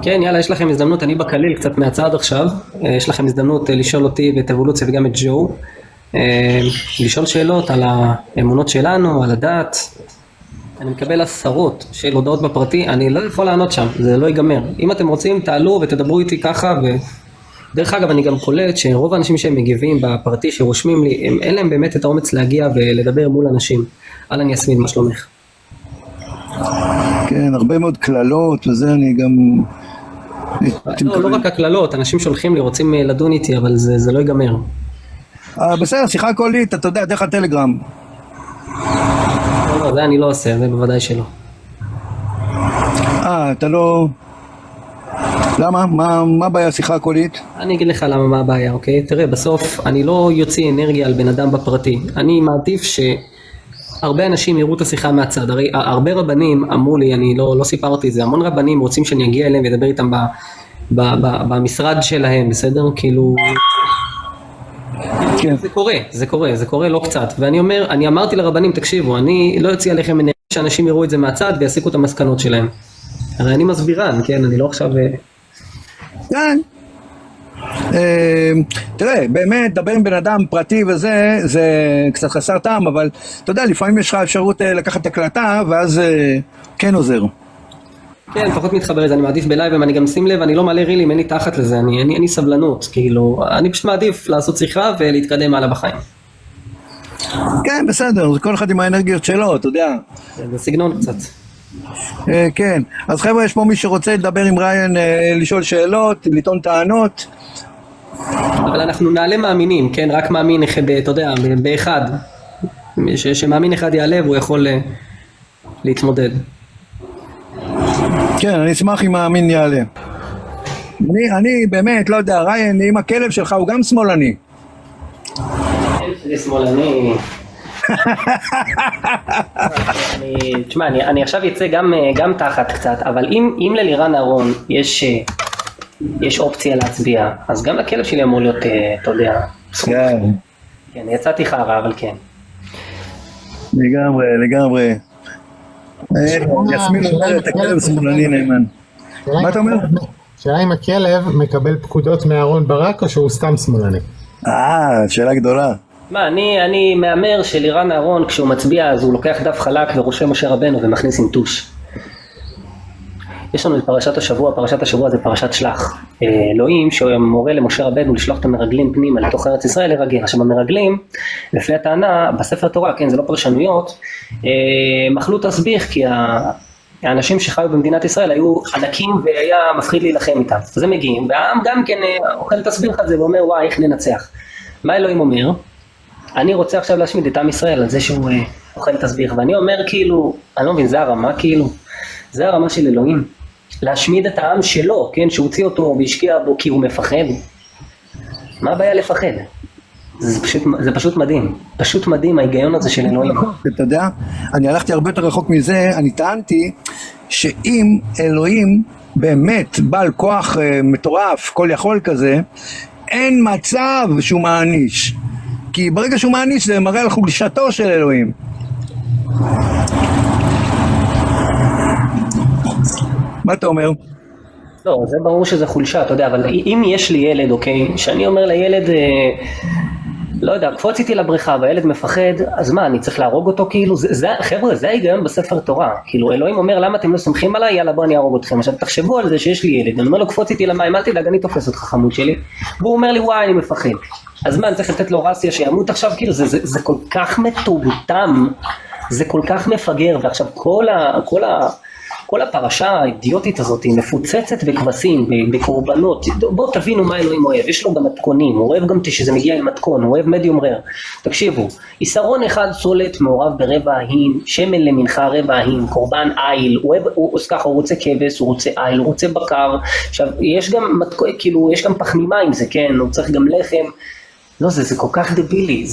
כן, יאללה, יש לכם הזדמנות, אני בקליל קצת מהצד עכשיו, יש לכם הזדמנות לשאול אותי ואת אבולוציה וגם את ג'ו, לשאול שאלות על האמונות שלנו, על הדת. אני מקבל עשרות של הודעות בפרטי, אני לא יכול לענות שם, זה לא ייגמר. אם אתם רוצים, תעלו ותדברו איתי ככה, ודרך אגב אני גם קולט שרוב האנשים שהם מגיבים בפרטי שרושמים לי, אין להם באמת את האומץ להגיע ולדבר מול אנשים. אהלן יסמין, מה שלומך? כן, הרבה מאוד כללות, וזה אני גם... לא רק הכללות, אנשים שולחים לי, רוצים לדון איתי, אבל זה לא ייגמר. בסדר, שיחה קולית, אתה יודע, דרך הטלגרם. לא, זה אני לא עושה, זה בוודאי שלא. אתה לא... למה? מה הבעיה שיחה הקולית? אני אגיד לך למה מה הבעיה, אוקיי? תראה, בסוף אני לא יוציא אנרגיה על בן אדם בפרטי. אני מעדיף שהרבה אנשים יראו את השיחה מהצד. הרי הרבה רבנים אמרו לי, אני לא סיפרתי את זה, המון רבנים רוצים שאני אגיע אליהם וידבר איתם במשרד שלהם, בסדר? כאילו... כן. זה קורה לא קצת. ואני אומר, אני אמרתי לרבנים, תקשיבו, אני לא יוציא עליכם אנרגיה שאנשים יראו את זה מהצד ויסיקו את המסקנות שלהם. הרי אני מסבירן, כן? אני לא עכשיו... כן. תראה, באמת, דבר עם בן אדם פרטי וזה, זה קצת חסר טעם, אבל אתה יודע, לפעמים יש לך אפשרות לקחת הקלטה, ואז כן עוזר. כן, פחות מתחבר לזה, אני מעדיף בלייב, ואני גם שים לב, אני לא מעלה רילים, אין לי תחת לזה, אין לי סבלנות, כאילו, אני פשוט מעדיף לעשות שיחה ולהתקדם הלאה בחיים. כן, בסדר, זה כל אחד עם האנרגיות שלו, אתה יודע. זה סגנון קצת. כן, אז חבר'ה, יש פה מי שרוצה לדבר עם ריין, לשאול שאלות, לטעון טענות. אבל אנחנו נעלה מאמינים, כן, רק מאמין אחד, אתה יודע, באחד. שמאמין אחד יעלה והוא יכול להתמודד. כן, אני אשמח אם מאמין יעלה. אני באמת, לא יודע, ריין, אם הכלב שלך הוא גם שמאלני. הכלב שלי שמאלני... תשמע, אני עכשיו יצא גם תחת קצת, אבל אם ללירן אהרון יש אופציה להצביע, אז גם לכלב שלי אמור להיות, אתה יודע, כן, יצאתי חרא, אבל כן. לגמרי. יסמין אומרת, הכלב שמאלני נאמן. מה אתה אומר? שאלה אם הכלב מקבל פקודות מאהרון ברק או שהוא סתם שמאלני? שאלה גדולה. מה, אני מאמר שלירן אהרון כשהוא מצביע אז הוא לוקח דף חלק ורושם משה רבנו ומכניס עם טוש. יש לנו את פרשת השבוע זה פרשת שלח. אלוהים שמורה למשה רבנו לשלוח את המרגלים פנימה לתוך ארץ ישראל לרגל. עכשיו המרגלים, לפי הטענה, בספר תורה, כן זה לא פרשנויות, מחלו תסביך כי האנשים שחיו במדינת ישראל היו ענקים והיה מפחיד להילחם איתם. אז הם מגיעים והעם גם כן אוכל תסביך על זה ואומר וואי איך ננצח. מה אלוהים אומר? אני רוצה עכשיו להשמיד את עם ישראל על זה שהוא אוכל תסביך, ואני אומר כאילו, אני לא מבין, זה הרמה כאילו, זה הרמה של אלוהים, להשמיד את העם שלו, כן, שהוציא אותו והשקיע בו כי הוא מפחד. מה הבעיה לפחד? זה פשוט מדהים ההיגיון הזה של אלוהים. אתה יודע, אני הלכתי הרבה יותר רחוק מזה, אני טענתי שאם אלוהים באמת בעל כוח מטורף, כל יכול כזה, אין מצב שהוא מעניש. כי ברגע שהוא מעניש זה מראה על חולשתו של אלוהים. מה אתה אומר? לא, זה ברור שזה חולשה, אתה יודע, אבל אם יש לי ילד, אוקיי, שאני אומר לילד, לא יודע, קפוץ איתי לבריכה והילד מפחד, אז מה, אני צריך להרוג אותו כאילו? חבר'ה, זה ההיגיון בספר תורה. כאילו, אלוהים אומר, למה אתם לא סומכים עליי? יאללה, בוא אני ארוג אתכם. עכשיו, תחשבו על זה שיש לי ילד, אני אומר לו, קפוץ איתי למים, אל תדאג, אני תופס אותך חמוד שלי. והוא אומר לי, וואי, אני מפחד. אז מה, אני צריך לתת לו רסיה שימות עכשיו? כאילו, זה כל כך מטומטם, זה כל כך מפגר, ועכשיו כל הפרשה האידיוטית הזאת היא מפוצצת בכבשים, בקורבנות. בואו תבינו מה אלוהים אוהב, יש לו גם מתכונים, הוא אוהב גם שזה מגיע עם מתכון, הוא אוהב מדיום רר. תקשיבו, יסרון אחד סולת מעורב ברבע ההין, שמן למנחה רבע ההין, קורבן איל, הוא רוצה כבש, הוא רוצה איל, הוא רוצה בקר. עכשיו, יש גם כאילו, יש גם פחמימה עם זה, כן, הוא צריך גם לחם. לא, זה כל כך דבילי,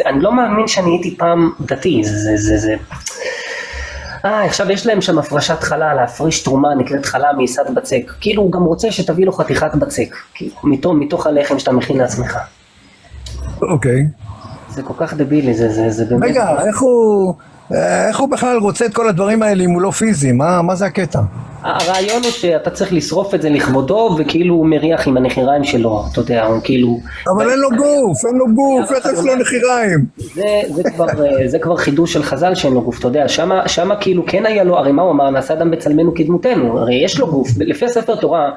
אני לא מאמין שאני הייתי פעם דתי, עכשיו יש להם שם הפרשת חלה, להפריש תרומה נקראת חלה מעיסת בצק, כאילו הוא גם רוצה שתביא לו חתיכת בצק, מתוך הלחם שאתה מכין לעצמך. אוקיי. זה כל כך דבילי, זה באמת... רגע, איך הוא... איך הוא בכלל רוצה את כל הדברים האלה אם הוא לא פיזי? מה זה הקטע? הרעיון הוא שאתה צריך לשרוף את זה לכבודו, וכאילו הוא מריח עם הנחיריים שלו, אתה יודע, הוא כאילו... אבל אין לו גוף, איך יש לו נחיריים? זה כבר חידוש של חז"ל שאין לו גוף, אתה יודע, שמה כאילו כן היה לו, הרי מה הוא אמר, נעשה אדם בצלמנו כדמותנו, הרי יש לו גוף, לפי הספר תורה,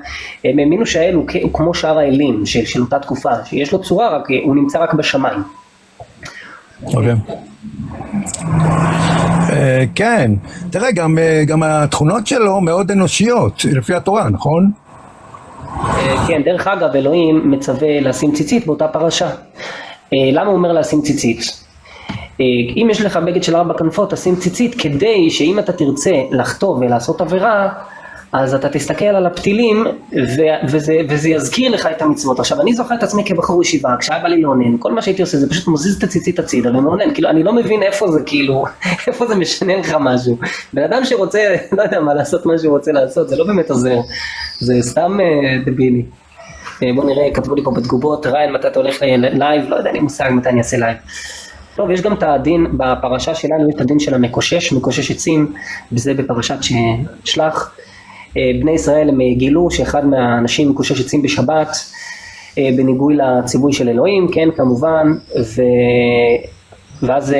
הם האמינו שהאל הוא כמו שאר האלים של אותה תקופה, שיש לו צורה, רק הוא נמצא רק בשמיים. אוקיי. כן, תראה, גם התכונות שלו מאוד אנושיות, לפי התורה, נכון? כן, דרך אגב, אלוהים מצווה לשים ציצית באותה פרשה. למה הוא אומר לשים ציצית? אם יש לך בגד של 4 כנפות, תשים ציצית, כדי שאם אתה תרצה לחטוא ולעשות עבירה, אז אתה תסתכל על הפתילים, וזה יזכיר לך את המצוות. עכשיו, אני זוכר את עצמי כבחור ישיבה, כשהיה בא לי לעונן, כל מה שהייתי עושה זה פשוט מוזיז את הציצית הצידה ומעונן, כאילו, אני לא מבין איפה זה, כאילו, איפה זה משנה לך משהו. בן אדם שרוצה, לא יודע מה, לעשות מה שהוא רוצה לעשות, זה לא באמת עוזר, זה סתם דבילי. בוא נראה, כתבו לי פה בתגובות, ריין, מתי אתה הולך ללייב, לא יודע, אני מושג מתי אני אעשה לייב. טוב, יש גם את הדין, בפרשה שלנו, יש את הדין של מקושש עצים, וזה בפרשת שלח. בני ישראל הם גילו שאחד מהאנשים מקושש עצים בשבת, בניגוי לציווי של אלוהים, כן, כמובן, ואז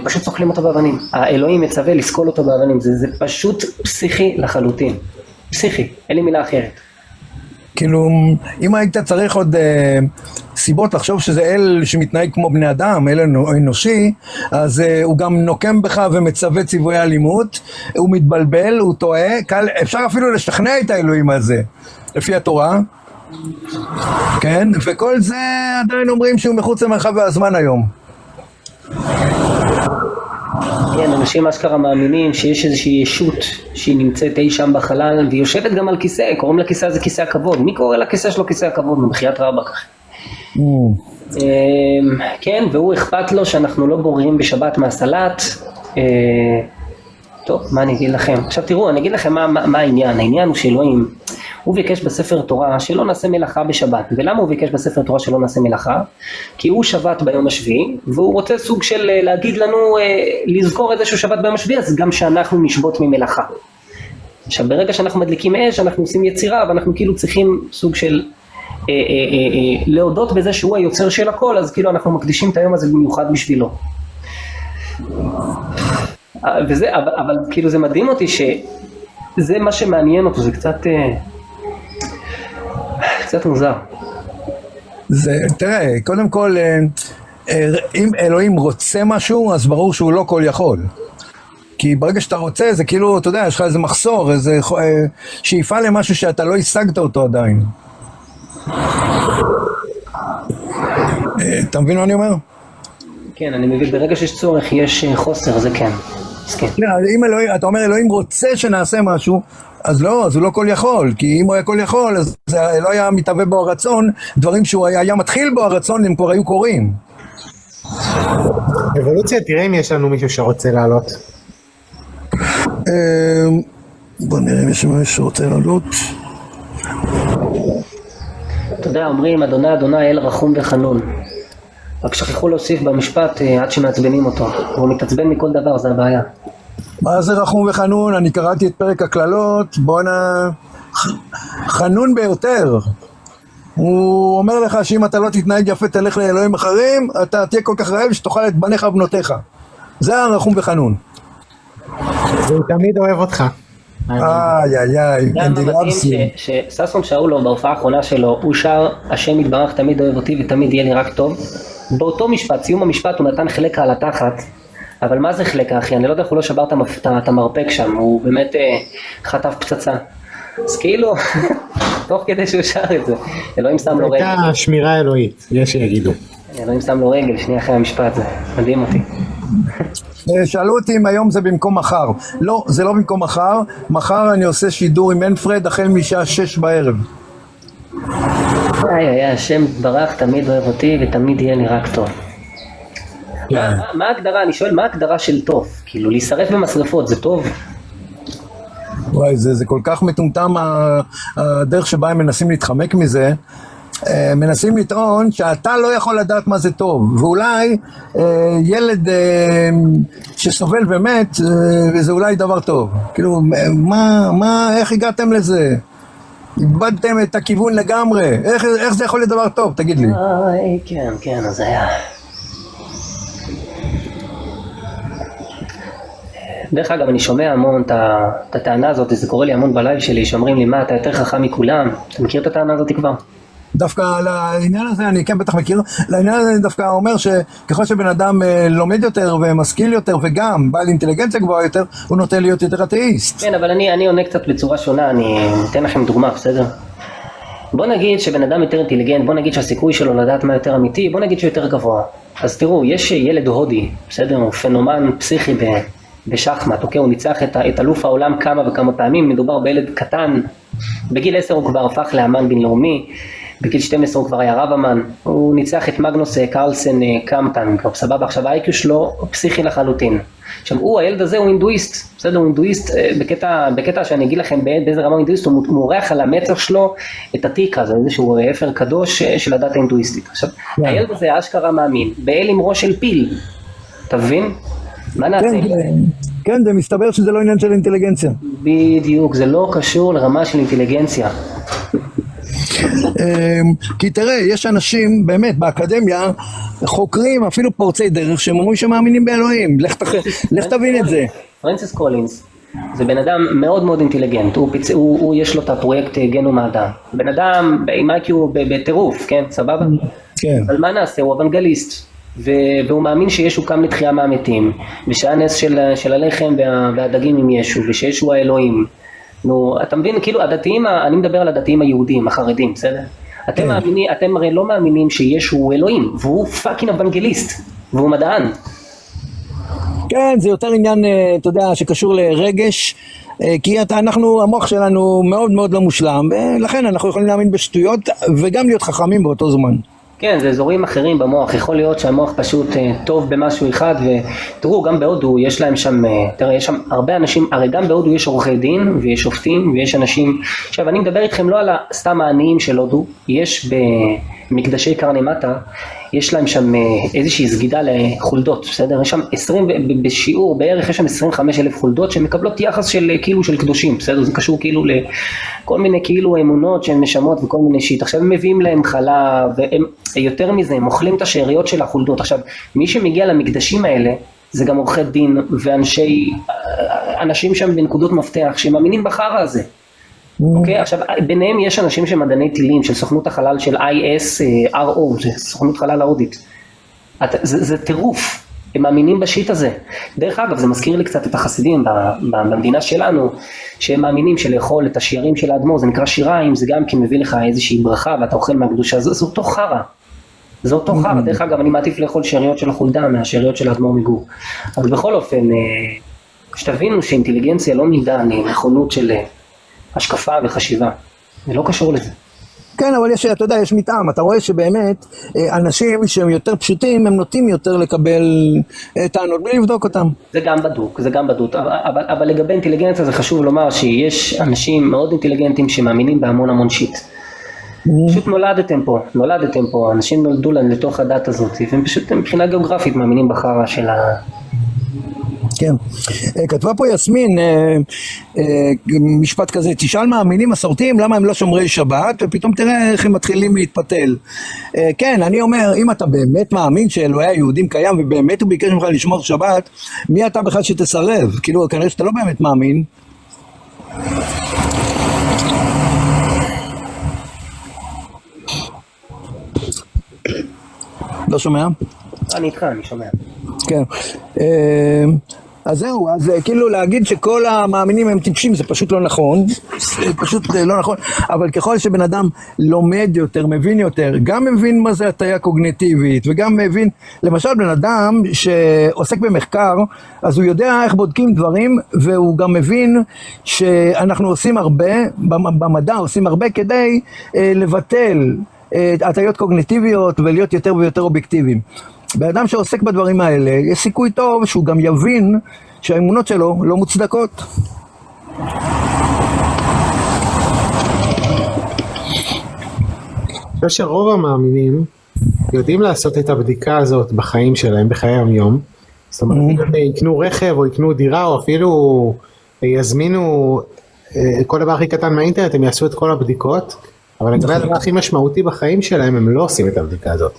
פשוט סוקלים אותו באבנים. האלוהים מצווה לסקול אותו באבנים, זה פשוט פסיכי לחלוטין, פסיכי, אין לי מילה אחרת. כאילו, אם היית צריך עוד סיבות לחשוב שזה אל שמתנהג כמו בני אדם, אל אנושי, אז הוא גם נוקם בך ומצווה ציווי אלימות, הוא מתבלבל, הוא טועה, אפשר אפילו לשכנע את האלוהים הזה, לפי התורה, כן? וכל זה עדיין אומרים שהוא מחוץ למרחב והזמן היום. כן, אנשים אשכרה מאמינים שיש איזושהי ישות שהיא נמצאת אי שם בחלל, והיא יושבת גם על כיסא, קוראים לכיסא הזה כיסא הכבוד. מי קורא לכיסא שלו כיסא הכבוד? מבחיית רבק. כן, והוא אכפת לו שאנחנו לא בוררים בשבת מהסלט. טוב, מה אני אגיד לכם? עכשיו תראו, אני אגיד לכם מה העניין. העניין הוא שאלוהים, הוא ביקש בספר תורה שלא נעשה מלאכה בשבת. ולמה הוא ביקש בספר תורה שלא נעשה מלאכה? כי הוא שבת ביום השביעי, והוא רוצה סוג של להגיד לנו, לזכור איזשהו שבת ביום השביעי, אז גם שאנחנו נשבות ממלאכה. עכשיו, ברגע שאנחנו מדליקים אש, אנחנו עושים יצירה, ואנחנו כאילו צריכים סוג של להודות בזה שהוא היוצר של הכל, אז כאילו אנחנו מקדישים את היום הזה במיוחד בשבילו. וזה, אבל כאילו זה מדהים אותי שזה מה שמעניין אותו, זה קצת מוזר. תראה, קודם כל, אם אלוהים רוצה משהו, אז ברור שהוא לא כל יכול. כי ברגע שאתה רוצה, זה כאילו, אתה יודע, יש לך איזה מחסור, איזה שאיפה למשהו שאתה לא השגת אותו עדיין. אתה מבין מה אני אומר? כן, אני מבין, ברגע שיש צורך, יש חוסר, זה כן. אם אלוהים, אתה אומר אלוהים רוצה שנעשה משהו, אז לא, אז הוא לא כל יכול, כי אם הוא היה כל יכול, אז לא היה מתהווה בו הרצון, דברים שהוא היה מתחיל בו הרצון, הם כבר היו קורים. אבולוציה, תראה אם יש לנו מישהו שרוצה לעלות. בוא נראה אם יש מישהו שרוצה לעלות. אתה יודע, אומרים, אדוני אדוני אל רחום וחנון. רק שכחו להוסיף במשפט עד שמעצבנים אותו. הוא מתעצבן מכל דבר, זה הבעיה. מה זה רחום וחנון? אני קראתי את פרק הכללות, בואנה, חנון ביותר. הוא אומר לך שאם אתה לא תתנהג יפה תלך לאלוהים אחרים, אתה תהיה כל כך רעב שתאכל את בניך ובנותיך. זה הרחום וחנון. והוא תמיד אוהב אותך. גם מדהים שששון שאולוב בהופעה האחרונה שלו, הוא שר השם יתברך תמיד אוהב אותי ותמיד יהיה לי רק טוב. באותו משפט, סיום המשפט, הוא נתן חלקה על התחת. אבל מה זה חלקה, אחי? אני לא יודע איך הוא לא שבר את המרפק שם, הוא באמת חטף פצצה. אז כאילו, תוך כדי שהוא שר את זה, אלוהים שם לו רגל. הייתה שמירה אלוהית, יש שיגידו. אלוהים שם לו רגל, שנייה אחרי המשפט, זה מדהים אותי. שאלו אותי אם היום זה במקום מחר. לא, זה לא במקום מחר. מחר אני עושה שידור עם מנפרד החל משעה 6 בערב. השם יתברך תמיד אוהב אותי ותמיד יהיה לי רק טוב. מה ההגדרה? אני שואל, מה ההגדרה של טוב? כאילו, להישרף במשרפות זה טוב? וואי, זה כל כך מטומטם הדרך שבה הם מנסים להתחמק מזה. מנסים לטעון שאתה לא יכול לדעת מה זה טוב, ואולי ילד שסובל באמת זה אולי דבר טוב. כאילו, איך הגעתם לזה? איבדתם את הכיוון לגמרי, איך זה יכול להיות דבר טוב, תגיד לי. כן, אז היה. דרך אגב, אני שומע המון את הטענה הזאת, זה קורה לי המון בלייב שלי, שאומרים לי, מה, אתה יותר חכם מכולם? אתה מכיר את הטענה הזאת כבר? דווקא לעניין הזה, אני כן בטח מכיר, לעניין הזה אני דווקא אומר שככל שבן אדם לומד יותר ומשכיל יותר וגם בעל אינטליגנציה גבוהה יותר, הוא נוטה להיות יותר אתאיסט. כן, אבל אני עונה קצת בצורה שונה, אני אתן לכם דוגמה, בסדר? בוא נגיד שבן אדם יותר אינטליגנט, בוא נגיד שהסיכוי שלו לדעת מה יותר אמיתי, בוא נגיד שהוא יותר גבוה. אז תראו, יש ילד הודי, בסדר? הוא פנומן פסיכי בשחמט, אוקיי? הוא ניצח את אלוף העולם כמה וכמה פעמים, מדובר בילד קטן, בגיל 10 הוא כבר הפך לאמן בינלאומי, בגיל 12 הוא כבר היה רב אמן, הוא ניצח את מגנוס קרלסן קמפטן, סבבה, עכשיו האיקיו שלו פסיכי לחלוטין. עכשיו הילד הזה הוא הינדואיסט, בסדר, הוא הינדואיסט בקטע שאני אגיד לכם באיזה רמה הוא הינדואיסט, הוא מורח על המצח שלו את התיק הזה, איזשהו אפר קדוש של הדת ההינדואיסטית. עכשיו הילד הזה אשכרה מאמין, באל עם ראש של פיל, אתה מבין? מה נעשה? כן, זה מסתבר שזה לא עניין של אינטליגנציה. בדיוק, זה לא קשור לרמה של אינטליגנציה. כי תראה, יש אנשים באמת באקדמיה, חוקרים אפילו פורצי דרך שהם אומרים שמאמינים באלוהים, לך תבין את זה. פרנסיס קולינס זה בן אדם מאוד מאוד אינטליגנט, הוא יש לו את הפרויקט גנום האדם, בן אדם עם איי-קיו בטירוף, כן, סבבה? כן. אבל מה נעשה, הוא אוונגליסט והוא מאמין שישו קם לתחייה מהמתים ושהנס של הלחם והדגים עם ישו ושישו האלוהים. נו, אתה מבין, כאילו הדתיים, אני מדבר על הדתיים היהודים, החרדים, בסדר? אתם הרי לא מאמינים שישו הוא אלוהים, והוא פאקינג אוונגליסט, והוא מדען. כן, זה יותר עניין, אתה יודע, שקשור לרגש, כי המוח שלנו מאוד מאוד לא מושלם, ולכן אנחנו יכולים להאמין בשטויות, וגם להיות חכמים באותו זמן. כן, זה אזורים אחרים במוח, יכול להיות שהמוח פשוט טוב במשהו אחד, ותראו, גם בהודו יש להם שם, תראה, יש שם הרבה אנשים, הרי גם בהודו יש עורכי דין, ויש שופטים, ויש אנשים, עכשיו אני מדבר איתכם לא על סתם העניים של הודו, יש במקדשי קרנימטה, יש להם שם איזושהי סגידה לחולדות, בסדר? יש שם בשיעור בערך יש שם 25,000 חולדות שמקבלות יחס של כאילו של קדושים, בסדר? זה קשור כאילו לכל מיני כאילו אמונות שהן נשמות וכל מיני שיט. עכשיו הם מביאים להם חלב, והם יותר מזה, הם אוכלים את השאריות של החולדות. עכשיו, מי שמגיע למקדשים האלה, זה גם עורכי דין אנשים שם בנקודות מפתח שמאמינים בחרא הזה. אוקיי, עכשיו ביניהם יש אנשים שמדעני טילים של סוכנות החלל של ISRO, זה סוכנות חלל ההודית. זה טירוף, הם מאמינים בשיט הזה. דרך אגב, זה מזכיר לי קצת את החסידים במדינה שלנו, שהם מאמינים שלאכול את השירים של האדמו"ר, זה נקרא שיריים, זה גם כי מביא לך איזושהי ברכה ואתה אוכל מהקדושה, זה אותו חרא. זה אותו חרא, דרך אגב, אני מעדיף לאכול שאריות של החולדה מהשאריות של האדמו"ר מגור. אבל בכל אופן, שתבינו שאינטליגנציה לא מידה נכונות של השקפה וחשיבה, זה לא קשור לזה. כן, אבל יש, אתה יודע, יש מטעם, אתה רואה שבאמת אנשים שהם יותר פשוטים, הם נוטים יותר לקבל טענות, בלי לבדוק אותם. זה גם בדוק, אבל לגבי אינטליגנציה זה חשוב לומר שיש אנשים מאוד אינטליגנטים שמאמינים בהמון שיט. פשוט נולדתם פה, אנשים נולדו לתוך הדת הזאת, והם פשוט מבחינה גיאוגרפית מאמינים בחרא של כן, כתבה פה יסמין משפט כזה, תשאל מאמינים מסורתיים למה הם לא שומרי שבת, ופתאום תראה איך הם מתחילים להתפתל. כן, אני אומר, אם אתה באמת מאמין שאלוהי היהודים קיים ובאמת הוא ביקש ממך לשמור שבת, מי אתה בכלל שתסרב? כאילו, כנראה שאתה לא באמת מאמין. לא שומע? אני איתך, אני שומע. כן, אז זהו, אז כאילו להגיד שכל המאמינים הם טיפשים זה פשוט לא נכון, פשוט לא נכון, אבל ככל שבן אדם לומד יותר, מבין יותר, גם מבין מה זה הטיה קוגניטיבית, וגם מבין, למשל בן אדם שעוסק במחקר, אז הוא יודע איך בודקים דברים, והוא גם מבין שאנחנו עושים הרבה, במדע עושים הרבה כדי לבטל הטיות קוגניטיביות ולהיות יותר ויותר אובייקטיביים. באדם שעוסק בדברים האלה, יש סיכוי טוב שהוא גם יבין שהאמונות שלו לא מוצדקות. חושב שרוב המאמינים יודעים לעשות את הבדיקה הזאת בחיים שלהם, בחיי היום-יום. זאת אומרת, אם יקנו רכב או יקנו דירה או אפילו יזמינו כל דבר הכי קטן מהאינטרנט, הם יעשו את כל הבדיקות, אבל לגבי הדבר הכי משמעותי בחיים שלהם, הם לא עושים את הבדיקה הזאת.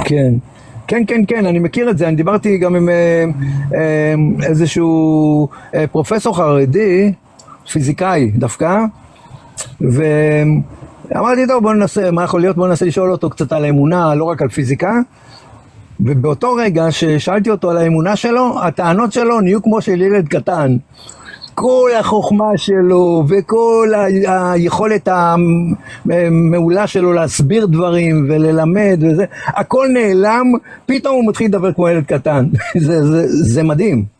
כן. כן, אני מכיר את זה, אני דיברתי גם עם איזשהו פרופסור חרדי, פיזיקאי דווקא, ואמרתי טוב בוא ננסה, מה יכול להיות, בוא ננסה לשאול אותו קצת על האמונה, לא רק על פיזיקה, ובאותו רגע ששאלתי אותו על האמונה שלו, הטענות שלו נהיו כמו של ילד קטן, כל החוכמה שלו וכל היכולת המעולה שלו להסביר דברים וללמד וזה, הכל נעלם, פתאום הוא מתחיל לדבר כמו ילד קטן. זה מדהים.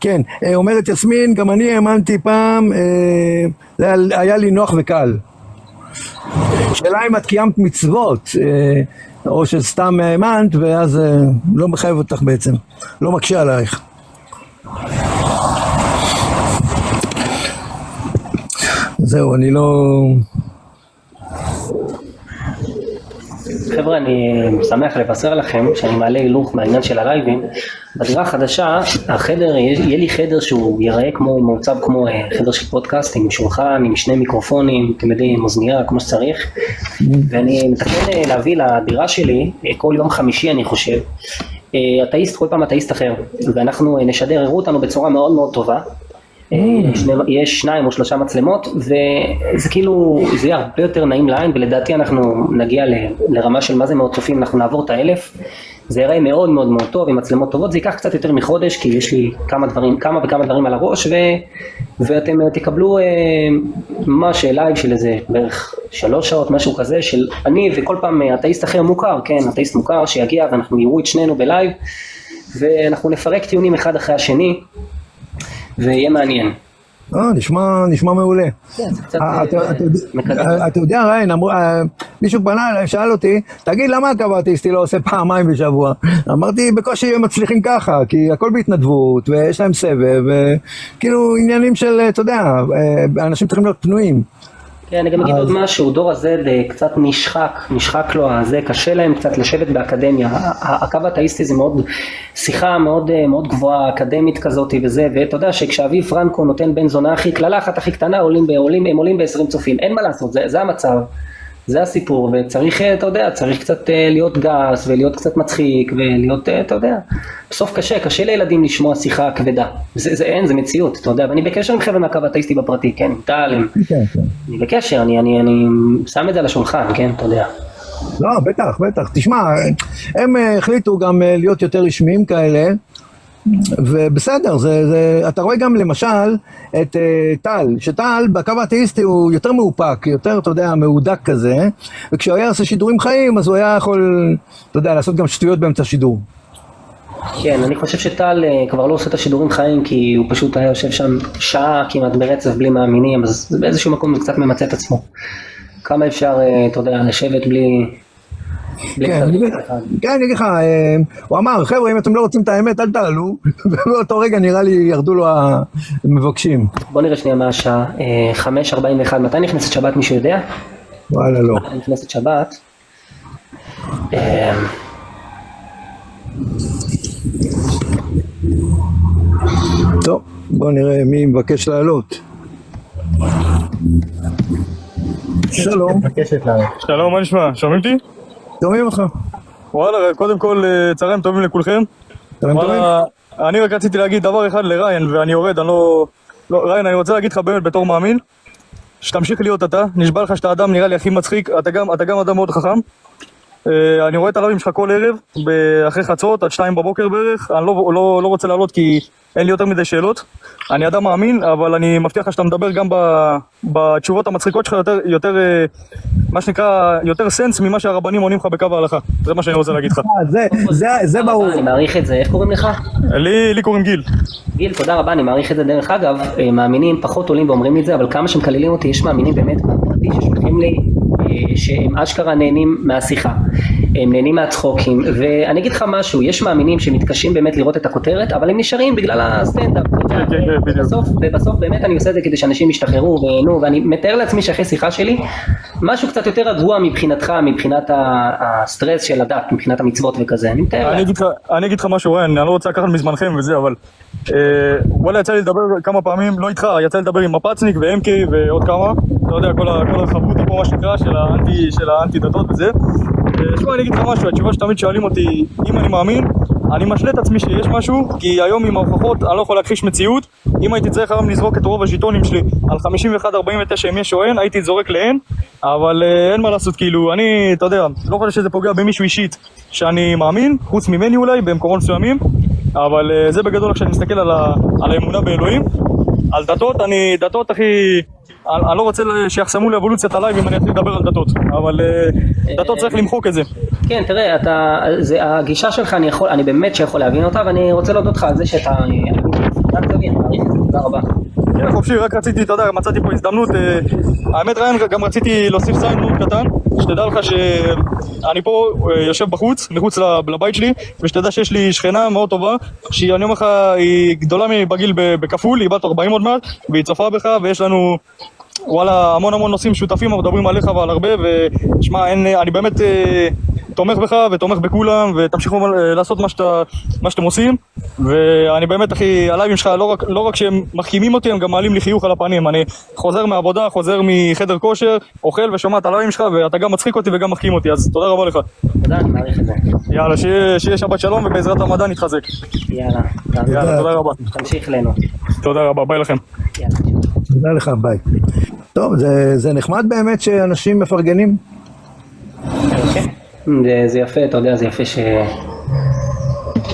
כן, אומרת יסמין, גם אני האמנתי פעם, היה לי נוח וקל. שאלה אם את קיימת מצוות, או שסתם האמנת, ואז לא מחייב אותך בעצם, לא מקשה עלייך. זהו, אני לא... חבר'ה, אני שמח לבשר לכם שאני מעלה הילוך מהעניין של הלייבים. בדירה החדשה, החדר, יהיה לי חדר שהוא ייראה כמו, מעוצב כמו חדר של פודקאסט, עם שולחן, עם שני מיקרופונים, אתם יודעים, עם אוזנייה, כמו שצריך. ואני מתכוון להביא לדירה שלי, כל יום חמישי אני חושב, אתאיסט, כל פעם אתאיסט אחר. ואנחנו נשדר, הראו אותנו בצורה מאוד מאוד טובה. יש 2 או 3 מצלמות, וזה כאילו, זה יהיה הרבה יותר נעים לעין, ולדעתי אנחנו נגיע לרמה של מה זה מאות צופים, אנחנו נעבור את 1000, זה יראה מאוד מאוד מאוד טוב, עם מצלמות טובות, זה ייקח קצת יותר מחודש, כי יש לי כמה וכמה דברים על הראש, ואתם תקבלו ממש לייב של איזה בערך 3 שעות, משהו כזה, של אני וכל פעם אתאיסט אחר מוכר, כן, אתאיסט מוכר שיגיע, ואנחנו יראו את שנינו בלייב, ואנחנו נפרק טיעונים אחד אחרי השני, ויהיה מעניין. נשמע מעולה. כן, זה קצת מקדם. אתה יודע, ריין, מישהו פנה אליי, שאל אותי, תגיד למה הקו האתאיסטי לא עושה פעמיים בשבוע? אמרתי, בקושי הם מצליחים ככה, כי הכל בהתנדבות, ויש להם סבב, וכאילו עניינים של, אתה יודע, אנשים צריכים להיות פנויים. כן, אני גם אגיד עוד משהו, דור הזה קצת נשחק לו, זה קשה להם קצת לשבת באקדמיה, הקו האתאיסטי זה מאוד, שיחה מאוד מאוד גבוהה, אקדמית כזאת וזה, ואתה יודע שכשאביב פרנקו נותן בן זונה קללה אחת הכי קטנה, הם עולים ב-20 צופים, אין מה לעשות, זה המצב, זה הסיפור, וצריך, אתה יודע, צריך קצת להיות גס, ולהיות קצת מצחיק, ולהיות, אתה יודע, בסוף קשה לילדים לשמוע שיחה כבדה, זה מציאות, אתה יודע, ואני בקשר עם חבר'ה מהקו האתאיסטי בפרטי, כן, טל, אני בקשר, אני שם את זה על השולחן, כן, אתה יודע. לא, בטח, תשמע, הם החליטו גם להיות יותר רשמיים כאלה, ובסדר, אתה רואה גם למשל את טל, שטל בקו האתאיסטי הוא יותר מאופק, יותר, אתה יודע, מהודק כזה, וכשהוא היה עושה שידורים חיים, אז הוא היה יכול, אתה יודע, לעשות גם שטויות באמצע שידור. כן, אני חושב שטל כבר לא עושה את השידורים חיים, כי הוא פשוט היה יושב שם שעה כמעט ברצף בלי מאמינים, אז באיזשהו מקום זה קצת ממצא את עצמו. כמה אפשר, אתה יודע, לשבת בלי... כן, אני אגיד לך, הוא אמר, חבר'ה, אם אתם לא רוצים את האמת, אל תעלו, ובאותו רגע נראה לי ירדו לו המבקשים. בוא נראה שנייה מה השעה, 5:41, מתי נכנסת שבת, מישהו יודע? וואלה, לא. נכנסת שבת. טוב, בוא נראה מי מבקש לעלות. שלום. שלום, מה נשמע? שומעים אותי? שומעים אותך. וואלה, קודם כל צהריים טובים לכולכם. צהריים טובים. אני רק רציתי להגיד דבר אחד לריין, ואני יורד, ריין, אני רוצה להגיד לך באמת בתור מאמין, שתמשיך להיות אתה, נשבע לך שאתה אדם נראה לי הכי מצחיק, אתה גם אדם מאוד חכם. אני רואה את הרבים שלך כל ערב, אחרי חצות, עד 2 בבוקר בערך, אני לא רוצה לעלות כי אין לי יותר מדי שאלות. אני אדם מאמין, אבל אני מבטיח לך שאתה מדבר גם בתשובות המצחיקות שלך יותר, מה שנקרא, יותר סנס ממה שהרבנים עונים לך בקו ההלכה. זה מה שאני רוצה להגיד לך. זה ברור. אני מעריך את זה, איך קוראים לך? לי קוראים גיל. גיל, תודה רבה, אני מעריך את זה. דרך אגב, מאמינים פחות עולים ואומרים את זה, אבל כמה שמקללים אותי, יש מאמינים באמת בפרטי ששולחים לי, שהם אשכרה נהנים מהשיחה. הם נהנים מהצחוקים, ואני אגיד לך משהו, יש מאמינים שמתקשים באמת לראות את הכותרת, אבל הם נשארים בגלל הסטנדאפ, ובסוף באמת אני עושה את זה כדי שאנשים ישתחררו ויהנו, ואני מתאר לעצמי שאחרי שיחה שלי, משהו קצת יותר רגוע מבחינתך, מבחינת הסטרס של הדת, מבחינת המצוות וכזה, אני מתאר לעצמי. אני אגיד לך משהו, ריין, אני לא רוצה לקחת מזמנכם וזה, אבל וואלה, יצא לי לדבר כמה פעמים, לא איתך, יצא לי לדבר עם מפצניק ואמקי ועוד כמה, אתה יודע, כל החברות פה מה שנקרא של האנטי דתות וזה. שמע, אני אגיד לך משהו, התשובה שתמיד שואלים אותי אם אני מאמין, אני משלה את עצמי שיש משהו, כי היום עם ההוכחות אני לא יכול להכחיש מציאות. אם הייתי צריך היום לזרוק את רוב הז'יטונים שלי על 51-49 אם יש או אין, הייתי זורק לאין, אבל אין מה לעשות, כאילו, אני, אתה יודע, לא חושב שזה פוגע במישהו אישית שאני מאמין, חוץ ממני אולי, במקומות מסוימים, אבל זה בגדול כשאני מסתכל על האמונה באלוהים. על דתות אחי, אני לא רוצה שיחסמו לאבולוציית עליי אם אני אתחיל לדבר על דתות, אבל דתות צריך למחוק את זה. כן, תראה, הגישה שלך אני באמת שיכול להבין אותה, ואני רוצה להודות לך על זה שאתה מעריך את זה, תודה רבה. כן, חופשי, רק רציתי, אתה יודע, מצאתי פה הזדמנות, האמת ריין, גם רציתי להוסיף סיין מאוד קטן, שתדע לך שאני פה יושב בחוץ, מחוץ לבית שלי, ושתדע שיש לי שכנה מאוד טובה, שאני אומר לך, היא גדולה בגיל בכפול, היא בת 40 עוד מעט, והיא צופה בך, ויש לנו וואלה המון נושאים שותפים, מדברים עליך ועל הרבה, ושמע, אני באמת תומך בך ותומך בכולם, ותמשיכו לעשות מה שאתם עושים, ואני באמת אחי, הלייבים שלך לא רק שהם מחכימים אותי, הם גם מעלים לי חיוך על הפנים. אני חוזר מהעבודה, חוזר מחדר כושר, אוכל ושומע את הלייבים שלך, ואתה גם מצחיק אותי וגם מחכים אותי, אז תודה רבה לך. תודה, אני מעריך את זה. יאללה, שיהיה שבת שלום ובעזרת המדע נתחזק. יאללה, תודה רבה. תמשיך לנו. תודה רבה, ביי לכם. יאללה. תודה לך, ביי. טוב, זה נחמד באמת שאנשים מפרגנים. זה יפה, אתה יודע, זה יפה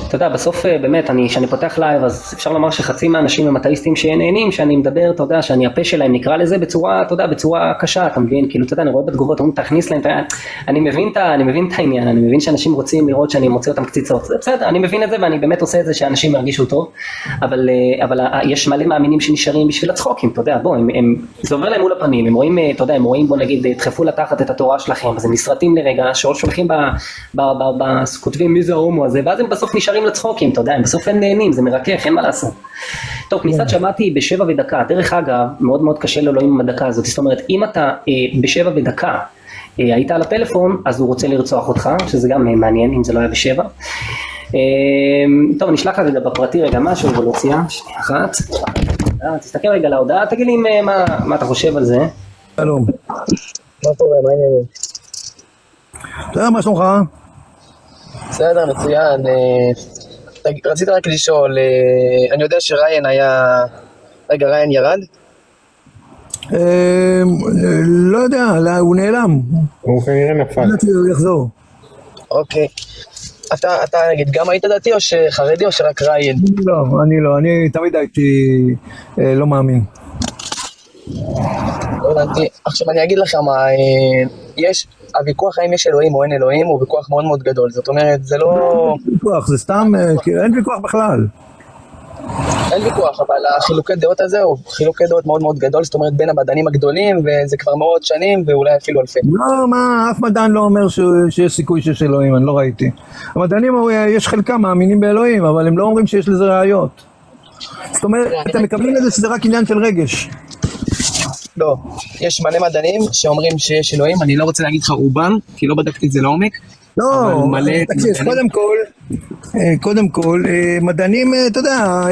אתה יודע, בסוף באמת, כשאני פותח לייב, אז אפשר לומר שחצי מהאנשים הם אתאיסטים שנהנים, שאני מדבר, אתה יודע, שאני הפה שלהם נקרא לזה בצורה, אתה יודע, בצורה קשה, אתה מבין? כאילו, אתה יודע, אני רואה בתגובות, אומרים, תכניס להם, אני מבין את העניין, אני מבין שאנשים רוצים לראות שאני מוצא אותם קציצות, זה בסדר, אני מבין את זה, ואני באמת עושה את זה שאנשים ירגישו טוב, אבל יש מלא מאמינים שנשארים בשביל הצחוקים, אתה יודע, בוא, זה עובר להם מול הפנים, הם רואים, אתה יודע, הם רואים, בוא נגיד, דחפו לתחת את התורה שלכם, אז הם נסרטים לרגע, שולחים כותבים מי זה ההומו הזה, ואז הם בסוף נשארים לצחוקים, אתה יודע, הם בסוף הם נהנים, זה מרכך, אין מה לעשות. טוב, כניסת שמעתי בשבע ודקה, דרך אגב, מאוד מאוד קשה לאלוהים עם הדקה הזאת, זאת אומרת, אם אתה בשבע ודקה היית על הפלאפון, אז הוא רוצה לרצוח אותך, שזה גם מעניין, אם זה לא היה בשבע. טוב, נשלח רגע בפרטי רגע משהו, אבולוציה, שנייה אחת. תסתכל רגע על ההודעה, תגיד לי מה אתה חושב על זה. שלום. מה קורה, מה העניינים? תראה, מה שלומך? בסדר, מצוין. רציתי רק לשאול, אני יודע שריין היה... רגע, ריין ירד? לא יודע, הוא נעלם. הוא כנראה נפל. הוא יחזור. אוקיי. אתה נגיד, גם היית דתי או שחרדי או שרק ריין? לא, אני תמיד הייתי לא מאמין. עכשיו אני אגיד לך מה, יש, הוויכוח האם יש אלוהים או אין אלוהים הוא ויכוח מאוד מאוד גדול, זאת אומרת זה לא... ויכוח, זה סתם, אין ויכוח בכלל. אין ויכוח, אבל החילוקי דעות הזה הוא חילוקי דעות מאוד מאוד גדול, זאת אומרת בין המדענים הגדולים, וזה כבר מאות שנים ואולי אפילו אלפי. לא, מה, אף מדען לא אומר שיש סיכוי שיש אלוהים, אני לא ראיתי. המדענים, יש חלקם מאמינים באלוהים, אבל הם לא אומרים שיש לזה ראיות. זאת אומרת, אתם מקבלים לזה שזה רק עניין של רגש. לא, יש מלא מדענים שאומרים שיש אלוהים, אני לא רוצה להגיד לך רובם, כי לא בדקתי את זה לעומק. לא, תקשיב, קודם כל, מדענים, אתה יודע,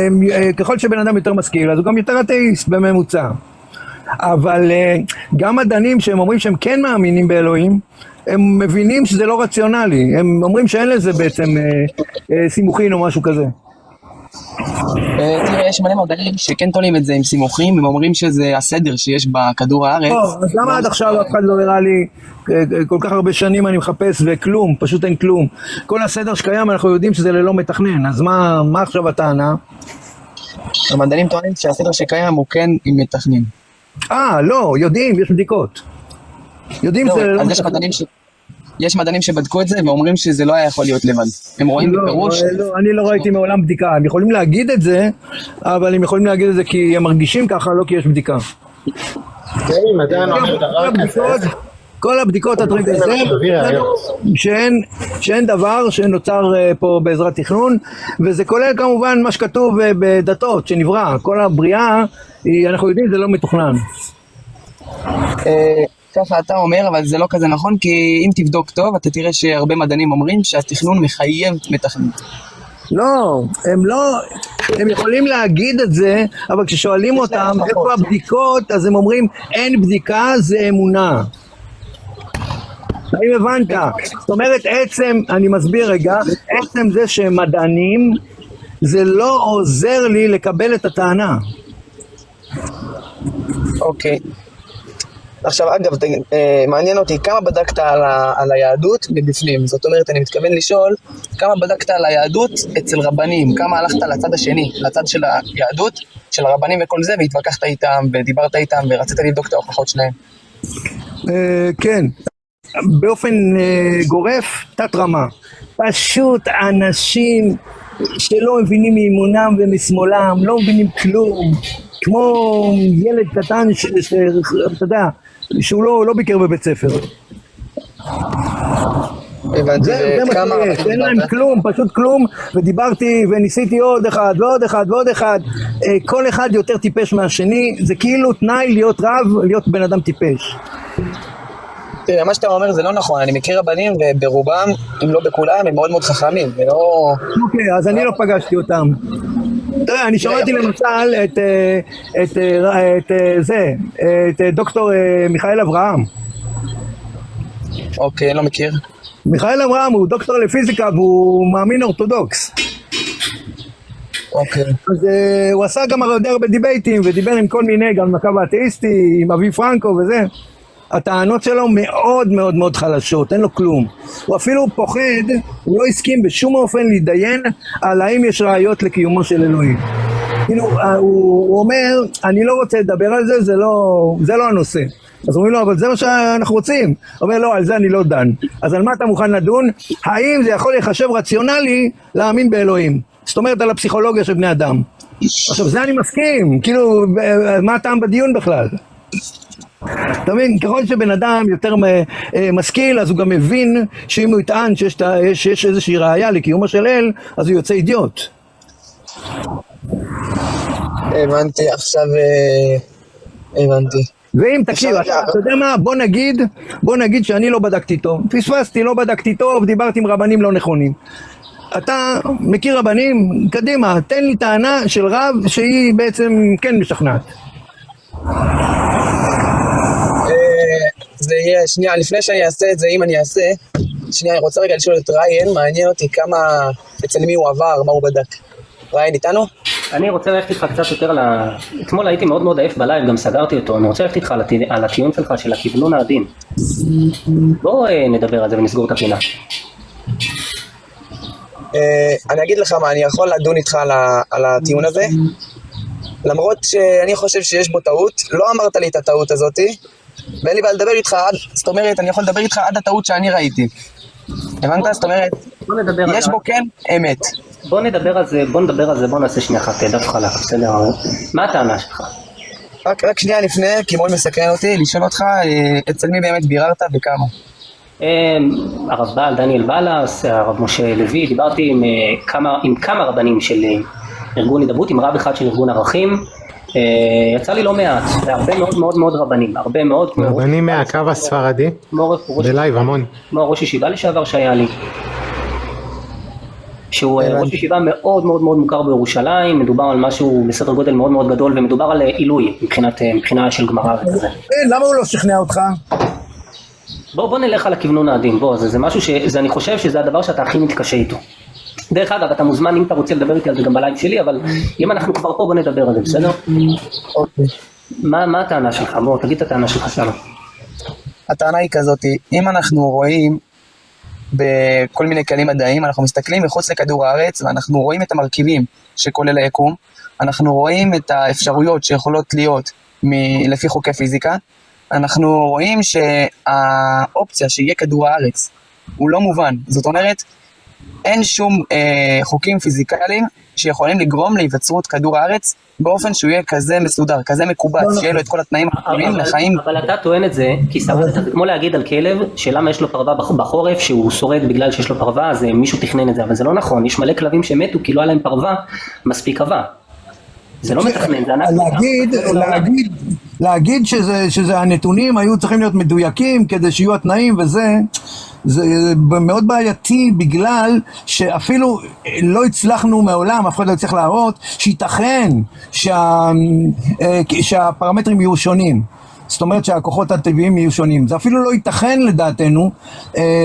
ככל שבן אדם יותר משכיל, אז הוא גם יותר אתאיסט בממוצע. אבל גם מדענים שהם אומרים שהם כן מאמינים באלוהים, הם מבינים שזה לא רציונלי, הם אומרים שאין לזה בעצם סימוכין או משהו כזה. תראה, יש מלא מדענים שכן תולים את זה עם סימוכים, הם אומרים שזה הסדר שיש בכדור הארץ. אז למה עד עכשיו אף אחד לא הראה לי, כל כך הרבה שנים אני מחפש וכלום, פשוט אין כלום. כל הסדר שקיים אנחנו יודעים שזה ללא מתכנן, אז מה עכשיו הטענה? המדענים טוענים שהסדר שקיים הוא כן עם מתכנן. לא, יודעים, יש בדיקות. יודעים שזה ללא מתכנן. יש מדענים שבדקו את זה ואומרים שזה לא היה יכול להיות לבד. הם רואים בפירוש... לא, אני לא ראיתי מעולם בדיקה. הם יכולים להגיד את זה, אבל הם יכולים להגיד את זה כי הם מרגישים ככה, לא כי יש בדיקה. מדען אומר דבר כזה. כל הבדיקות עד רגע זה, שאין דבר שנוצר פה בעזרת תכנון, וזה כולל כמובן מה שכתוב בדתות, שנברא, כל הבריאה, אנחנו יודעים זה לא מתוכנן. ככה אתה אומר, אבל זה לא כזה נכון, כי אם תבדוק טוב, אתה תראה שהרבה מדענים אומרים שהתכנון מחייב מתכנות. לא, הם יכולים להגיד את זה, אבל כששואלים אותם איפה הבדיקות, אז הם אומרים אין בדיקה, זה אמונה. האם הבנת? זאת אומרת, אני מסביר רגע, עצם זה שהם מדענים, זה לא עוזר לי לקבל את הטענה. אוקיי. עכשיו, אגב, מעניין אותי, כמה בדקת על היהדות מבפנים? זאת אומרת, אני מתכוון לשאול, כמה בדקת על היהדות אצל רבנים? כמה הלכת לצד השני, לצד של היהדות, של הרבנים וכל זה, והתווכחת איתם, ודיברת איתם, ורצית לבדוק את ההוכחות שלהם? כן, באופן גורף, תת רמה. פשוט אנשים שלא מבינים מימונם ומשמאלם, לא מבינים כלום, כמו ילד קטן שאתה יודע, שהוא לא ביקר בבית ספר. זה מה שיש, אין להם כלום, פשוט כלום, ודיברתי וניסיתי עוד אחד ועוד אחד ועוד אחד, כל אחד יותר טיפש מהשני, זה כאילו תנאי להיות רב, להיות בן אדם טיפש. תראה, מה שאתה אומר זה לא נכון, אני מכיר רבנים וברובם, אם לא בכולם, הם מאוד מאוד חכמים, ולא... אוקיי, אז אני לא פגשתי אותם. תראה, אני שמעתי למשל את דוקטור מיכאל אברהם. אוקיי, לא מכיר. מיכאל אברהם הוא דוקטור לפיזיקה והוא מאמין אורתודוקס. אוקיי. אז הוא עשה גם הרבה דיבייטים ודיבר עם כל מיני, גם עם הקו האתאיסטי, עם אבי פרנקו וזה. הטענות שלו מאוד מאוד מאוד חלשות, אין לו כלום. הוא אפילו פוחד, הוא לא הסכים בשום אופן להידיין על האם יש ראיות לקיומו של אלוהים. כאילו, הוא אומר, אני לא רוצה לדבר על זה, זה לא הנושא. אז אומרים לו, אבל זה מה שאנחנו רוצים. הוא אומר, לא, על זה אני לא דן. אז על מה אתה מוכן לדון? האם זה יכול לחשב רציונלי להאמין באלוהים? זאת אומרת, על הפסיכולוגיה של בני אדם. עכשיו, זה אני מסכים. כאילו, מה הטעם בדיון בכלל? אתה מבין, ככל שבן אדם יותר משכיל, אז הוא גם מבין שאם הוא יטען שיש איזושהי ראייה לקיומו של אל, אז הוא יוצא אידיוט. הבנתי, עכשיו הבנתי. ואם תקשיב, אתה יודע מה, בוא נגיד שאני לא בדקתי טוב, פספסתי, לא בדקתי טוב, דיברתי עם רבנים לא נכונים. אתה מכיר רבנים? קדימה, תן לי טענה של רב שהיא בעצם כן משכנעת. זה יהיה, שנייה, לפני שאני אעשה את זה, אם אני אעשה, שנייה, אני רוצה רגע לשאול את ריין, מעניין אותי כמה, אצל מי הוא עבר, מה הוא בדק. ריין, איתנו? אני רוצה ללכת איתך קצת יותר אתמול הייתי מאוד מאוד עייף בלייב, גם סגרתי אותו, אני רוצה ללכת איתך על הטיעון שלך של הכיוונון העדין. בוא נדבר על זה ונסגור את הפינה. אני אגיד לך מה, אני יכול לדון איתך על הטיעון הזה, למרות שאני חושב שיש בו טעות, לא אמרת לי את הטעות הזאתי, ואין לי בעיה לדבר איתך זאת אומרת, אני יכול לדבר איתך עד הטעות שאני ראיתי. הבנת? זאת אומרת, יש בו כן אמת. בוא נדבר על זה, בוא נעשה שנייה אחת, דף חלק, בסדר? מה הטענה שלך? רק שנייה לפני, כי מאוד מסקרן אותי, לשאול אותך, אצל מי באמת ביררת וכמה? הרב בעל, דניאל בלס, הרב משה לוי, דיברתי עם כמה רבנים של ארגון הידברות, עם רב אחד של ארגון ערכים, יצא לי לא מעט, הרבה מאוד מאוד מאוד רבנים, הרבה מאוד רבנים מהקו הספרדי, בלייב המון, כמו ראש ישיבה לשעבר שהיה לי, שהוא ראש ישיבה מאוד מאוד מאוד מוכר בירושלים, מדובר על משהו בסדר גודל מאוד מאוד גדול, ומדובר על עילוי מבחינה של גמרא וכזה. למה הוא לא שכנע אותך? בוא נלך על הכיוונון העדין, זה משהו אני חושב שזה הדבר שאתה הכי מתקשה איתו. דרך אגב, אתה מוזמן אם אתה רוצה לדבר איתי על זה גם בלייב שלי, אבל אם אנחנו כבר פה בוא נדבר על זה, בסדר? אוקיי. מה הטענה שלך? בוא, תגיד את הטענה שלך שלום. הטענה היא כזאת, אם אנחנו רואים בכל מיני כלים מדעיים, אנחנו מסתכלים מחוץ לכדור הארץ, ואנחנו רואים את המרכיבים שכולל היקום, אנחנו רואים את האפשרויות שיכולות להיות לפי חוקי פיזיקה, אנחנו רואים שהאופציה שיהיה כדור הארץ הוא לא מובן, זאת אומרת, אין שום חוקים פיזיקליים שיכולים לגרום להיווצרות כדור הארץ באופן שהוא יהיה כזה מסודר, כזה מקובץ, שיהיה לו את כל התנאים הקודמים לחיים. אבל אתה טוען את זה, כי זה כמו להגיד על כלב, שלמה יש לו פרווה בחורף, שהוא שורד בגלל שיש לו פרווה, אז מישהו תכנן את זה, אבל זה לא נכון, יש מלא כלבים שמתו, כי לא היה להם פרווה מספיק קווה. זה לא מתכנן, זה אנחנו... להגיד שזה הנתונים היו צריכים להיות מדויקים כדי שיהיו התנאים וזה, זה מאוד בעייתי בגלל שאפילו לא הצלחנו מעולם, אף אחד לא הצליח להראות שייתכן שהפרמטרים יהיו שונים. זאת אומרת שהכוחות הטבעיים יהיו שונים. זה אפילו לא ייתכן לדעתנו,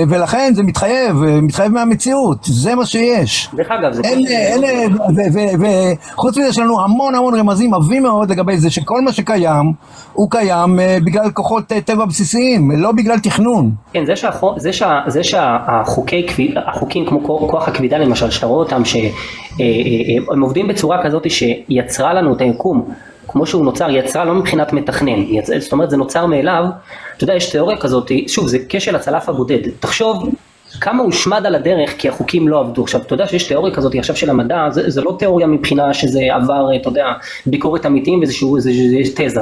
ולכן זה מתחייב מהמציאות. זה מה שיש. דרך אגב, זה... וחוץ מזה יש לנו המון רמזים עבים מאוד לגבי זה שכל מה שקיים, הוא קיים בגלל כוחות טבע בסיסיים, לא בגלל תכנון. כן, זה שהחוקים כמו כוח הכבידה למשל, שאתה רואה אותם, שהם עובדים בצורה כזאת שיצרה לנו את היקום, כמו שהוא נוצר, יצרה לא מבחינת מתכנן, זאת אומרת זה נוצר מאליו. אתה יודע, יש תיאוריה כזאת, שוב זה כשל הצלף הבודד, תחשוב כמה הושמד על הדרך כי החוקים לא עבדו. עכשיו אתה יודע שיש תיאוריה כזאת עכשיו של המדע, זה לא תיאוריה מבחינה שזה עבר, אתה יודע, ביקורת אמיתיים ואיזשהו תזה,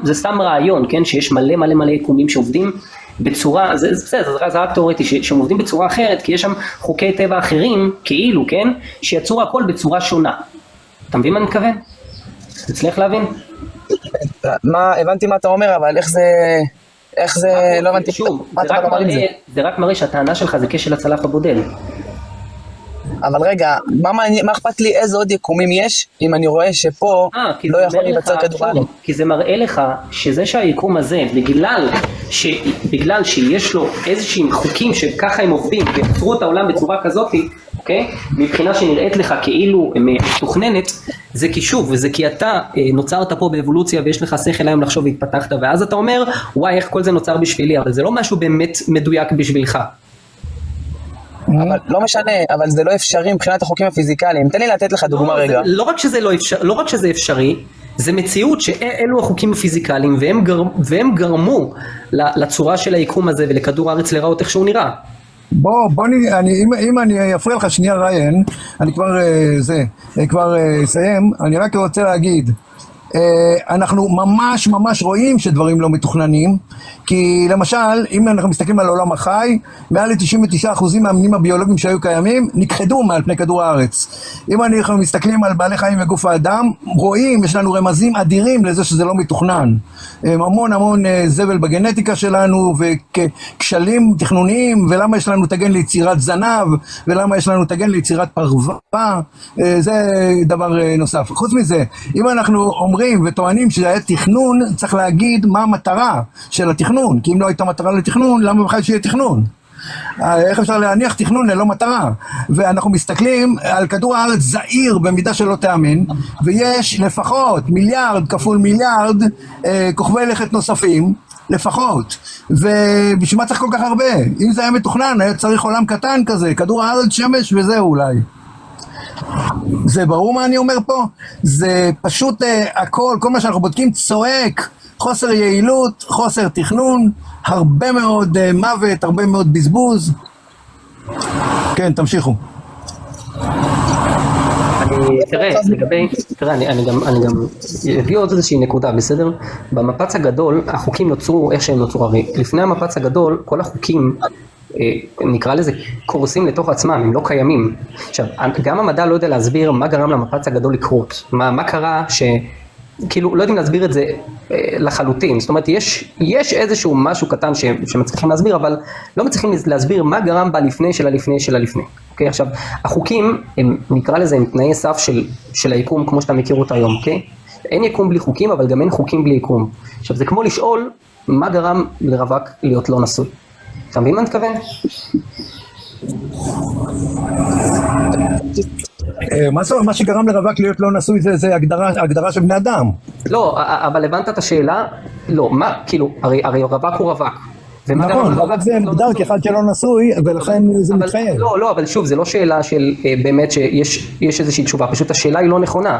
זה סתם רעיון, כן, שיש מלא יקומים שעובדים בצורה, זה רק תיאורטי, שהם עובדים בצורה אחרת, כי יש שם חוקי טבע אחרים, כאילו, כן, שיצרו הכל בצורה שונה. אתה מבין מה אני מתכוון? תצליח להבין? הבנתי מה אתה אומר, אבל איך זה, לא הבנתי. שוב, זה רק מראה שהטענה שלך זה כשל הצלף הבודד. אבל רגע, מה אכפת לי איזה עוד יקומים יש, אם אני רואה שפה לא יכול להיווצר כדור הארץ? כי זה מראה לך שזה שהיקום הזה, בגלל שיש לו איזשהם חוקים שככה הם עובדים, ויצרו את העולם בצורה כזאת, אוקיי? מבחינה שנראית לך כאילו מתוכננת, זה כי שוב, וזה כי אתה נוצרת פה באבולוציה, ויש לך שכל היום לחשוב והתפתחת, ואז אתה אומר, וואי, איך כל זה נוצר בשבילי, אבל זה לא משהו באמת מדויק בשבילך. אבל לא משנה, אבל זה לא אפשרי מבחינת החוקים הפיזיקליים. תן לי לתת לך דוגמה רגע. לא רק שזה אפשרי, זה מציאות שאלו החוקים הפיזיקליים, והם גרמו לצורה של היקום הזה ולכדור הארץ לראות איך שהוא נראה. אם אני אפריע לך שנייה ריין, אני כבר אסיים, אני רק רוצה להגיד, אנחנו ממש רואים שדברים לא מתוכננים, כי למשל אם אנחנו מסתכלים על העולם החי, מעל ל-99% מהמינים הביולוגיים שהיו קיימים נכחדו מעל פני כדור הארץ. אם אנחנו מסתכלים על בעלי חיים וגוף האדם, רואים, יש לנו רמזים אדירים לזה שזה לא מתוכנן. המון זבל בגנטיקה שלנו וכשלים תכנוניים, ולמה יש לנו תגן ליצירת זנב, ולמה יש לנו תגן ליצירת פרווה, זה דבר נוסף. חוץ מזה, אם אנחנו אומרים וטוענים שזה היה תכנון, צריך להגיד מה המטרה של התכנון, כי אם לא הייתה מטרה לתכנון, למה בכלל שיהיה תכנון? איך אפשר להניח תכנון ללא מטרה? ואנחנו מסתכלים על כדור הארץ זעיר במידה שלא תאמן, ויש לפחות מיליארד כפול מיליארד כוכבי לכת נוספים, לפחות. ובשביל מה צריך כל כך הרבה? אם זה היה מתוכנן, היה צריך עולם קטן כזה, כדור הארץ, שמש וזהו אולי. זה ברור מה אני אומר פה? זה פשוט כל מה שאנחנו בודקים צועק, חוסר יעילות, חוסר תכנון, הרבה מאוד מוות, הרבה מאוד בזבוז. כן, תמשיכו. אני גם אביא עוד איזושהי נקודה, בסדר? במפץ הגדול, החוקים נוצרו איך שהם נוצרו, הרי לפני המפץ הגדול, כל החוקים, נקרא לזה, קורסים לתוך עצמם, הם לא קיימים. עכשיו, גם המדע לא יודע להסביר מה גרם למפץ הגדול לקרות, מה קרה כאילו לא יודעים להסביר את זה לחלוטין, זאת אומרת יש איזשהו משהו קטן שמצליחים להסביר, אבל לא מצליחים להסביר מה גרם בלפני של הלפני של הלפני. אוקיי, עכשיו החוקים הם, נקרא לזה, הם תנאי סף של היקום כמו שאתה מכיר אותה היום, אוקיי? אין יקום בלי חוקים, אבל גם אין חוקים בלי יקום. עכשיו זה כמו לשאול מה גרם לרווק להיות לא נשוי. אתה מבין מה אני מתכוון? מה שגרם לרווק להיות לא נשוי זה הגדרה של בני אדם. לא, אבל הבנת את השאלה? לא, מה, כאילו, הרי רווק הוא רווק. נכון, רווק זה מוגדר כאחד שלא נשוי, ולכן זה מתחייב. לא, אבל שוב, זה לא שאלה של באמת שיש איזושהי תשובה, פשוט השאלה היא לא נכונה.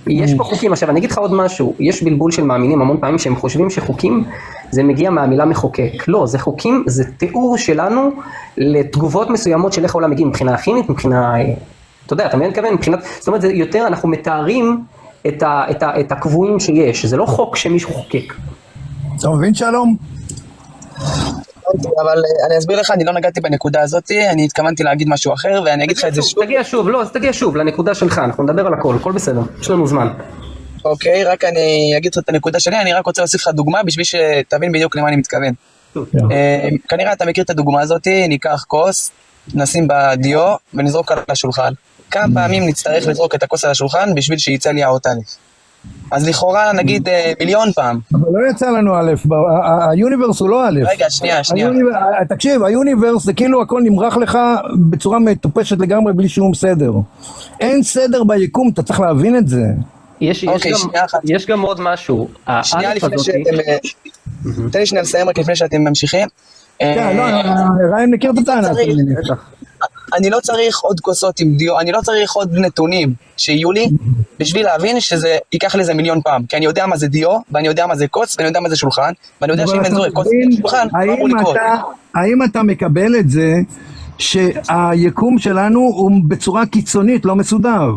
יש פה חוקים, עכשיו אני אגיד לך עוד משהו, יש בלבול של מאמינים המון פעמים שהם חושבים שחוקים זה מגיע מהמילה מחוקק, לא, זה חוקים, זה תיאור שלנו לתגובות מסוימות של איך העולם מגיע מבחינה כימית, מבחינה, אתה יודע, אתה מבין כוון, מבחינת, זאת אומרת, זה יותר, אנחנו מתארים את הקבועים שיש, זה לא חוק שמישהו חוקק. אתה מבין שלום? אבל אני אסביר לך, אני לא נגעתי בנקודה הזאת, אני התכוונתי להגיד משהו אחר, ואני אגיד לך את זה שוב. תגיע שוב לנקודה שלך, אנחנו נדבר על הכל בסדר, יש לנו זמן. אוקיי, רק אני אגיד לך את הנקודה שלי, אני רק רוצה להוסיף לך דוגמה, בשביל שתבין בדיוק למה אני מתכוון. כנראה אתה מכיר את הדוגמה הזאת, ניקח כוס, נשים בדיו ונזרוק על השולחן. כמה פעמים נצטרך לזרוק את הכוס על השולחן בשביל שיצא לי האות א'? אז לכאורה נגיד מיליון פעם. אבל לא יצא לנו א', היוניברס הוא לא א'. רגע, שנייה. תקשיב, היוניברס זה כאילו הכל נמרח לך בצורה מטופשת לגמרי בלי שום סדר. אין סדר ביקום, אתה צריך להבין את זה. יש גם עוד משהו. שנייה לפני שאתם... תן לי שנייה לסיים רק לפני שאתם ממשיכים. כן, לא, ראיין מכיר את הטענה. אני לא צריך עוד כוסות עם דיו, אני לא צריך עוד נתונים שיהיו לי בשביל להבין שזה ייקח לזה מיליון פעם, כי אני יודע מה זה דיו, ואני יודע מה זה כוס, ואני יודע מה זה שולחן, ואני יודע שאם אני זורק כוס שולחן, מה אמור לקרות? האם אתה מקבל את זה שהיקום שלנו הוא בצורה קיצונית, לא מסודר?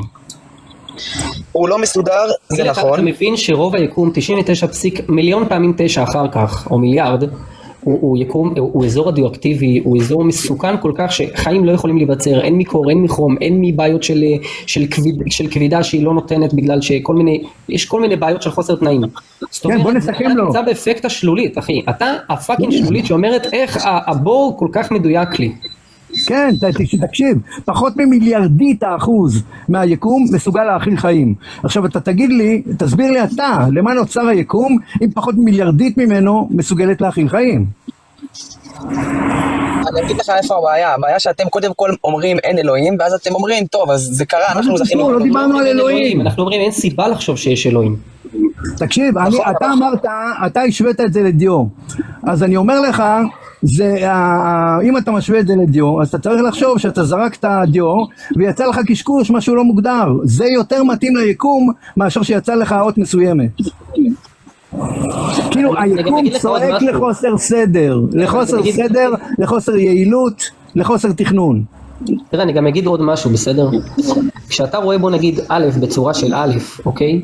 הוא לא מסודר, זה נכון. אתה מבין שרוב היקום, 99 פסיק, מיליון פעמים 9 אחר כך, או מיליארד, הוא אזור רדיואקטיבי, הוא אזור מסוכן כל כך שחיים לא יכולים להיווצר, אין מקור, אין מחרום, אין מבעיות של כבידה שהיא לא נותנת בגלל יש כל מיני בעיות של חוסר תנאים. כן, בוא נסכם לו. אתה נמצא באפקט השלולית, אחי, אתה הפאקינג שלולית שאומרת איך הבור כל כך מדויק לי. כן, תקשיב, פחות ממיליארדית האחוז מהיקום מסוגל להכיל חיים. עכשיו אתה תסביר לי אתה, למה נוצר היקום אם פחות ממיליארדית ממנו מסוגלת להכיל חיים? אני אגיד לך איפה הבעיה, הבעיה שאתם קודם כל אומרים אין אלוהים, ואז אתם אומרים טוב, אז זה קרה, אנחנו זכינו. לא דיברנו על אלוהים. אנחנו אומרים אין סיבה לחשוב שיש אלוהים. תקשיב, אתה אמרת, אתה השווית את זה לדיו, אז אני אומר לך, אם אתה משווה את זה לדיו, אז אתה צריך לחשוב שאתה זרקת דיו ויצא לך קשקוש, משהו לא מוגדר, זה יותר מתאים ליקום מאשר שיצא לך אות מסוימת. כאילו היקום צועק לחוסר סדר, לחוסר יעילות, לחוסר תכנון. תראה, אני גם אגיד עוד משהו, בסדר? כשאתה רואה בוא נגיד א' בצורה של א', אוקיי?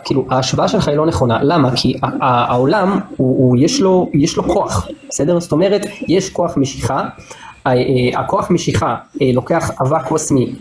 כאילו ההשוואה שלך היא לא נכונה, למה? כי העולם יש לו כוח, בסדר? זאת אומרת, יש כוח משיכה, הכוח משיכה לוקח אבק קוסמי,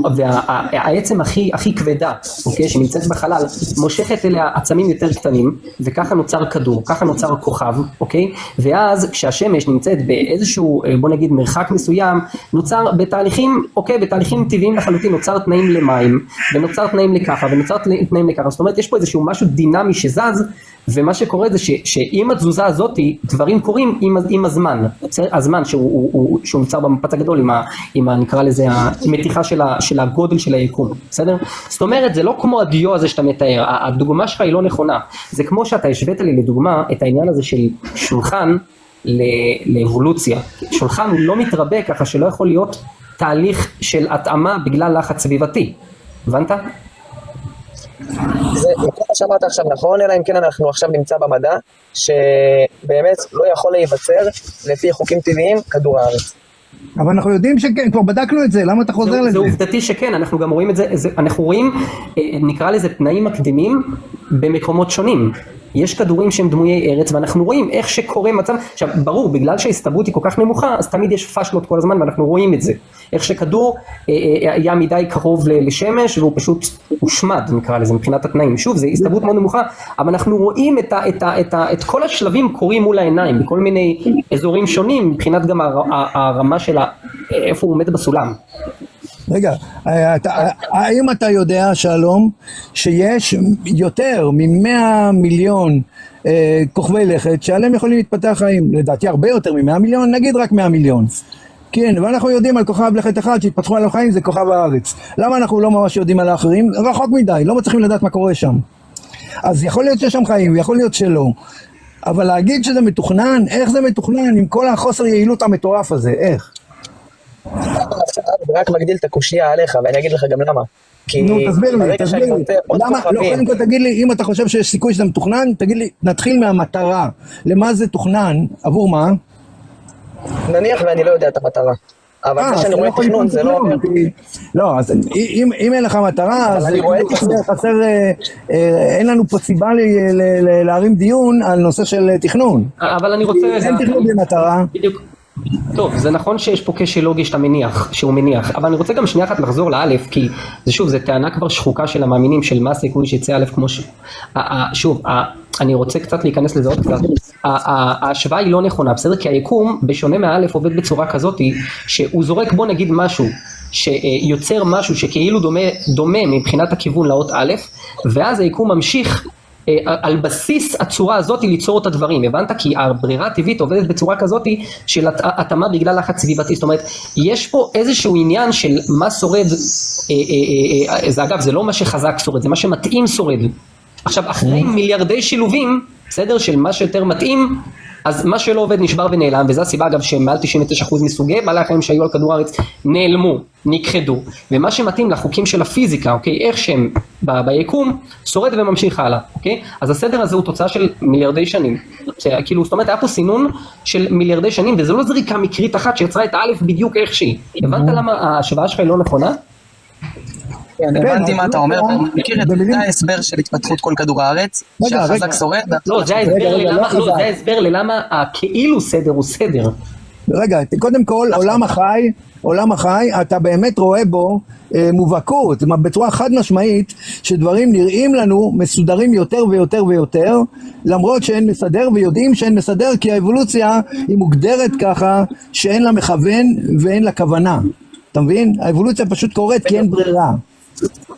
והעצם הכי כבדה, אוקיי, שנמצאת בחלל, מושכת אליה עצמים יותר קטנים, וככה נוצר כדור, ככה נוצר כוכב, אוקיי? ואז כשהשמש נמצאת באיזשהו, בוא נגיד, מרחק מסוים, נוצר בתהליכים, אוקיי, בתהליכים טבעיים לחלוטין, נוצר תנאים למים, ונוצר תנאים לככה, ונוצר תנאים לככה, זאת אומרת, יש פה איזשהו משהו דינמי שזז, ומה שקורה זה שעם התזוזה הזאת, דברים קורים עם הזמן, הזמן שהוא נוצר במפץ הגדול, עם נקרא לזה, המתיחה של הגודל של היקום, בסדר? זאת אומרת, זה לא כמו הדיו הזה שאתה מתאר, הדוגמה שלך היא לא נכונה, זה כמו שאתה השווית לי לדוגמה את העניין הזה של שולחן לאבולוציה, שולחן הוא לא מתרבה ככה שלא יכול להיות תהליך של התאמה בגלל לחץ סביבתי, הבנת? זה כמו שאמרת עכשיו נכון, אלא אם כן אנחנו עכשיו נמצא במדע שבאמת לא יכול להיווצר לפי חוקים טבעיים כדור הארץ. אבל אנחנו יודעים שכן, כבר בדקנו את זה, למה אתה חוזר לזה? זה עובדתי שכן, אנחנו גם רואים את זה, אנחנו רואים, נקרא לזה תנאים מקדימים במקומות שונים. יש כדורים שהם דמויי ארץ, ואנחנו רואים איך שקורה מצב, עכשיו ברור, בגלל שההסתברות היא כל כך נמוכה, אז תמיד יש פשלות כל הזמן, ואנחנו רואים את זה. איך שכדור היה מדי קרוב לשמש, והוא פשוט הושמד, נקרא לזה, מבחינת התנאים. שוב, זה הסתברות מאוד נמוכה, אבל אנחנו רואים את כל השלבים קורים מול העיניים, בכל מיני אזורים שונים, מבחינת גם הרמה של איפה הוא עומד בסולם. רגע, האם אתה יודע, שלום, שיש יותר מ100 מיליון כוכבי לכת שעליהם יכולים להתפתח חיים? לדעתי הרבה יותר מ100 מיליון, נגיד רק 100 מיליון. כן, ואנחנו יודעים על כוכב לכת אחד שהתפתחו עליו חיים, זה כוכב הארץ. למה אנחנו לא ממש יודעים על האחרים? רחוק מדי, לא מצליחים לדעת מה קורה שם. אז יכול להיות שיש שם חיים, ויכול להיות שלא. אבל להגיד שזה מתוכנן, איך זה מתוכנן עם כל החוסר יעילות המטורף הזה, איך? זה רק מגדיל את הקושייה עליך, ואני אגיד לך גם למה. כי נו, תסביר לי, ברגע שאני תסביר לי. נותן עוד למה, לא, כוכבים, קודם כל תגיד לי, אם אתה חושב שיש סיכוי שזה מתוכנן, תגיד לי, נתחיל מהמטרה. למה זה תוכנן? עבור מה? נניח ואני לא יודע את המטרה. אבל זה שאני רואה תכנון זה לא אומר... לא, אז אם אין לך מטרה, אז אני רואה חסר, אין לנו פה סיבה להרים דיון על נושא של תכנון. אבל אני רוצה... אין תכנון במטרה. בדיוק. טוב, זה נכון שיש פה כשל לוגי שאתה מניח, שהוא מניח, אבל אני רוצה גם שנייה אחת לחזור לאלף, כי זה שוב, זה טענה כבר שחוקה של המאמינים של מה הסיכוי שיצא אלף כמו שוב, אני רוצה קצת להיכנס לזה עוד קצת, ההשוואה היא לא נכונה, בסדר? כי היקום, בשונה מהאלף, עובד בצורה כזאת, שהוא זורק בוא נגיד משהו, שיוצר משהו שכאילו דומה מבחינת הכיוון לאות א', ואז היקום ממשיך על בסיס הצורה הזאת ליצור את הדברים, הבנת? כי הברירה הטבעית עובדת בצורה כזאת של התאמה בגלל לחץ סביבתי, זאת אומרת, יש פה איזשהו עניין של מה שורד, זה אגב, זה לא מה שחזק שורד, זה מה שמתאים שורד. עכשיו, אחרי מיליארדי שילובים, בסדר, של מה שיותר מתאים, אז מה שלא עובד נשבר ונעלם, וזו הסיבה אגב שמעל 99% מסוגי בעלי החיים שהיו על כדור הארץ נעלמו, נכחדו, ומה שמתאים לחוקים של הפיזיקה, אוקיי, איך שהם ביקום, שורד וממשיך הלאה, אוקיי? אז הסדר הזה הוא תוצאה של מיליארדי שנים, כאילו, זאת אומרת, היה פה סינון של מיליארדי שנים, וזו לא זריקה מקרית אחת שיצרה את האלף בדיוק איך שהיא. הבנת למה ההשוואה שלך היא לא נכונה? כן, הבנתי מה אתה אומר, אתה מכיר את ההסבר של התפתחות כל כדור הארץ, שהחזק שורד? לא, זה ההסבר ללמה הכאילו סדר הוא סדר. רגע, קודם כל, עולם החי, אתה באמת רואה בו מובהקות, בצורה חד משמעית, שדברים נראים לנו מסודרים יותר ויותר ויותר, למרות שאין מסדר, ויודעים שאין מסדר, כי האבולוציה היא מוגדרת ככה, שאין לה מכוון ואין לה כוונה. אתה מבין? האבולוציה פשוט קורית כי אין ברירה.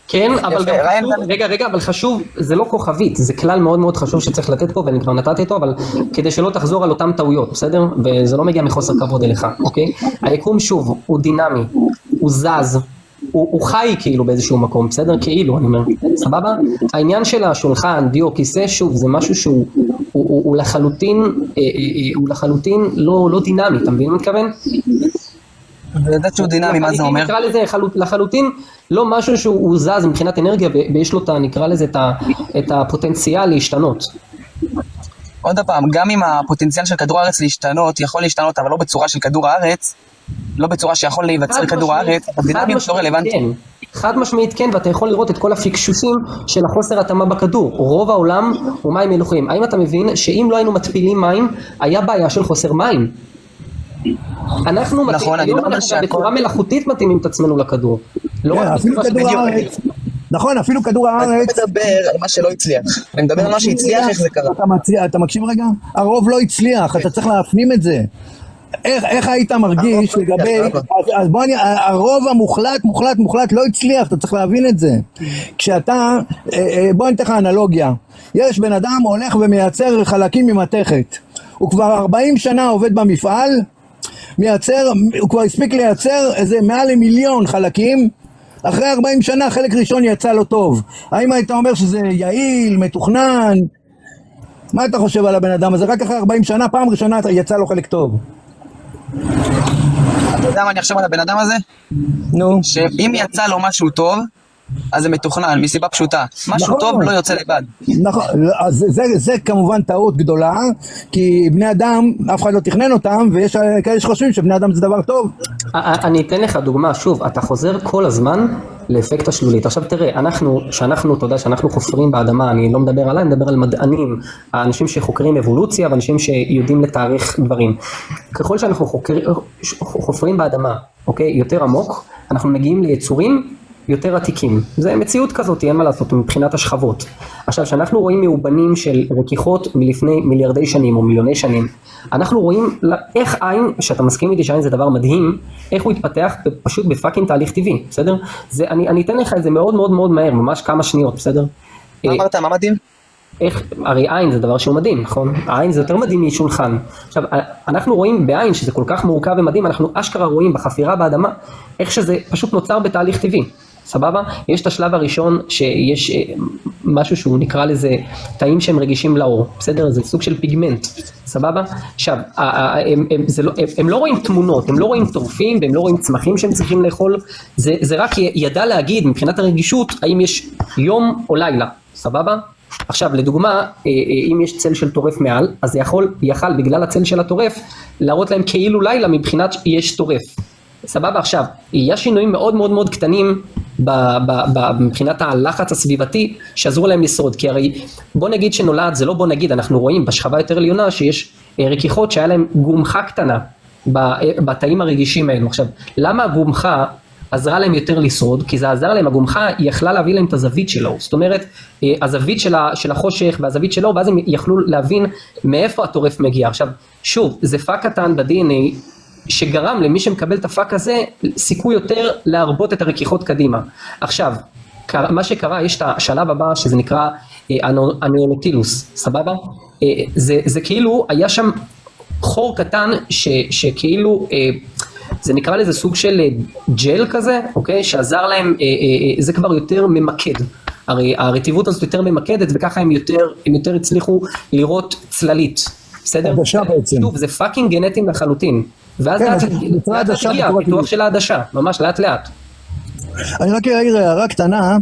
כן, אבל גם חשוב, רגע, אבל חשוב, זה לא כוכבית, זה כלל מאוד מאוד חשוב שצריך לתת פה, ואני כבר נתתי אותו, אבל כדי שלא תחזור על אותם טעויות, בסדר? וזה לא מגיע מחוסר כבוד אליך, אוקיי? היקום שוב, הוא דינמי, הוא זז, הוא חי כאילו באיזשהו מקום, בסדר? כאילו, אני אומר, סבבה? העניין של השולחן, דיו, כיסא, שוב, זה משהו שהוא לחלוטין לא דינמי, אתה מבין מה מתכוון? ולדעת שהוא דינמי, מה זה אומר? נקרא לזה לחלוטין לא משהו שהוא זז מבחינת אנרגיה, ויש לו נקרא לזה את הפוטנציאל להשתנות. עוד פעם, גם אם הפוטנציאל של כדור הארץ להשתנות, יכול להשתנות, אבל לא בצורה של כדור הארץ, לא בצורה שיכול להיווצר כדור הארץ, הדינמיות לא רלוונטית. חד משמעית כן, ואתה יכול לראות את כל הפיקשושים של החוסר התאמה בכדור. רוב העולם הוא מים מלוכים. האם אתה מבין שאם לא היינו מטפילים מים, היה בעיה של חוסר מים? אנחנו בצורה מלאכותית מתאימים את עצמנו לכדור. אפילו כדור הארץ. נכון, אפילו כדור הארץ. אני מדבר על מה שלא הצליח. אני מדבר על מה שהצליח, איך זה קרה. אתה מקשיב רגע? הרוב לא הצליח, אתה צריך להפנים את זה. איך היית מרגיש לגבי, אז בוא הרוב המוחלט לא הצליח, אתה צריך להבין את זה. כשאתה, בוא ניתן לך אנלוגיה, יש בן אדם הולך ומייצר חלקים ממתכת, הוא כבר 40 שנה עובד במפעל, הוא כבר הספיק לייצר איזה מעל ל1,000,000 חלקים, אחרי 40 שנה חלק ראשון יצא לו טוב. האם היית אומר שזה יעיל, מתוכנן? מה אתה חושב על הבן אדם הזה? רק אחרי 40 שנה, פעם ראשונה יצא לו חלק טוב. אתה יודע מה אני חושב על הבן אדם הזה? נו. שאם יצא לו משהו טוב, אז זה מתוכנן, מסיבה פשוטה. משהו טוב לא יוצא לבד. נכון, אז זה כמובן טעות גדולה, כי בני אדם, אף אחד לא תכנן אותם, ויש כאלה שחושבים שבני אדם זה דבר טוב. אני אתן לך דוגמה, שוב, אתה חוזר כל הזמן לאפקט השלולית. עכשיו תראה, אתה יודע, שאנחנו חופרים באדמה, אני לא מדבר עליי, אני מדבר על מדענים, האנשים שחוקרים אבולוציה, ואנשים שיודעים לתאריך דברים. ככל שאנחנו חופרים באדמה, אוקיי, יותר עמוק, אנחנו מגיעים ליצורים יותר עתיקים. זה מציאות כזאת, אין מה לעשות מבחינת השכבות. עכשיו, שאנחנו רואים מאובנים של רכיכות מלפני מיליארדי שנים או מיליוני שנים, אנחנו רואים איך עין, שאתה מסכים איתי שעין זה דבר מדהים, איך הוא התפתח פשוט בפאקינג תהליך טבעי, בסדר? אני אתן לך את זה מאוד מאוד מאוד מהר, ממש כמה שניות, בסדר? מה אמרת, מה מדהים? הרי עין זה דבר שהוא מדהים, נכון? העין זה יותר מדהים משולחן. עכשיו, אנחנו רואים בעין שזה כל כך מורכב ומדהים, אנחנו אשכרה רואים בחפירה באדמה, איך שזה פשוט נוצר בתהליך טבעי. סבבה? יש את השלב הראשון שיש משהו שהוא נקרא לזה תאים שהם רגישים לאור, בסדר? זה סוג של פיגמנט, סבבה? עכשיו, הם לא רואים תמונות, הם לא רואים טורפים, והם לא רואים צמחים שהם צריכים לאכול, זה רק ידע להגיד מבחינת הרגישות, האם יש יום או לילה, סבבה? עכשיו, לדוגמה, אם יש צל של טורף מעל, אז זה יכל בגלל הצל של הטורף, להראות להם כאילו לילה מבחינת יש טורף. סבבה, עכשיו, יש שינויים מאוד מאוד מאוד קטנים מבחינת הלחץ הסביבתי שעזרו להם לשרוד, כי הרי בוא נגיד שנולד, זה לא בוא נגיד, אנחנו רואים בשכבה יותר עליונה שיש רכיכות שהיה להם גומחה קטנה בתאים הרגישים האלו. עכשיו, למה הגומחה עזרה להם יותר לשרוד? כי זה עזר להם, הגומחה יכלה להביא להם את הזווית שלו, זאת אומרת, הזווית של החושך והזווית שלו, ואז הם יכלו להבין מאיפה הטורף מגיע. עכשיו, שוב, זה פאק קטן ב-DNA, שגרם למי שמקבל את הפאק הזה, סיכוי יותר להרבות את הרכיכות קדימה. עכשיו, מה שקרה, יש את השלב הבא, שזה נקרא הניאונטילוס, סבבה? זה כאילו, היה שם חור קטן, שכאילו, זה נקרא לזה סוג של ג'ל כזה, אוקיי? שעזר להם, זה כבר יותר ממקד. הרי הרטיבות הזאת יותר ממקדת, וככה הם יותר הצליחו לראות צללית. בסדר? עדשה בעצם. שוב, זה פאקינג גנטים לחלוטין. ואז לאט הגיע הפיתוח של העדשה, ממש לאט לאט. אני רק אעיר הערה קטנה,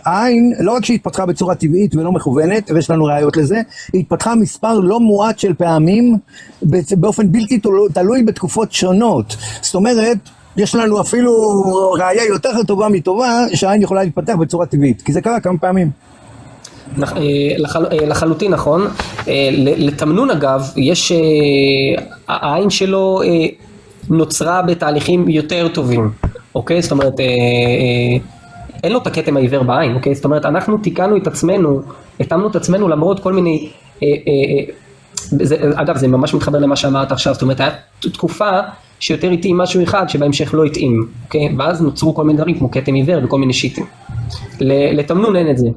העין לא רק שהיא התפתחה בצורה טבעית ולא מכוונת, ויש לנו ראיות לזה, היא התפתחה מספר לא מועט של פעמים, באופן בלתי תלוי בתקופות שונות. זאת אומרת, יש לנו אפילו ראיה יותר טובה מטובה, שהעין יכולה להתפתח בצורה טבעית, כי זה קרה כמה פעמים. לחלוטין נכון. לתמנון אגב, יש, העין שלו נוצרה בתהליכים יותר טובים, אוקיי? זאת אומרת, אין לו את הכתם העיוור בעין, אוקיי? זאת אומרת, אנחנו תיקנו את עצמנו, התאמנו את עצמנו למרות כל מיני, אגב זה ממש מתחבר למה שאמרת עכשיו, זאת אומרת, היה תקופה שיותר התאים משהו אחד שבהמשך לא התאים, אוקיי? ואז נוצרו כל מיני דברים כמו כתם עיוור וכל מיני שיטים. לתמנון אין את זה.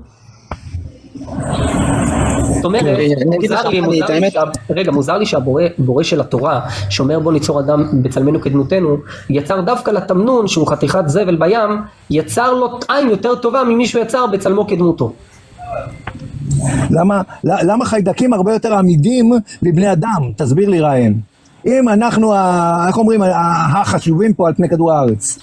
זאת אומרת, מוזר לי שהבורא של התורה, שאומר בוא ניצור אדם בצלמנו כדמותנו, יצר דווקא לתמנון שהוא חתיכת זבל בים, יצר לו עין יותר טובה ממישהו יצר בצלמו כדמותו. למה חיידקים הרבה יותר עמידים מבני אדם? תסביר לי ראיין. אם אנחנו, איך אומרים, החשובים פה על פני כדור הארץ.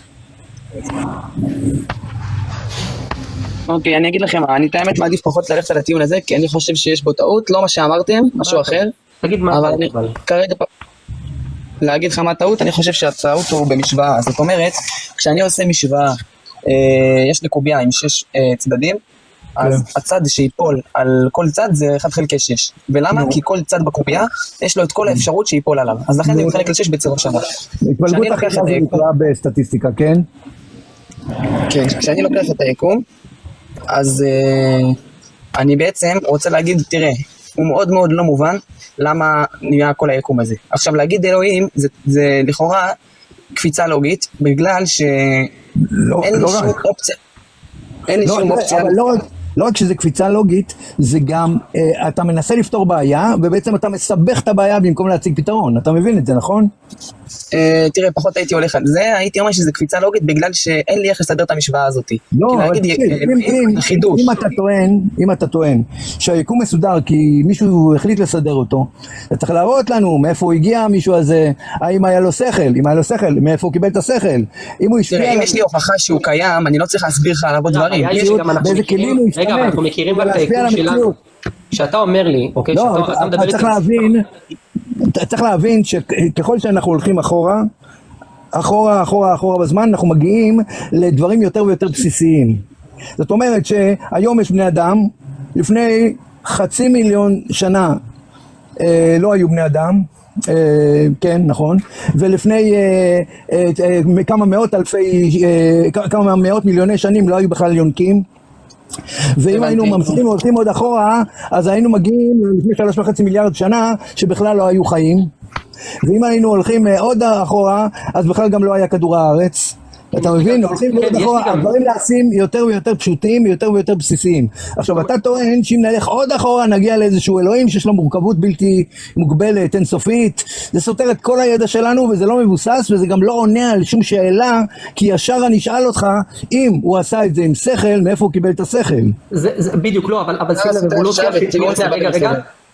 אוקיי, אני אגיד לכם, אני את האמת מעדיף פחות ללכת על הטיעון הזה, כי אני חושב שיש בו טעות, לא מה שאמרתם, משהו אחר. תגיד מה אבל אני כרגע להגיד לך מה הטעות, אני חושב שהטעות הוא במשוואה. זאת אומרת, כשאני עושה משוואה, יש לי קובייה עם 6 צדדים, אז הצד שיפול על כל צד זה 1 חלקי 6. ולמה? כי כל צד בקובייה יש לו את כל האפשרות שיפול עליו. אז לכן זה מתחלק ל6 בצירוף שונות. התפלגות אחרת זה נקרא בסטטיסטיקה, כן? כן, כשאני לוקח את היקום, אז אני בעצם רוצה להגיד, תראה, הוא מאוד מאוד לא מובן למה נהיה כל היקום הזה. עכשיו להגיד אלוהים זה לכאורה קפיצה לוגית, בגלל שאין לי שום אופציה. אין לי שום אופציה. אבל לא רק שזה קפיצה לוגית, זה גם, אתה מנסה לפתור בעיה, ובעצם אתה מסבך את הבעיה במקום להציג פתרון. אתה מבין את זה, נכון? תראה, פחות הייתי הולך על זה, הייתי אומר שזה קפיצה לוגית, בגלל שאין לי איך לסדר את המשוואה הזאת. לא, אבל אם אתה טוען שהיקום מסודר כי מישהו החליט לסדר אותו, אתה צריך להראות לנו מאיפה הוא הגיע מישהו הזה, האם היה לו שכל, אם היה לו שכל, מאיפה הוא קיבל את השכל. תראה, אם יש לי הוכחה שהוא קיים, אני לא צריך להסביר לך עליו עוד דברים. באיזה כלים הוא רגע, אנחנו מכירים רק את היקום שלנו. שאתה אומר לי, אוקיי, שאתה מדבר איתי. צריך להבין שככל שאנחנו הולכים אחורה בזמן, אנחנו מגיעים לדברים יותר ויותר בסיסיים. זאת אומרת שהיום יש בני אדם, לפני 500,000 שנה לא היו בני אדם, כן, נכון, ולפני כמה מאות מיליוני שנים לא היו בכלל יונקים, ואם היינו ממשיכים והולכים עוד אחורה, אז היינו מגיעים לפני 3.5 מיליארד שנה שבכלל לא היו חיים, ואם היינו הולכים עוד אחורה, אז בכלל גם לא היה כדור הארץ, אתה מבין? הולכים עוד אחורה, הדברים נעשים יותר ויותר פשוטים, יותר ויותר בסיסיים. עכשיו, אתה טוען שאם נלך עוד אחורה, נגיע לאיזשהו אלוהים שיש לו מורכבות בלתי מוגבלת, אינסופית. זה סותר את כל הידע שלנו, וזה לא מבוסס, וזה גם לא עונה על שום שאלה, כי ישר אני אשאל אותך, אם הוא עשה את זה עם שכל, מאיפה הוא קיבל את השכל? זה בדיוק לא, אבל שים לב אבולוציה,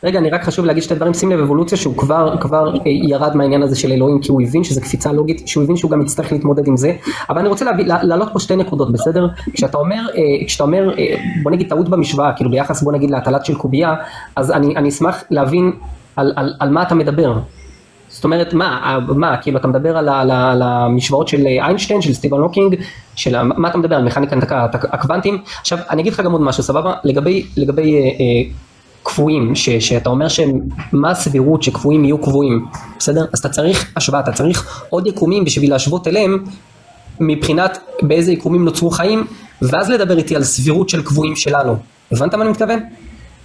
רגע, אני רק חשוב להגיד שתי דברים, שים לב אבולוציה שהוא כבר ירד מהעניין הזה של אלוהים, כי הוא הבין שזה קפיצה לוגית, שהוא הבין שהוא גם יצטרך להתמודד עם זה, אבל אני רוצה להעלות פה שתי נקודות, בסדר? כשאתה אומר, בוא נגיד טעות במשוואה, כאילו ביחס בוא נגיד להטלת של קובייה, אז אני אשמח להבין על מה אתה מדבר. זאת אומרת, מה, כאילו אתה מדבר על המשוואות של איינשטיין, של סטיבן הוקינג, מה אתה מדבר, על מכניקה הקוונטים? עכשיו, אני אגיד לך גם עוד משהו, סבבה? לגבי קבועים, שאתה אומר שמה הסבירות שקבועים יהיו קבועים, בסדר? אז אתה צריך השוואה, אתה צריך עוד יקומים בשביל להשוות אליהם, מבחינת באיזה יקומים נוצרו חיים, ואז לדבר איתי על סבירות של קבועים שלנו. הבנת מה אני מתכוון?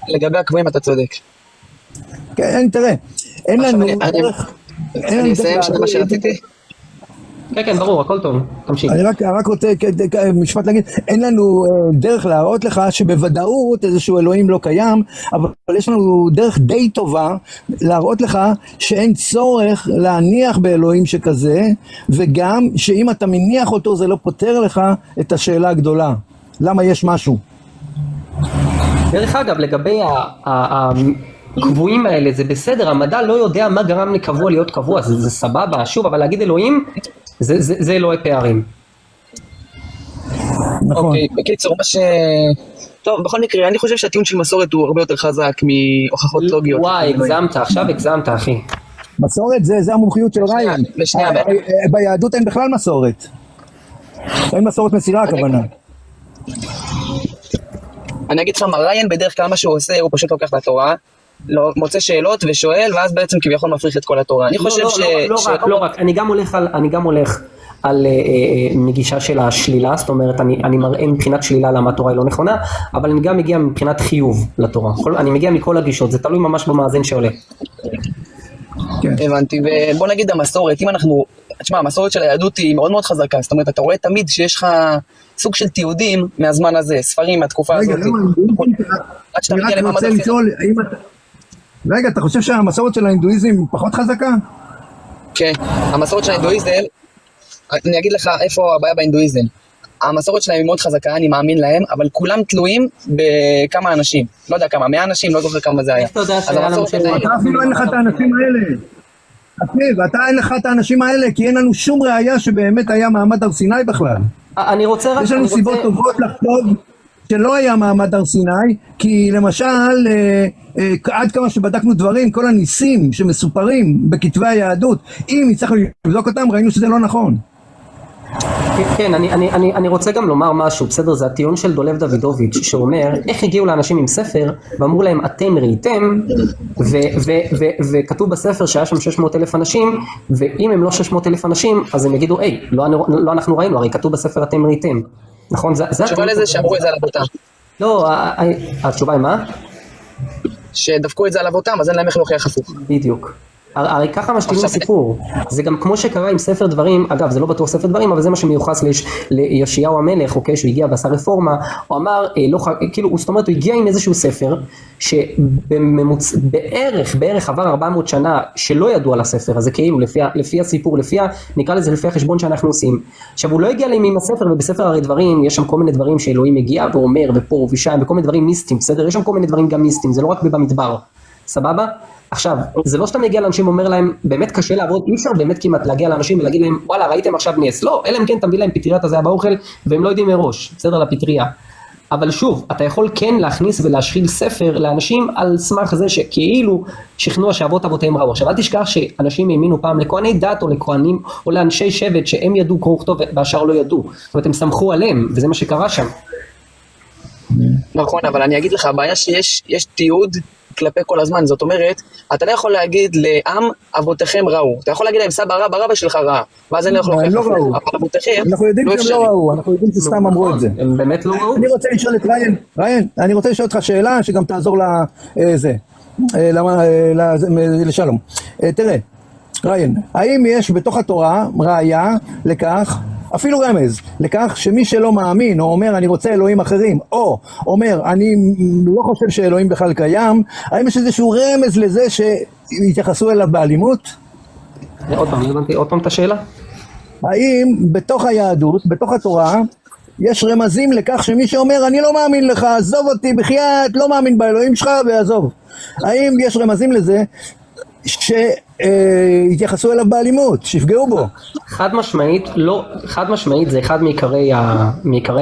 לגבי הקבועים אתה צודק. כן, תראה, אין לנו... אני אסיים שזה מה שרציתי? כן, ברור, הכל טוב, תמשיך. אני רק רוצה משפט להגיד, אין לנו דרך להראות לך שבוודאות איזשהו אלוהים לא קיים, אבל יש לנו דרך די טובה להראות לך שאין צורך להניח באלוהים שכזה, וגם שאם אתה מניח אותו זה לא פותר לך את השאלה הגדולה, למה יש משהו? דרך אגב, לגבי הקבועים האלה, זה בסדר, המדע לא יודע מה גרם לקבוע להיות קבוע, זה סבבה, שוב, אבל להגיד אלוהים, זה אלוהי פערים. נכון. אוקיי, בקיצור, טוב, בכל מקרה, אני חושב שהטיעון של מסורת הוא הרבה יותר חזק מהוכחות לוגיות. וואי, הגזמת, עכשיו הגזמת, אחי. מסורת זה המומחיות של ריין. ביהדות אין בכלל מסורת. אין מסורת מסירה הכוונה. אני אגיד לך, ריין בדרך כלל מה שהוא עושה, הוא פשוט לוקח את התורה, מוצא שאלות ושואל, ואז בעצם כביכול מפריך את כל התורה. אני חושב לא רק, אני גם הולך על מגישה של השלילה, זאת אומרת, אני מראה מבחינת שלילה למה התורה היא לא נכונה, אבל אני גם מגיע מבחינת חיוב לתורה. אני מגיע מכל הגישות, זה תלוי ממש במאזן שעולה. הבנתי, ובוא נגיד המסורת, אם אנחנו, תשמע, המסורת של היהדות היא מאוד מאוד חזקה, זאת אומרת, אתה רואה תמיד שיש לך סוג של תיעודים מהזמן הזה, ספרים מהתקופה הזאת. עד שאתה מגיע למעמד לשאול, רגע, אתה חושב שהמסורת של ההינדואיזם פחות חזקה? כן, המסורת של ההינדואיזם, אני אגיד לך איפה הבעיה בהינדואיזם. המסורת שלהם היא מאוד חזקה, אני מאמין להם, אבל כולם תלויים בכמה אנשים. לא יודע כמה, 100 אנשים, לא זוכר כמה זה היה. אתה יודע שהיה לנו אתה אפילו אין לך את האנשים האלה. אתה אין לך את האנשים האלה, כי אין לנו שום ראייה שבאמת היה מעמד הר סיני בכלל. יש לנו סיבות טובות לחשוב שלא היה מעמד הר סיני, כי למשל, עד כמה שבדקנו דברים, כל הניסים שמסופרים בכתבי היהדות, אם הצלחנו לבדוק אותם, ראינו שזה לא נכון. כן, אני רוצה גם לומר משהו, בסדר, זה הטיעון של דולב דוידוביץ' שאומר, איך הגיעו לאנשים עם ספר, ואמרו להם, אתם ראיתם, וכתוב בספר שהיה שם 600,000 אנשים, ואם הם לא 600,000 אנשים, אז הם יגידו, היי, לא אנחנו ראינו, הרי כתוב בספר אתם ראיתם. נכון? התשובה לזה שאמרו את זה על אבותם. לא, התשובה היא מה? שדפקו את זה על אבותם, אז אין להם איך להוכיח הפוך. בדיוק. הרי ככה משתינים הסיפור, זה גם כמו שקרה עם ספר דברים, אגב זה לא בטוח ספר דברים, אבל זה מה שמיוחס ליאשיהו המלך, אוקיי, שהוא הגיע ועשה רפורמה, הוא אמר, כאילו, זאת אומרת, הוא הגיע עם איזשהו ספר, שבערך עבר 400 שנה שלא ידעו על הספר, אז זה כאילו לפי הסיפור, נקרא לזה לפי החשבון שאנחנו עושים, עכשיו הוא לא הגיע להם עם הספר, ובספר הרי דברים, יש שם כל מיני דברים שאלוהים הגיע ואומר, ופה ושם, וכל מיני דברים מיסטיים, בסדר? יש שם כל מיני דברים גם מיסטיים, זה לא רק במדבר, סבבה? עכשיו, זה לא שאתה מגיע לאנשים ואומר להם, באמת קשה לעבוד, אי אפשר באמת כמעט להגיע לאנשים ולהגיד להם, וואלה, ראיתם עכשיו נס, לא, אלא אם כן תביא להם פטריית הזה באוכל, והם לא יודעים מראש, בסדר, לפטריה. אבל שוב, אתה יכול כן להכניס ולהשחיל ספר לאנשים על סמך זה שכאילו שכנוע שאבות אבותיהם ראו. עכשיו, אל תשכח שאנשים האמינו פעם לכהני דת או לכהנים או לאנשי שבט שהם ידעו קרוא וכתוב והשאר לא ידעו. זאת אומרת, הם סמכו עליהם, וזה מה שקרה שם. נכון, אבל אני אגיד לך, הבעיה שיש תיעוד כלפי כל הזמן, זאת אומרת, אתה לא יכול להגיד לעם, אבותיכם ראו. אתה יכול להגיד להם, סבא רע, ברבא שלך רע. ואז אני לא יכול להוכיח הפוך. אבל אבותיכם אנחנו יודעים שהם לא ראו, אנחנו יודעים שסתם אמרו את זה. הם באמת לא ראו? אני רוצה לשאול את ריין, אני רוצה לשאול אותך שאלה שגם תעזור לשלום. תראה, ריין, האם יש בתוך התורה ראיה לכך, אפילו רמז, לכך שמי שלא מאמין, או אומר אני רוצה אלוהים אחרים, או אומר אני לא חושב שאלוהים בכלל קיים, האם יש איזשהו רמז לזה שיתייחסו אליו באלימות? עוד פעם, הבנתי עוד פעם את השאלה? האם בתוך היהדות, בתוך התורה, יש רמזים לכך שמי שאומר אני לא מאמין לך, עזוב אותי בחייאת, לא מאמין באלוהים שלך ועזוב. האם יש רמזים לזה שיתייחסו אליו באלימות, שיפגעו בו? חד משמעית, לא, חד משמעית זה אחד מעיקרי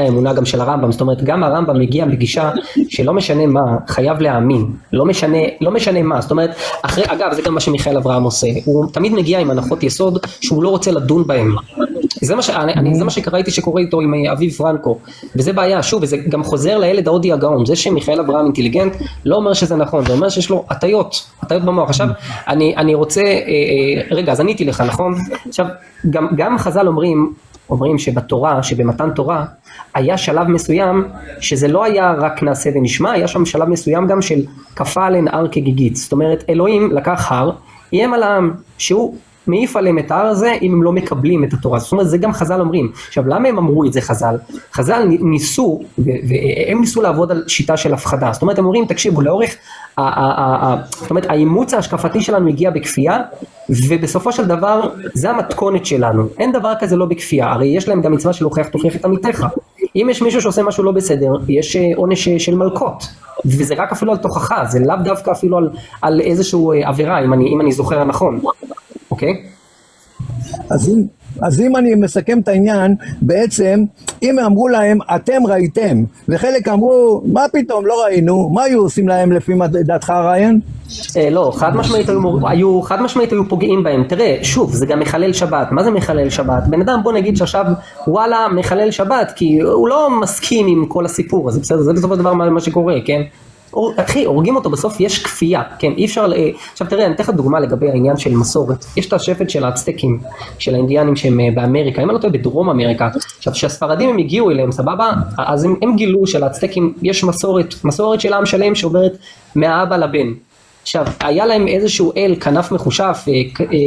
האמונה גם של הרמב"ם, זאת אומרת גם הרמב"ם מגיע בגישה שלא משנה מה, חייב להאמין, לא משנה מה, זאת אומרת, אגב זה גם מה שמיכאל אברהם עושה, הוא תמיד מגיע עם הנחות יסוד שהוא לא רוצה לדון בהם, זה מה שקראתי שקורה איתו עם אביב פרנקו, וזה בעיה, שוב, וזה גם חוזר לילד ההודי הגאון, זה שמיכאל אברהם אינטליגנט, לא אומר שזה נכון, זה אומר שיש לו הטיות במוח. עכשיו, אני רוצה, רגע, אז עניתי לך, נכון? עכשיו, גם חז"ל אומרים שבתורה, שבמתן תורה, היה שלב מסוים, שזה לא היה רק נעשה ונשמע, היה שם שלב מסוים גם של כפה עליהן הר כגיגית, זאת אומרת, אלוהים לקח הר, איים על העם, שהוא מעיף עליהם את ההר הזה אם הם לא מקבלים את התורה. זאת אומרת, זה גם חז"ל אומרים. עכשיו, למה הם אמרו את זה חז"ל? חז"ל ניסו, והם ניסו לעבוד על שיטה של הפחדה. זאת אומרת, הם אומרים, תקשיבו, לאורך, זאת אומרת, האימוץ ההשקפתי שלנו הגיע בכפייה, ובסופו של דבר, זה המתכונת שלנו. אין דבר כזה לא בכפייה. הרי יש להם גם מצווה של הוכיח תוכיח את עמיתך. אם יש מישהו שעושה משהו לא בסדר, יש עונש של מלכות. וזה רק אפילו על תוכחה, זה לאו דווקא אפילו על איזשהו עבירה, אם אני זוכר נכון. אוקיי? אז אם אני מסכם את העניין, בעצם, אם אמרו להם, אתם ראיתם, וחלק אמרו, מה פתאום, לא ראינו, מה היו עושים להם לפי דעתך ריין? לא, חד משמעית היו פוגעים בהם. תראה, שוב, זה גם מחלל שבת. מה זה מחלל שבת? בן אדם, בוא נגיד שעכשיו, וואלה, מחלל שבת, כי הוא לא מסכים עם כל הסיפור הזה, בסדר? זה בסופו של דבר מה שקורה, כן? אחי, הורגים אותו, בסוף יש כפייה, כן, אי אפשר, עכשיו תראה, אני אתן לך דוגמה לגבי העניין של מסורת, יש את השבט של האצטקים, של האינדיאנים שהם באמריקה, אם אני לא טועה בדרום אמריקה, עכשיו שהספרדים הם הגיעו אליהם, סבבה, אז הם גילו של האצטקים, יש מסורת של עם שלם שעוברת מהאבא לבן, עכשיו, היה להם איזשהו אל, כנף מחושף,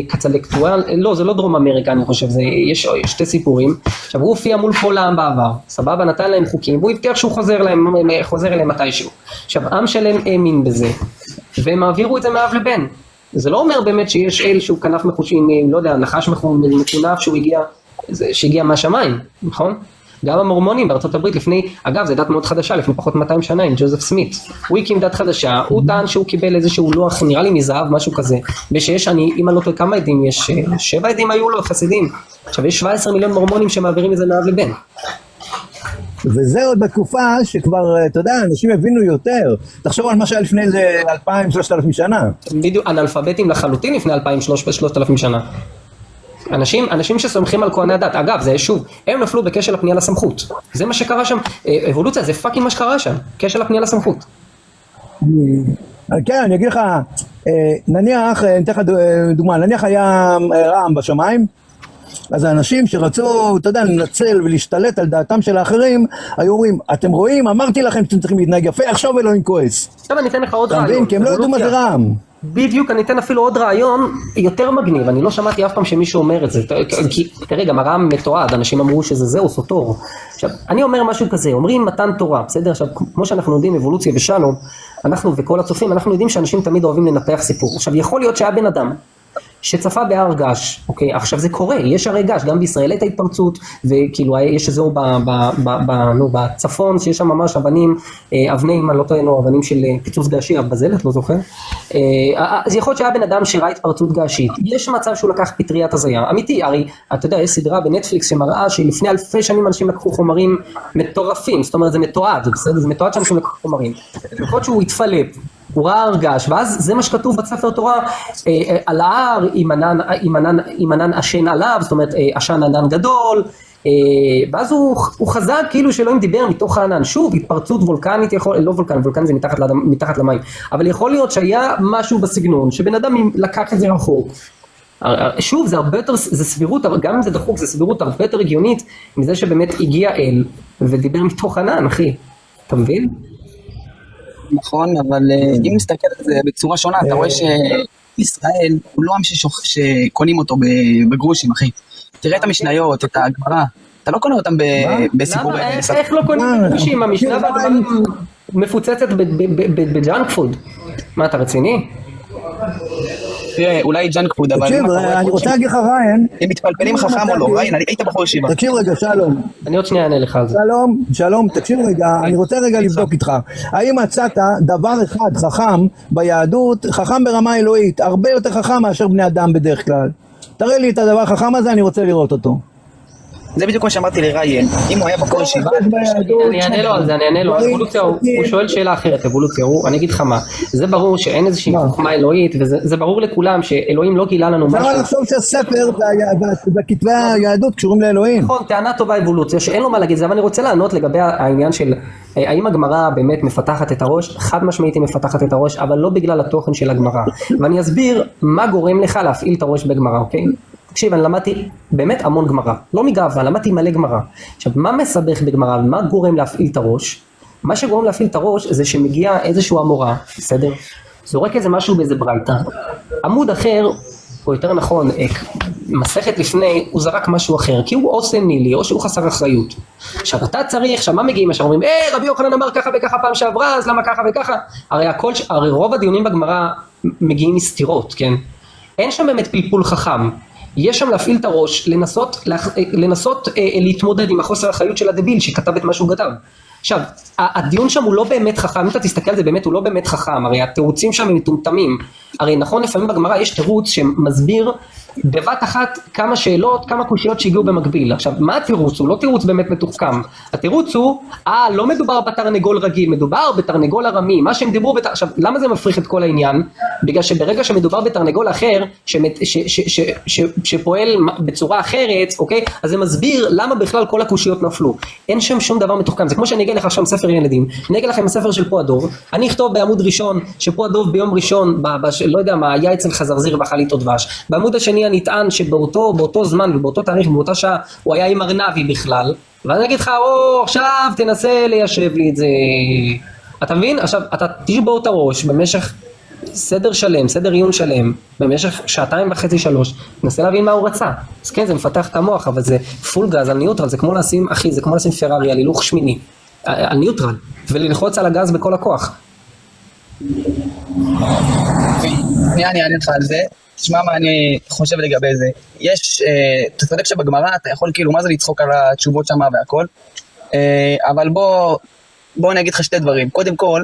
קצלקטואל, לא, זה לא דרום אמריקה, אני חושב, יש שתי סיפורים, עכשיו, הוא הופיע מול כל העם בעבר, סבבה, נתן להם חוקים, והוא הבטיח שהוא חוזר אליהם מתישהו. עכשיו, עם שלם האמין בזה, והם העבירו את זה מאב לבן. זה לא אומר באמת שיש אל שהוא כנף מחושף, לא יודע, נחש מכונף שהגיע מהשמיים, נכון? גם המורמונים בארצות הברית לפני, אגב זה דת מאוד חדשה, לפני פחות 200 שנה עם ג'וזף סמית, הוא הקים דת חדשה, הוא טען שהוא קיבל איזשהו לוח, נראה לי מזהב, משהו כזה, ושיש, אם אני לא טועה כמה עדים, יש 7 עדים היו לו, חסידים, עכשיו יש 17 מיליון מורמונים שמעבירים את זה מאב לבן. וזה עוד בתקופה שכבר, אתה יודע, אנשים הבינו יותר, תחשוב על מה שהיה לפני זה 2,000-3,000 שנה. בדיוק, אנאלפביתים לחלוטין לפני 2,000-3,000 שנה. אנשים שסומכים על כהני הדת, אגב זה שוב, הם נפלו בכשל הפנייה לסמכות, זה מה שקרה שם, אבולוציה זה פאקינג מה שקרה שם, כשל הפנייה לסמכות. כן, אני אגיד לך, נניח, אני אתן לך דוגמה, נניח היה רעם בשמיים, אז האנשים שרצו, אתה יודע, לנצל ולהשתלט על דעתם של האחרים, היו אומרים, אתם רואים, אמרתי לכם שאתם צריכים להתנהג יפה, עכשיו אלוהים כועס. עכשיו אני אתן לך עוד רעיון. אתה מבין, כי הם לא ידעו מה זה רעם. בדיוק, אני אתן אפילו עוד רעיון יותר מגניב, אני לא שמעתי אף פעם שמישהו אומר את זה, כי תראה, גם הרעם מתועד, אנשים אמרו שזה זהו, סוטור. עכשיו, אני אומר משהו כזה, אומרים מתן תורה, בסדר? עכשיו, כמו שאנחנו יודעים, אבולוציה ושלום, אנחנו וכל הצופים, אנחנו יודעים שאנשים תמיד אוהבים לנפח סיפור. עכשיו, יכול להיות שהיה בן אדם שצפה בהר געש, אוקיי, עכשיו זה קורה, יש הרי געש, גם בישראל הייתה התפרצות, וכאילו יש אזור בצפון, שיש שם ממש אבנים, אני לא טוען, אבנים של פיצוץ געשי, בזלת, לא זוכר, אז יכול להיות שהיה בן אדם שראה התפרצות געשית, יש מצב שהוא לקח פטריית הזיה, אמיתי, הרי, אתה יודע, יש סדרה בנטפליקס שמראה שלפני אלפי שנים אנשים לקחו חומרים מטורפים, זאת אומרת, זה מתועד, בסדר, זה מתועד שאנשים לקחו חומרים, יכול להיות שהוא התפלפ, הוא ראה הרגש, ואז זה מה שכתוב בספר תורה, על ההר עם ענן עשן עליו, זאת אומרת עשן ענן גדול, ואז הוא חזק כאילו שאלוהים דיבר מתוך הענן, שוב התפרצות וולקנית, לא וולקן זה מתחת למים, אבל יכול להיות שהיה משהו בסגנון, שבן אדם לקח את זה רחוק, שוב זה הרבה יותר, זה סבירות, גם אם זה דחוק, זה סבירות הרבה יותר הגיונית, מזה שבאמת הגיע אל, ודיבר מתוך ענן, אחי, אתה מבין? נכון, אבל אם נסתכל על זה בצורה שונה, אתה רואה שישראל הוא לא עם שקונים אותו בגרושים, אחי. תראה את המשניות, את הגמרא, אתה לא קונה אותם בסיפור. איך לא קונים בקדושים? המשנה והגמרא מפוצצת בג'אנק פוד. מה, אתה רציני? תראה, אולי ג'אנק פוד, אבל... תקשיב, אני רוצה להגיד לך ריין. הם מתפלפלים חכם או לא, ריין, היית בחור ישיבה. תקשיב רגע, שלום. אני עוד שנייה אענה לך על זה. שלום, תקשיב רגע, אני רוצה רגע לבדוק איתך. האם מצאת דבר אחד חכם ביהדות, חכם ברמה אלוהית, הרבה יותר חכם מאשר בני אדם בדרך כלל? תראה לי את הדבר החכם הזה, אני רוצה לראות אותו. זה בדיוק מה שאמרתי לריין, אם הוא היה בחור ישיבה... אני אענה לו על זה, אני אענה לו. אבולוציה, הוא שואל שאלה אחרת, אבולוציה, אני אגיד לך מה. זה ברור שאין איזושהי חוכמה אלוהית, וזה ברור לכולם שאלוהים לא גילה לנו משהו. אפשר לחשוב שהספר וכתבי היהדות קשורים לאלוהים. נכון, טענה טובה אבולוציה, שאין לו מה להגיד זה, אבל אני רוצה לענות לגבי העניין של האם הגמרא באמת מפתחת את הראש. חד משמעית היא מפתחת את הראש, אבל לא בגלל התוכן של הגמרא. ואני אסביר מה גורם לך להפעיל את הראש בגמרא, אוקיי? תקשיב, אני למדתי באמת המון גמרא, לא מגאווה, למדתי מלא גמרא. עכשיו, מה מסבך בגמרא ומה גורם להפעיל את הראש? מה שגורם להפעיל את הראש זה שמגיע איזשהו המורה, בסדר? זורק איזה משהו באיזה ברייתא. עמוד אחר, או יותר נכון, מסכת לפני, הוא זרק משהו אחר, כי הוא או סנילי, או שהוא חסר אחריות. עכשיו, אתה צריך, עכשיו מה מגיעים? עכשיו אומרים, רבי יוחנן אמר ככה וככה פעם שעברה, אז למה ככה וככה? הרי רוב הדיונים בגמרא מגיעים מסתירות, כן? אין שם באמת פלפול חכם. יש שם להפעיל את הראש, לנסות להתמודד עם החוסר האחריות של הדביל שכתב את מה שהוא כתב. עכשיו, הדיון שם הוא לא באמת חכם, אם אתה תסתכל על זה באמת הוא לא באמת חכם, הרי התירוצים שם הם מטומטמים, הרי נכון לפעמים בגמרא יש תירוץ שמסביר בבת אחת כמה שאלות, כמה קושיות שהגיעו במקביל. עכשיו, מה התירוץ? הוא לא תירוץ באמת מתוחכם, התירוץ הוא, לא מדובר בתרנגול רגיל, מדובר בתרנגול ארמי, מה שהם דיברו, עכשיו, למה זה מפריך את כל העניין? בגלל שברגע שמדובר בתרנגול אחר, שפועל בצורה אחרת, אוקיי? אז זה מסביר למה בכלל כל הקושיות נפלו. אין שם שום דבר מתוחכם, זה כמו שאני אגיד לך עכשיו ספר ילדים, אני אגיד לכם הספר של פה הדוב, אני אכתוב בעמוד ראשון, שפה הדוב ביום ראשון, לא יודע מה, היה אצל חזרזיר ואכל איתו דבש. בעמוד השני אני אטען שבאותו זמן ובאותו תאריך ובאותה שעה הוא היה עם ארנבי בכלל, ואני אגיד לך, עכשיו תנסה ליישב לי את זה. אתה מבין? עכשיו, אתה תשבור את הראש במשך סדר שלם, סדר עיון שלם, במשך 2.5-3, תנסה להבין מה הוא רצה. אז כן, זה מפתח את המוח, אבל זה פול גז על ניוטרל, זה כמו לשים, אחי, זה כמו לשים פרארי על הילוך שמיני, על ניוטרל, וללחוץ על הגז בכל הכוח. אני אענה לך על זה. תשמע מה אני חושב לגבי זה. יש, אתה צודק שבגמרא אתה יכול כאילו מה זה לצחוק על התשובות שמה והכל, אבל בוא אני אגיד לך שתי דברים. קודם כל,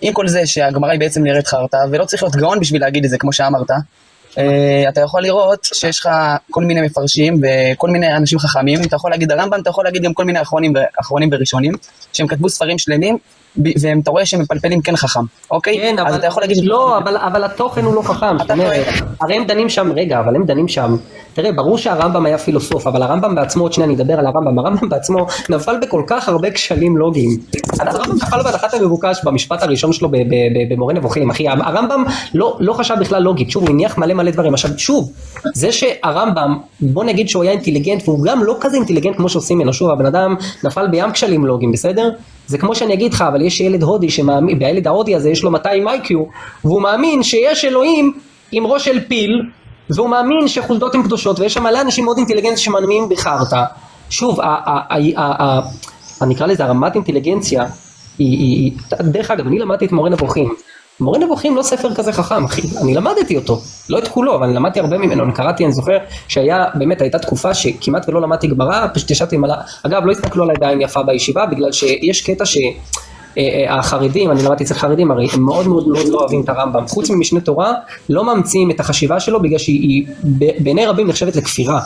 עם כל זה שהגמרא היא בעצם נראית חרטה, ולא צריך להיות גאון בשביל להגיד את זה כמו שאמרת, אתה יכול לראות שיש לך כל מיני מפרשים וכל מיני אנשים חכמים, אתה יכול להגיד הרמב"ם, אתה יכול להגיד גם כל מיני אחרונים וראשונים, שהם כתבו ספרים שלמים, ואתה רואה שהם מפלפלים כן חכם, אוקיי? כן, אז אתה יכול להגיד... לא, אבל התוכן הוא לא חכם, הרי הם דנים שם, רגע, אבל הם דנים שם, תראה, ברור שהרמב"ם היה פילוסוף, אבל הרמב"ם בעצמו, עוד שנייה אני אדבר על הרמב"ם בעצמו נפל בכל כך הרבה כשלים לוגיים. הרמב"ם נפל בהלכת המבוקש במשפט הראשון שלו במורה נבוכים, אחי, הרמב"ם לא חשב בכלל לוגית, שוב, הוא הניח מלא דברים, עכשיו, שוב, זה שהרמב"ם, בוא נגיד שהוא היה אינטליגנט, והוא גם לא כזה אינטליגנט כמו שעושים ממנו, שוב, הבן אדם נפל בים כשלים לוגיים, בסדר? זה כמו שאני אגיד לך, אבל יש ילד הודי שמאמין, והילד ההודי הזה יש לו 200 IQ, והוא מאמין שיש אלוהים עם ראש של פיל, והוא מאמין שחולדות הן קדושות, ויש שם מלא אנשים מאוד אינטליגנטים שמאמינים בחרטה. שוב, אני אקרא לזה הרמת אינטליגנציה, דרך אגב, אני למדתי את מורה נבוכים. מורה נבוכים לא ספר כזה חכם, אחי, אני למדתי אותו, לא את כולו, אבל אני למדתי הרבה ממנו, אני קראתי, אני זוכר שהיה, באמת הייתה תקופה שכמעט ולא למדתי גמרא, פשוט ישבתי עם אגב, לא הסתכלו עליי בעין יפה בישיבה, בגלל שיש קטע שהחרדים, אני למדתי אצל חרדים, הרי הם מאוד מאוד מאוד לא אוהבים את הרמב"ם, חוץ ממשנה תורה, לא ממציאים את החשיבה שלו, בגלל שהיא בעיני רבים נחשבת לכפירה,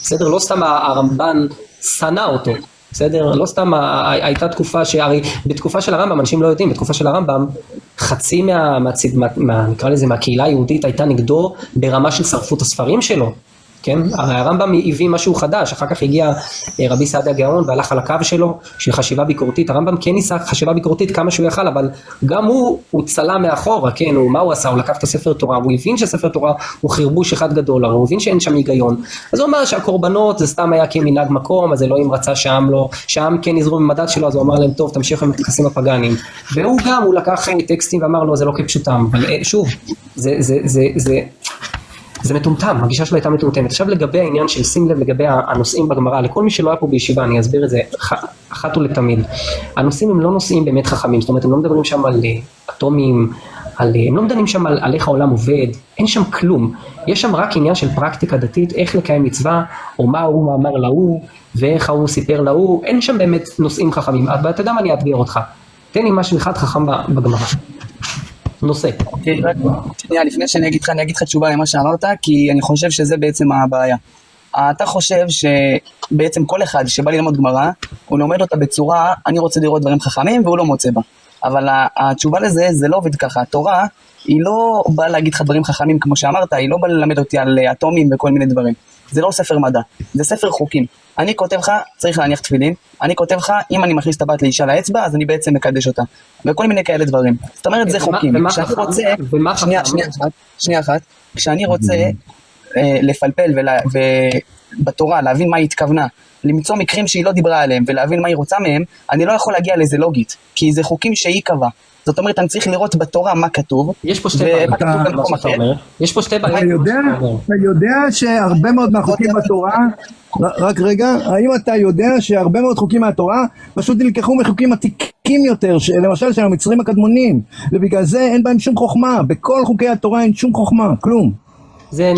בסדר? לא סתם הרמב"ן שנא אותו, בסדר? לא סתם הייתה תקופה שהרי בתקופה של הרמב"ם, אנשים לא יודעים, בתקופה של הרמב"ם, חצי נקרא לזה, מהקהילה היהודית הייתה נגדו ברמה של שרפות הספרים שלו, כן? הרי הרמב"ם הביא משהו חדש, אחר כך הגיע רבי סעדיה גאון והלך על הקו שלו של חשיבה ביקורתית, הרמב"ם כן ניסה חשיבה ביקורתית כמה שהוא יכל, אבל גם הוא צלה מאחורה, כן? מה הוא עשה? הוא לקח את הספר תורה, הוא הבין שספר תורה הוא חרבוש אחד גדול, הוא הבין שאין שם היגיון, אז הוא אמר שהקורבנות זה סתם היה כמנהג מקום, אז אלוהים רצה שהעם כן יזרו במדד שלו, אז הוא אמר להם טוב תמשיכו עם התכסים הפגניים, והוא גם, הוא לקח טקסטים ואמר לו זה לא כפשוטם, אבל שוב, זה מטומטם, הגישה שלו הייתה מטומטמת. עכשיו לגבי העניין של שים לב לגבי הנושאים בגמרא, לכל מי שלא היה פה בישיבה אני אסביר את זה אחת ולתמיד. הנושאים הם לא נושאים באמת חכמים, זאת אומרת הם לא מדברים שם על אטומים, הם לא מדברים שם על איך העולם עובד, אין שם כלום, יש שם רק עניין של פרקטיקה דתית, איך לקיים מצווה, או מה הוא אמר להוא, ואיך הוא סיפר להוא, אין שם באמת נושאים חכמים. אבל אתה יודע מה, אני אאתגר אותך, תן לי משהו אחד חכם בגמרא, נושא. שנייה, לפני שאני אגיד לך תשובה למה שאמרת, כי אני חושב שזה בעצם הבעיה. אתה חושב שבעצם כל אחד שבא ללמוד גמרא, הוא לומד אותה בצורה, אני רוצה לראות דברים חכמים, והוא לא מוצא בה. אבל התשובה לזה, זה לא עובד ככה. התורה, היא לא באה להגיד לך דברים חכמים כמו שאמרת, היא לא באה ללמד אותי על אטומים וכל מיני דברים. זה לא ספר מדע, זה ספר חוקים. אני כותב לך, צריך להניח תפילין, אני כותב לך, אם אני מכניס את הבת לאישה לאצבע, אז אני בעצם מקדש אותה. וכל מיני כאלה דברים. זאת אומרת, זה חוקים. שנייה אחת, כשאני רוצה לפלפל ובתורה להבין מה היא התכוונה, למצוא מקרים שהיא לא דיברה עליהם ולהבין מה היא רוצה מהם, אני לא יכול להגיע לזה לוגית, כי זה חוקים שהיא קבעה. זאת אומרת, אני צריך לראות בתורה מה כתוב. יש פה שתי בעיות, יש פה שתי בעיות. אתה יודע שהרבה מאוד מהחוקים בתורה, רק רגע, האם אתה יודע שהרבה מאוד חוקים מהתורה פשוט נלקחו מחוקים עתיקים יותר, למשל של המצרים הקדמונים, ובגלל זה אין בהם שום חוכמה, בכל חוקי התורה אין שום חוכמה, כלום. זה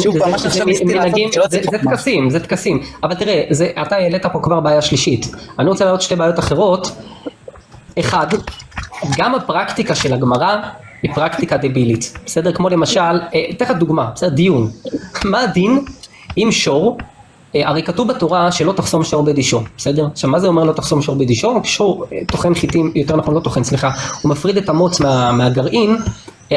תקסים, אבל תראה, אתה העלית פה כבר בעיה שלישית, אני רוצה להעלות שתי בעיות אחרות. אחד, גם הפרקטיקה של הגמרא היא פרקטיקה דבילית, בסדר? כמו למשל, תכף דוגמה, בסדר? דיון, מה הדין אם שור, הרי כתוב בתורה שלא תחסום שור בדישו, בסדר? עכשיו מה זה אומר לא תחסום שור בדישו? שור טוחן חיטים, יותר נכון לא טוחן, סליחה, הוא מפריד את המוץ מהגרעין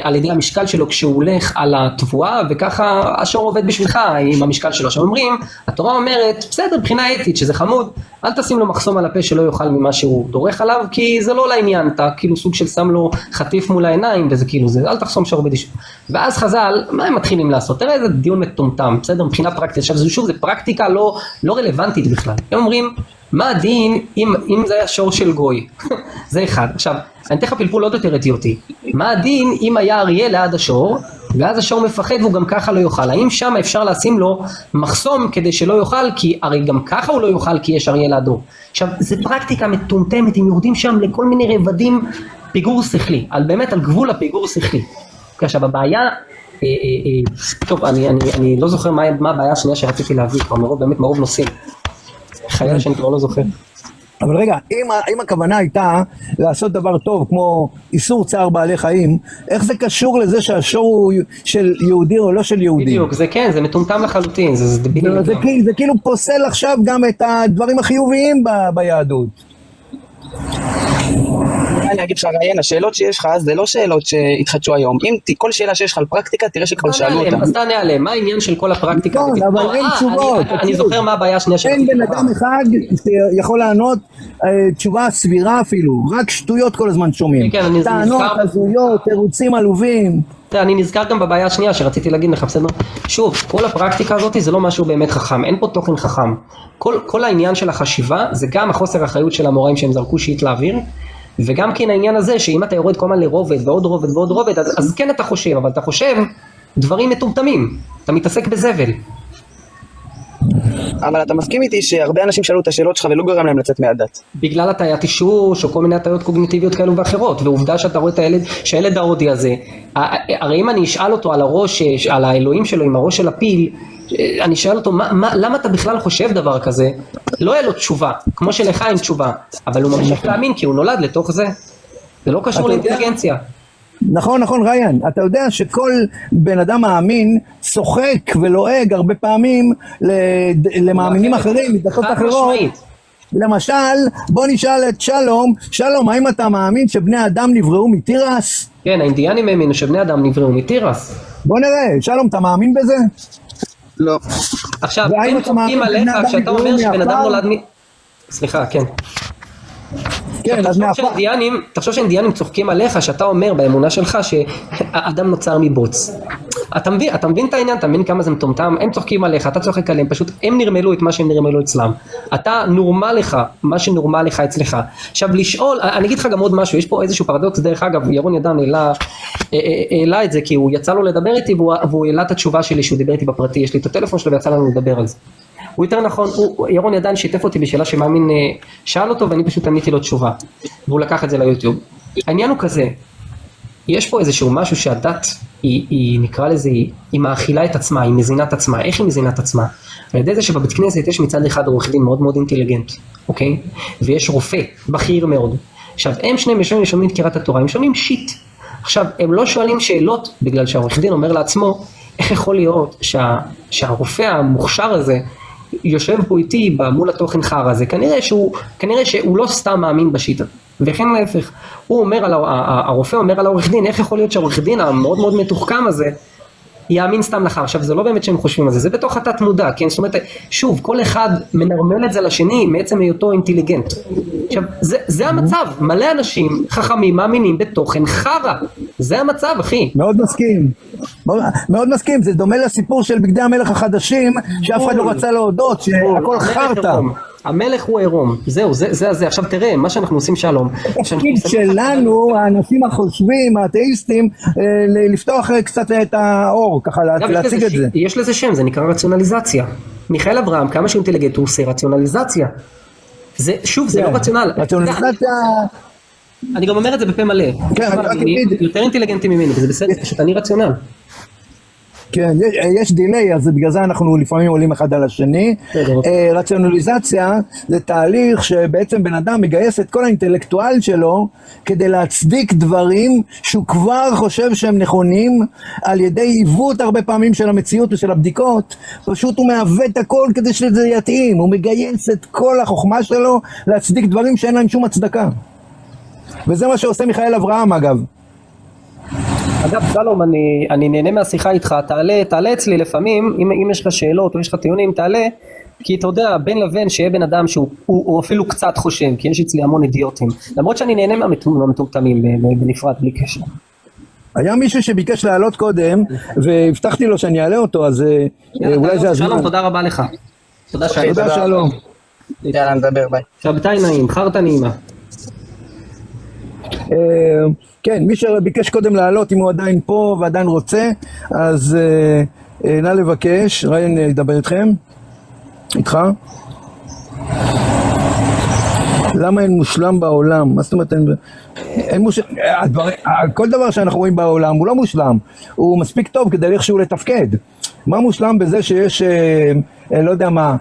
על ידי המשקל שלו כשהוא הולך על התבואה, וככה השור עובד בשבילך עם המשקל שלו. עכשיו אומרים, התורה אומרת, בסדר, מבחינה אתית שזה חמוד, אל תשים לו מחסום על הפה שלא יאכל ממה שהוא דורך עליו, כי זה לא לעניין, אתה כאילו סוג של שם לו חטיף מול העיניים, וזה כאילו זה, אל תחסום שור בדישו. ואז חז"ל, מה הם מתחילים לעשות? תראה איזה דיון מטומטם, בסדר, מבחינה פרקטית. עכשיו שוב, זה פרקטיקה לא רלוונטית בכלל. הם אומרים, מה הדין אם זה היה שור של גוי? זה אחד. עכשיו, אני תכף פלפול עוד יותר אידיוטי. מה הדין אם היה אריה ליד השור, ואז השור מפחד והוא גם ככה לא יאכל? האם שם אפשר לשים לו מחסום כדי שלא יאכל, כי הרי גם ככה הוא לא יאכל כי יש אריה לידו? עכשיו, זה פרקטיקה מטומטמת, אם יורדים שם לכל מיני רבדים פיגור שכלי, באמת על גבול הפיגור שכלי. עכשיו, הבעיה, טוב, אני לא זוכר מה הבעיה השנייה שרציתי להביא, כבר מרוב, באמת מרוב נושאים. חיי שאני כבר לא זוכר. אבל רגע, אם הכוונה הייתה לעשות דבר טוב כמו איסור צער בעלי חיים, איך זה קשור לזה שהשור הוא של יהודי או לא של יהודי? בדיוק, זה כן, זה מטומטם לחלוטין, זה דבילי. זה כאילו פוסל עכשיו גם את הדברים החיוביים ביהדות. אני אגיד לך רעיין, השאלות שיש לך זה לא שאלות שהתחדשו היום. אם כל שאלה שיש לך על פרקטיקה, תראה שכבר שאלו אותם. אז תענה עליהם, מה העניין של כל הפרקטיקה? אבל אין תשובות. אני זוכר מה הבעיה השנייה אין בן אדם אחד שיכול לענות תשובה סבירה אפילו, רק שטויות כל הזמן שומעים. טענות, הזויות, תירוצים עלובים. אני נזכר גם בבעיה השנייה שרציתי להגיד לך, בסדר? שוב, כל הפרקטיקה הזאת זה לא משהו באמת חכם, אין פה תוכן חכם. כל העניין של החשיבה זה גם החוסר האחריות של המוראים שהם זרקו שיט לאוויר, וגם כן העניין הזה שאם אתה יורד כל הזמן לרובד ועוד רובד ועוד רובד, אז כן אתה חושב, אבל אתה חושב דברים מטומטמים, אתה מתעסק בזבל. אבל אתה מסכים איתי שהרבה אנשים שאלו את השאלות שלך ולא גורם להם לצאת מהדת. בגלל הטיית אישוש או כל מיני הטיות קוגניטיביות כאלו ואחרות, ועובדה שאתה רואה את שהילד ההודי הזה, הרי אם אני אשאל אותו על הראש, על האלוהים שלו עם הראש של הפיל, אני אשאל אותו, למה אתה בכלל חושב דבר כזה? לא יהיה לו תשובה, כמו שלך אין תשובה, אבל הוא ממשיך להאמין כי הוא נולד לתוך זה. זה לא קשור לאינטליגנציה. נכון, ריין, אתה יודע שכל בן אדם מאמין צוחק ולועג הרבה פעמים למאמינים אחרים, מדתות אחרות. למשל, בוא נשאל את שלום, האם אתה מאמין שבני אדם נבראו מתירס? כן, האינדיאנים האמינו שבני אדם נבראו מתירס. בוא נראה, שלום, אתה מאמין בזה? לא. עכשיו, הם צוחקים עליך כשאתה אומר שבן אדם נולד סליחה, כן. תחשוב שהאינדיאנים צוחקים עליך שאתה אומר באמונה שלך שהאדם נוצר מבוץ. אתה מבין את העניין, אתה מבין כמה זה מטומטם, הם צוחקים עליך, אתה צוחק עליהם, פשוט הם נרמלו את מה שהם נרמלו אצלם, אתה נורמל לך, מה שנורמל לך אצלך. עכשיו לשאול, אני אגיד לך גם עוד משהו, יש פה איזשהו פרדוקס, דרך אגב, ירון ידן העלה את זה, כי הוא יצא לו לדבר איתי, והוא העלה את התשובה שלי שהוא דיבר איתי בפרטי, יש לי את הטלפון שלו ויצא לנו לדבר על זה. הוא יותר נכון, ירון ידן שיתף אותי בשאלה שמאמין שאל אותו, ואני פשוט עניתי לו תשובה, והוא לקח את זה ליוטיוב. העניין הוא כזה, יש פה איזשהו משהו שהדת היא נקרא לזה, היא מאכילה את עצמה, היא מזינה את עצמה. איך היא מזינה את עצמה? על ידי זה שבבית כנסת יש מצד אחד עורך דין מאוד מאוד אינטליגנט, אוקיי? ויש רופא בכיר מאוד. עכשיו הם שניהם שומעים את קריאת התורה, הם שומעים שיט. עכשיו הם לא שואלים שאלות, בגלל שהעורך דין אומר לעצמו, איך יכול להיות שהרופא המוכשר הזה יושב פה איתי מול התוכן חר הזה, כנראה שהוא לא סתם מאמין בשיטה. וכן להפך, הרופא אומר על העורך דין, איך יכול להיות שהעורך דין המאוד מאוד מתוחכם הזה יאמין סתם לך. עכשיו זה לא באמת שהם חושבים על זה, זה בתוך התת מודע, כן? זאת אומרת, שוב, כל אחד מנרמל את זה לשני מעצם היותו אינטליגנט. עכשיו, זה המצב, מלא אנשים חכמים מאמינים בתוכן חרא, זה המצב, אחי. מאוד מסכים, מאוד מסכים, זה דומה לסיפור של בגדי המלך החדשים, שאף אחד לא רצה להודות, שהכל חרטה. המלך הוא עירום, זהו, זה, עכשיו תראה, מה שאנחנו עושים שלום. התפקיד שלנו, האנשים החושבים, האתאיסטים, לפתוח קצת את האור, ככה להציג את זה. יש לזה שם, זה נקרא רציונליזציה. מיכאל אברהם, כמה שהוא אינטליגנט, הוא עושה רציונליזציה. שוב, זה לא רציונל. רציונליזציה... אני גם אומר את זה בפה מלא. אני יותר אינטליגנטי ממני, וזה בסדר, פשוט אני רציונל. כן, יש דילי, אז בגלל זה אנחנו לפעמים עולים אחד על השני. רציונליזציה זה תהליך שבעצם בן אדם מגייס את כל האינטלקטואל שלו כדי להצדיק דברים שהוא כבר חושב שהם נכונים על ידי עיוות הרבה פעמים של המציאות ושל הבדיקות. פשוט הוא מעוות הכל כדי שזה יתאים, הוא מגייס את כל החוכמה שלו להצדיק דברים שאין להם שום הצדקה. וזה מה שעושה מיכאל אברהם אגב. אגב, שלום, אני נהנה מהשיחה איתך, תעלה אצלי לפעמים, אם יש לך שאלות או יש לך טיעונים, תעלה, כי אתה יודע, בין לבין שיהיה בן אדם שהוא אפילו קצת חושב, כי יש אצלי המון אידיוטים, למרות שאני נהנה מהמטומטמים בנפרד, בלי קשר. היה מישהו שביקש לעלות קודם, והבטחתי לו שאני אעלה אותו, אז אולי זה הזמן. שלום, תודה רבה לך. תודה שלום. יאללה, נדבר, ביי. שבתאי נעים, חרטה נעימה. כן, מי שביקש קודם לעלות, אם הוא עדיין פה ועדיין רוצה, אז נא לבקש. ריין ידבר איתכם, איתך. למה אין מושלם בעולם? מה זאת אומרת אין מושלם? כל דבר שאנחנו רואים בעולם הוא לא מושלם, הוא מספיק טוב כדי איכשהו לתפקד. מה מושלם בזה שיש, לא יודע מה,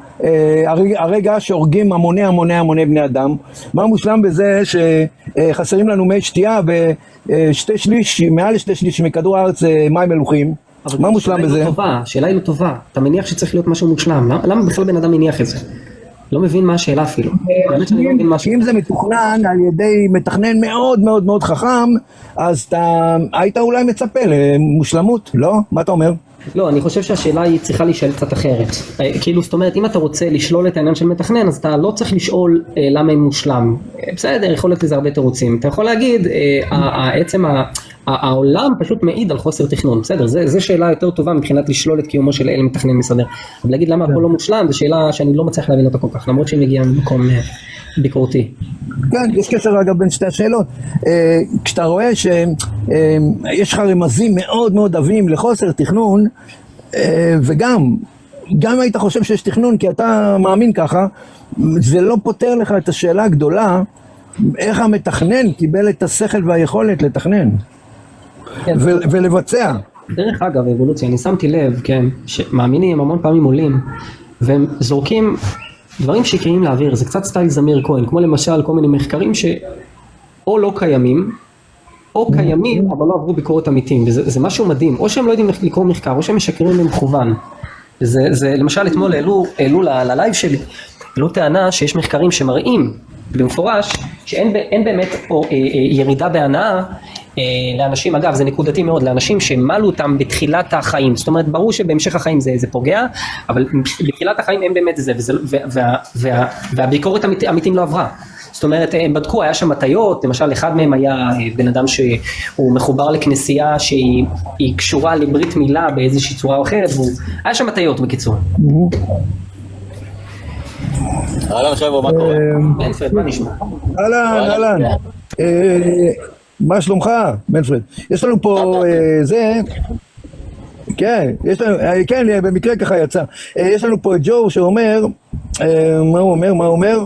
הרגע שהורגים המוני בני אדם? מה מושלם בזה שחסרים לנו מי שתייה ושתי שליש, מעל לשתי שליש מכדור הארץ מים מלוחים? מה מושלם בזה? השאלה היא לא טובה, אתה מניח שצריך להיות משהו מושלם, למה בכלל בן אדם מניח את זה? לא מבין מה השאלה אפילו. אם זה מתוכנן על ידי מתכנן מאוד מאוד מאוד חכם, אז אתה היית אולי מצפה למושלמות, לא? מה אתה אומר? לא, אני חושב שהשאלה היא צריכה להישאל קצת אחרת. כאילו, זאת אומרת, אם אתה רוצה לשלול את העניין של מתכנן, אז אתה לא צריך לשאול למה הם מושלם. בסדר, יכול להיות לזה הרבה תירוצים. אתה יכול להגיד, עצם העולם פשוט מעיד על חוסר תכנון. בסדר, זו שאלה יותר טובה מבחינת לשלול את קיומו של אל מתכנן מסדר. אבל להגיד למה הכל לא מושלם, זו שאלה שאני לא מצליח להבין אותה כל כך, למרות שהיא מגיעה ממקום ביקורתי. כן, יש קשר אגב בין שתי השאלות. כשאתה רואה שיש לך רמזים מאוד מאוד עבים לחוסר תכנון, וגם היית חושב שיש תכנון כי אתה מאמין ככה, זה לא פותר לך את השאלה הגדולה, איך המתכנן קיבל את השכל והיכולת לתכנן ולבצע. דרך אגב, אבולוציה, אני שמתי לב, כן, שמאמינים המון פעמים עולים, והם זורקים דברים שקריים לאוויר, זה קצת סטייל זמיר כהן, כמו למשל כל מיני מחקרים שאו לא קיימים, או קיימים, אבל לא עברו ביקורת אמיתיים, וזה משהו מדהים, או שהם לא יודעים לקרוא מחקר, או שהם משקרים במכוון. זה למשל אתמול העלו ללייב שלי, העלו טענה שיש מחקרים שמראים במפורש, שאין באמת ירידה בהנאה, לאנשים, אגב זה נקודתי מאוד, לאנשים שמלו אותם בתחילת החיים, זאת אומרת ברור שבהמשך החיים זה פוגע, אבל בתחילת החיים אין באמת זה, והביקורת אמיתים לא עברה, זאת אומרת, הם בדקו, היה שם הטיות, למשל אחד מהם היה בן אדם שהוא מחובר לכנסייה שהיא קשורה לברית מילה באיזושהי צורה או אחרת, היה שם הטיות בקיצור. אהלן חבר'ה, מה קורה? מנפרד, מה נשמע? אהלן. מה שלומך, מנפרד? יש לנו פה כן, במקרה ככה יצא. יש לנו פה את ג'ו שאומר, מה הוא אומר?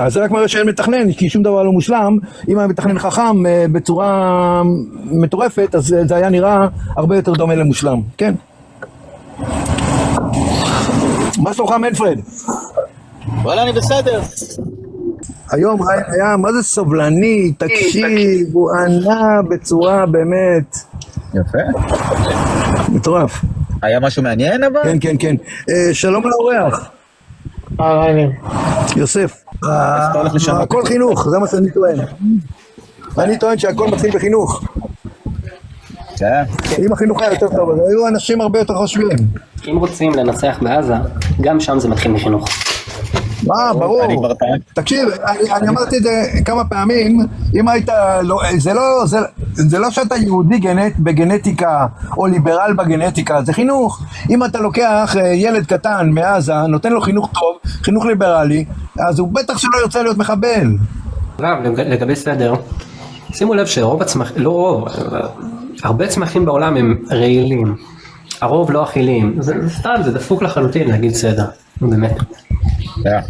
זה רק מראה שאין מתכנן, כי שום דבר לא מושלם. אם היה מתכנן חכם בצורה מטורפת, אז זה היה נראה הרבה יותר דומה למושלם, כן? מה שלומך מנפרד? וואלה, אני בסדר. היום היה, מה זה סובלני, תקשיב, הוא ענה בצורה באמת יפה. מטורף. היה משהו מעניין אבל? כן. שלום לאורח. יוסף. הכל חינוך, זה מה שאני טוען. אני טוען שהכל מתחיל בחינוך. כן. אם החינוך היה יותר טוב, אז היו אנשים הרבה יותר חושבים. אם רוצים לנצח בעזה, גם שם זה מתחיל מחינוך. ברור. תקשיב, אני אמרתי את זה כמה פעמים, אם היית, זה לא שאתה יהודי בגנטיקה או ליברל בגנטיקה, זה חינוך. אם אתה לוקח ילד קטן מעזה, נותן לו חינוך טוב, חינוך ליברלי, אז הוא בטח שלא ירצה להיות מחבל. לגבי סדר, שימו לב שרוב הצמחים, לא רוב, הרבה צמחים בעולם הם רעילים, הרוב לא אכילים, זה סתם, זה דפוק לחלוטין להגיד סדר, באמת.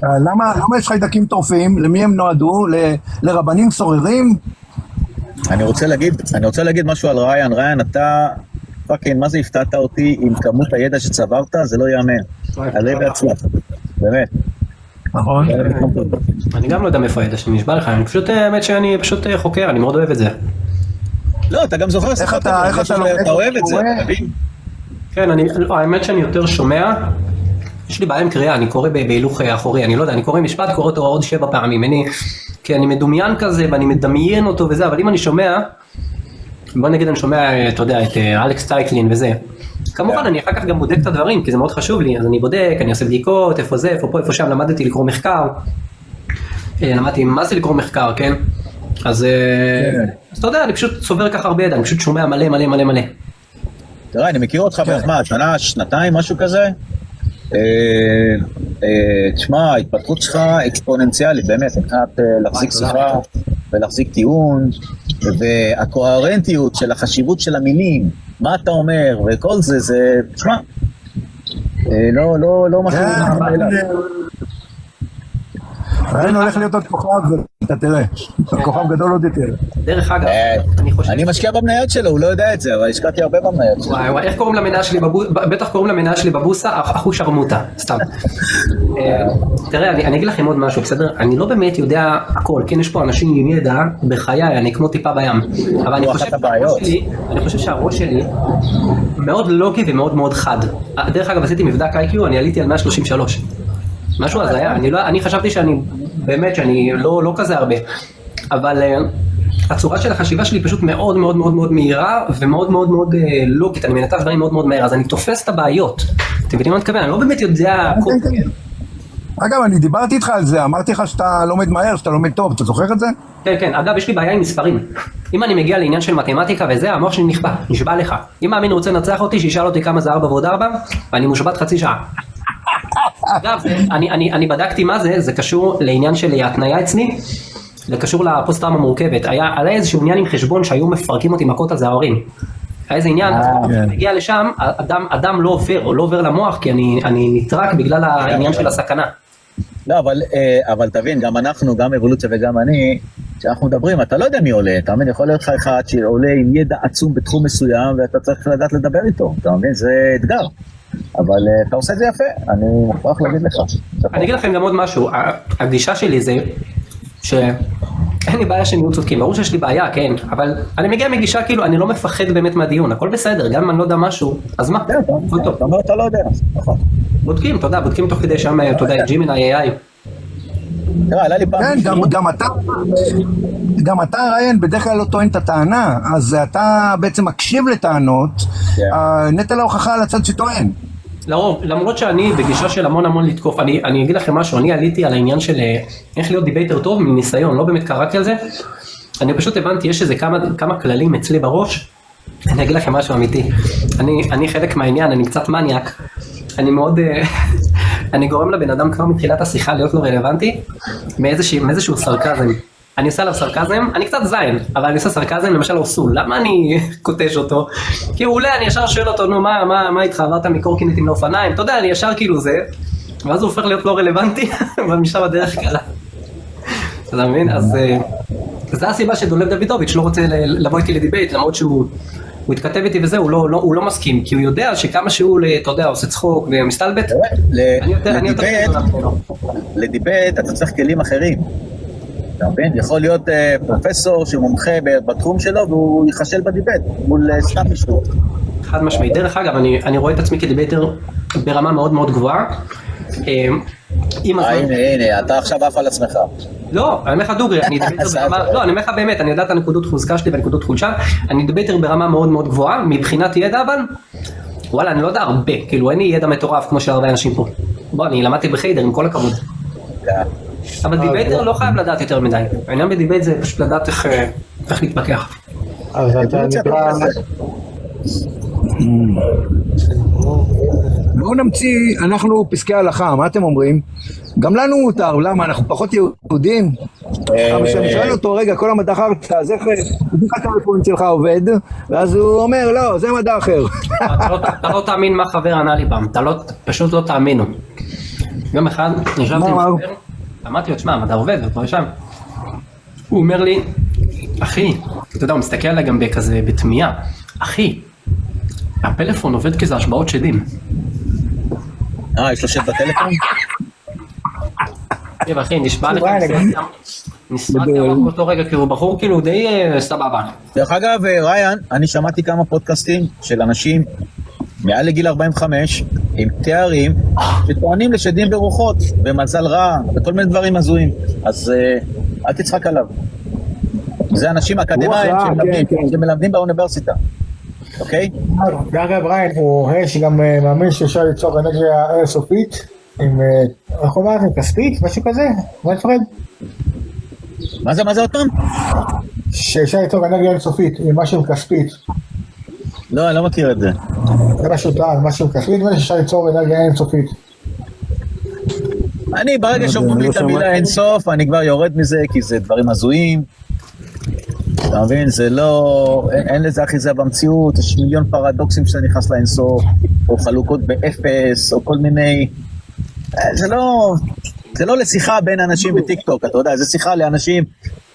למה יש חיידקים טורפים? למי הם נועדו? לרבנים סוררים? אני רוצה להגיד משהו על ריין, אתה פאקינג, מה זה הפתעת אותי עם כמות הידע שצברת, זה לא יאמן. עלי והצלח, באמת. נכון. אני גם לא יודע מאיפה הידע שאני נשבע לך, אני פשוט, האמת שאני פשוט חוקר, אני מאוד אוהב את זה. לא, אתה גם זוכר, איך אתה אוהב את זה, תבין? כן, האמת שאני יותר שומע, יש לי בעיה עם קריאה, אני קורא בהילוך אחורי, אני לא יודע, אני קורא משפט, קורא אותו עוד 7 פעמים, כי אני מדומיין כזה ואני מדמיין אותו וזה, אבל אם אני שומע, בוא נגיד אני שומע, אתה יודע, את אלכס טייקלין וזה, כמובן אני אחר כך גם בודק את הדברים, כי זה מאוד חשוב לי, אז אני בודק, אני עושה בדיקות, איפה זה, איפה פה, איפה שם, למדתי לקרוא מחקר, למדתי מה זה לקרוא מחקר, כן? אז אתה יודע, אני פשוט צובר ככה הרבה ידע, אני פשוט שומע מלא. תראה, אני מכיר אותך בזמן, שנה, שנתיים, משהו כזה? תשמע, ההתפתחות שלך אקספוננציאלית, באמת, מבחינת להחזיק שיחה ולהחזיק טיעון, והקוהרנטיות של החשיבות של המילים, מה אתה אומר, וכל זה, זה, תשמע, לא משהו אליו. ראינו הולך להיות עוד כוכב, אתה תראה, כוכב גדול עוד יותר. דרך אגב, אני חושב... אני משקיע במניות שלו, הוא לא יודע את זה, אבל השקעתי הרבה במניות שלו. וואי, איך קוראים למניה שלי בבוסה? בטח קוראים למניה שלי בבוסה, אחוש שרמוטה, סתם. תראה, אני אגיד לכם עוד משהו, בסדר? אני לא באמת יודע הכל, כן, יש פה אנשים עם ידע בחיי, אני כמו טיפה בים. אבל אני חושב שהראש שלי מאוד לוגי ומאוד מאוד חד. דרך אגב, עשיתי מבדק IQ, אני עליתי על 133. משהו אז היה, אני חשבתי שאני, באמת שאני לא כזה הרבה, אבל הצורה של החשיבה שלי פשוט מאוד מאוד מאוד מאוד מהירה ומאוד מאוד מאוד לוגית, אני מנתח דברים מאוד מאוד מהר, אז אני תופס את הבעיות, אתם יודעים מה אני מתכוון, אני לא באמת יודע... אגב, אני דיברתי איתך על זה, אמרתי לך שאתה לומד מהר, שאתה לומד טוב, אתה זוכר את זה? כן, אגב, יש לי בעיה עם מספרים, אם אני מגיע לעניין של מתמטיקה וזה, המוח שלי נשבע לך, אם מאמין רוצה לנצח אותי, שישאל אותי כמה זה 4 ועוד 4, ואני מושבת חצי שעה. אגב, אני בדקתי מה זה, זה קשור לעניין של התניה אצלי, זה קשור לפוסט-טראומה מורכבת, היה איזשהו עניין עם חשבון שהיו מפרקים אותי מכות על זה ההורים, היה איזה עניין, מגיע לשם, אדם לא עובר למוח, כי אני נטרק בגלל העניין של הסכנה. לא, אבל תבין, גם אנחנו, גם אבולוציה וגם אני, כשאנחנו מדברים, אתה לא יודע מי עולה, אתה מבין, יכול להיות לך אחד שעולה עם ידע עצום בתחום מסוים, ואתה צריך לדעת לדבר איתו, אתה מבין, זה אתגר. אבל אתה עושה את זה יפה, אני מוכרח להגיד לך. אני אגיד לכם גם עוד משהו, הגישה שלי זה שאין לי בעיה שהם יהיו צודקים, ברור שיש לי בעיה, כן, אבל אני מגיע מגישה כאילו, אני לא מפחד באמת מהדיון, הכל בסדר, גם אם אני לא יודע משהו, אז מה? אתה אומר, אתה לא יודע, נכון. בודקים, תודה, בודקים תוך כדי שם, תודה, ג'ימיני AI. תראה, עלה לי פעם... כן, גם אתה, ריין, בדרך כלל לא טוען את הטענה, אז אתה בעצם מקשיב לטענות, נטל ההוכחה על הצד שטוען. למרות שאני בגישה של המון לתקוף, אני אגיד לכם משהו, אני עליתי על העניין של איך להיות דיבייטר טוב מניסיון, לא באמת קראתי על זה, אני פשוט הבנתי, יש איזה כמה כללים אצלי בראש, אני אגיד לכם משהו אמיתי, אני חלק מהעניין, אני קצת מניאק, אני מאוד, אני גורם לבן אדם כבר מתחילת השיחה להיות לא רלוונטי, מאיזשהו סרקזם, אני עושה עליו סרקזם, אני קצת זין, אבל אני עושה סרקזם למשל אוסול, למה אני קוטש אותו? כי אולי אני ישר שואל אותו, נו מה איתך, עברת מקורקינטים לאופניים, אתה יודע, אני ישר כאילו זה, ואז הוא הופך להיות לא רלוונטי, אבל משם הדרך קלה. אתה מבין? אז זו הסיבה שדולב דוידוביץ' לא רוצה לבוא איתי לדיבייט, למרות שהוא התכתב איתי וזה, הוא לא מסכים, כי הוא יודע שכמה שהוא, אתה יודע, עושה צחוק ומסתלבט, אני יותר לדיבייט אתה צריך כלים אחרים. אתה מבין? יכול להיות פרופסור שמומחה בתחום שלו והוא יחשל בדיבייט מול סתם מישהו. חד משמעי. דרך אגב, אני רואה את עצמי כדיבייטר ברמה מאוד גבוהה. הנה, אתה עכשיו עף על עצמך. לא, אני אומר לך דוגרי, אני דיבייטר ברמה, לא, אני אומר לך באמת, אני יודע את הנקודות חוזקה שלי והנקודות חולשה, אני דיבייטר ברמה מאוד גבוהה, מבחינת ידע אבל, וואלה, אני לא יודע הרבה, כאילו אין לי ידע מטורף כמו של הרבה אנשים פה. בוא, אני למדתי בחיידר עם כל הכבוד. אבל דיבייטר לא חייב לדעת יותר מדי, העניין בדיבייט זה פשוט לדעת איך להתפקח. אז אתה נקרא... בואו נמציא, אנחנו פסקי הלכה, מה אתם אומרים? גם לנו מותר, למה? אנחנו פחות יהודים? אבל כשאני שואל אותו, רגע, כל המדע אחר, אז איך הטלפון שלך עובד? ואז הוא אומר, לא, זה מדע אחר. אתה לא תאמין מה חבר ענה לי פעם, פשוט לא תאמינו. יום אחד, נשאלתי עם חבר, אמרתי לו, תשמע, מדע עובד, ואתה שם. הוא אומר לי, אחי, אתה יודע, הוא מסתכל עליי גם כזה בתמיעה, אחי, הפלאפון עובד כזה השבעות שדים. יש לו שד בטלפון? תראה אחי, נשבע לך, נסרק גם באותו רגע, כי הוא בחור כאילו די סבבה. דרך אגב, ריין, אני שמעתי כמה פודקאסטים של אנשים מעל לגיל 45 עם תארים שטוענים לשדים ורוחות ומזל רע וכל מיני דברים הזויים, אז אל תצחק עליו. זה אנשים אקדמיים שמלמדים באוניברסיטה, אוקיי? דרך אגב ריין, יש גם מאמין שאפשר ליצור אנרגיה אינסופית עם, איך אומרת, כספית, משהו כזה, מה פרד? מה זה עוד פעם? שאפשר ליצור אנרגיה אינסופית עם משהו כספית. לא, אני לא מכיר את זה. זה משהו טען, משהו כספית, ושאפשר ליצור אנרגיה אינסופית. אני ברגע שאומרים לי את המילה אינסוף, אני כבר יורד מזה, כי זה דברים הזויים. אתה מבין, זה לא, אין לזה אחיזה במציאות, יש מיליון פרדוקסים שאתה נכנס לאינסוף, או חלוקות באפס, או כל מיני, זה לא לשיחה בין אנשים בטיקטוק, אתה יודע, זה שיחה לאנשים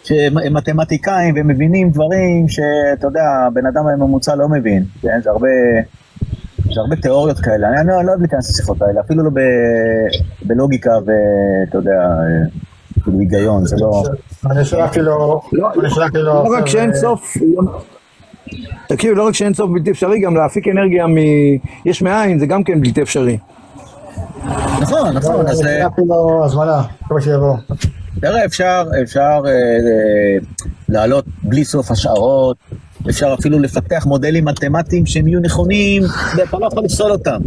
שהם מתמטיקאים והם מבינים דברים שאתה יודע, בן אדם הממוצע לא מבין, זה הרבה תיאוריות כאלה, אני לא אוהב להיכנס לשיחות האלה, אפילו לא בלוגיקה ואתה יודע, כאילו היגיון, זה לא... אני שלחתי לו... לא רק שאין סוף, תקשיב, לא רק שאין סוף בלתי אפשרי, גם להפיק אנרגיה יש מאין, זה גם כן בלתי אפשרי. נכון, אז... אני שלחתי לו הזמנה, כמה שיבוא. תראה, אפשר לעלות בלי סוף השערות, אפשר אפילו לפתח מודלים מתמטיים שהם יהיו נכונים, ואתה לא יכול לפסול אותם.